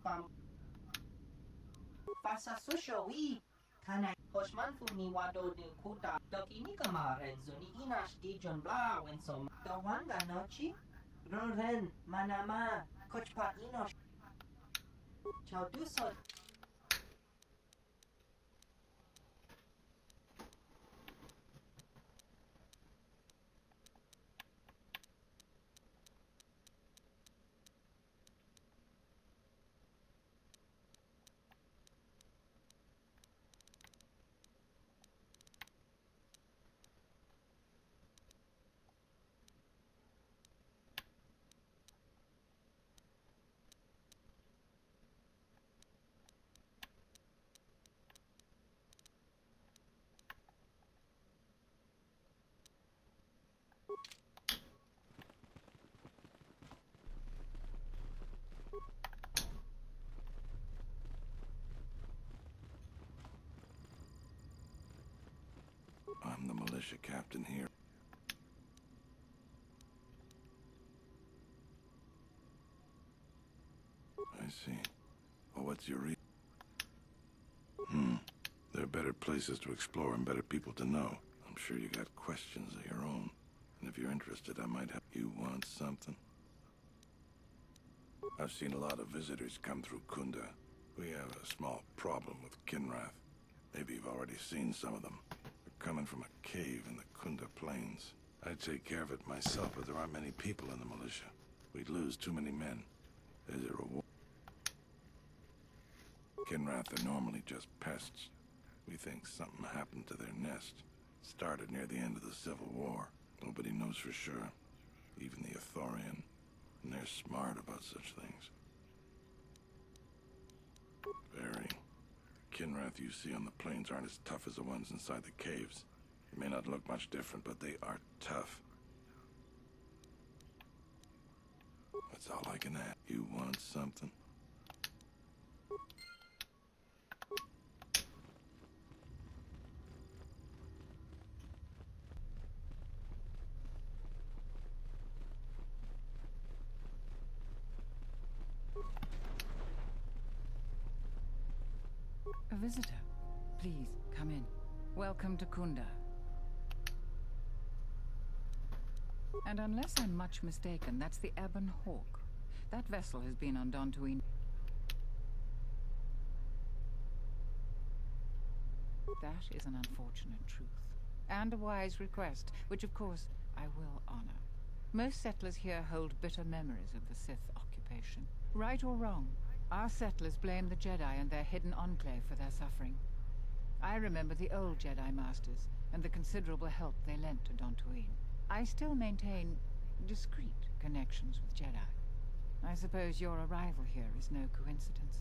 Bam. Pasa Sushowi, Kana, Hoshman Fumi Wado de Kuta, Dokini Kamar, and Zuni Inash Dijon Bla, when some, the Wanga Nochi, Roren, Manama, Kochpa Inosh, Chauduso. I'm the militia captain here. I see. Well, what's your There are better places to explore and better people to know. I'm sure you got questions of your own. And if you're interested, I might help. You want something? I've seen a lot of visitors come through Kunda. We have a small problem with Kinrath. Maybe you've already seen some of them. They're coming from a cave in the Kunda Plains. I'd take care of it myself, but there aren't many people in the militia. We'd lose too many men. There's a reward. Kinrath are normally just pests. We think something happened to their nest. Started near the end of the Civil War. Nobody knows for sure. Even the Ithorian. And they're smart about such things. Very. The Kinrath you see on the plains aren't as tough as the ones inside the caves. They may not look much different, but they are tough. That's all I can add. You want something? A visitor. Please, come in. Welcome to Kunda. And unless I'm much mistaken, that's the Ebon Hawk. That vessel has been on Dantooine. That is an unfortunate truth. And a wise request, which of course I will honor. Most settlers here hold bitter memories of the Sith occupation. Right or wrong, our settlers blame the Jedi and their hidden enclave for their suffering. I remember the old Jedi Masters and the considerable help they lent to Dantooine. I still maintain discreet connections with Jedi. I suppose your arrival here is no coincidence.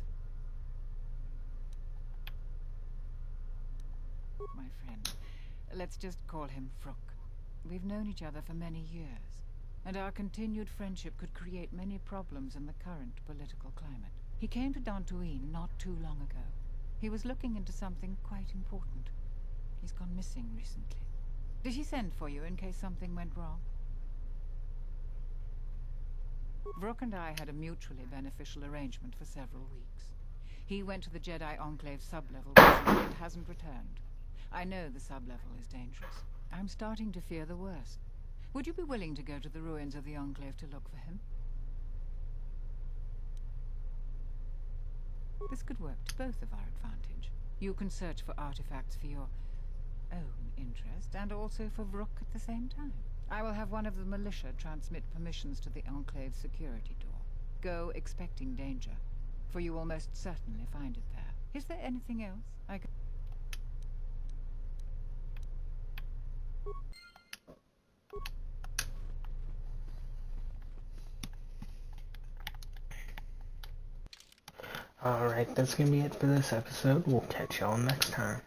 My friend, let's just call him Vrook. We've known each other for many years, and our continued friendship could create many problems in the current political climate. He came to Dantooine not too long ago. He was looking into something quite important. He's gone missing recently. Did he send for you in case something went wrong? Vrook and I had a mutually beneficial arrangement for several weeks. He went to the Jedi Enclave sublevel recently and hasn't returned. I know the sublevel is dangerous. I'm starting to fear the worst. Would you be willing to go to the ruins of the Enclave to look for him? This could work to both of our advantage. You can search for artifacts for your own interest, and also for Vrook at the same time. I will have one of the militia transmit permissions to the Enclave's security door. Go expecting danger, for you will most certainly find it there. Is there anything else I could... Alright, that's gonna be it for this episode. We'll catch y'all next time.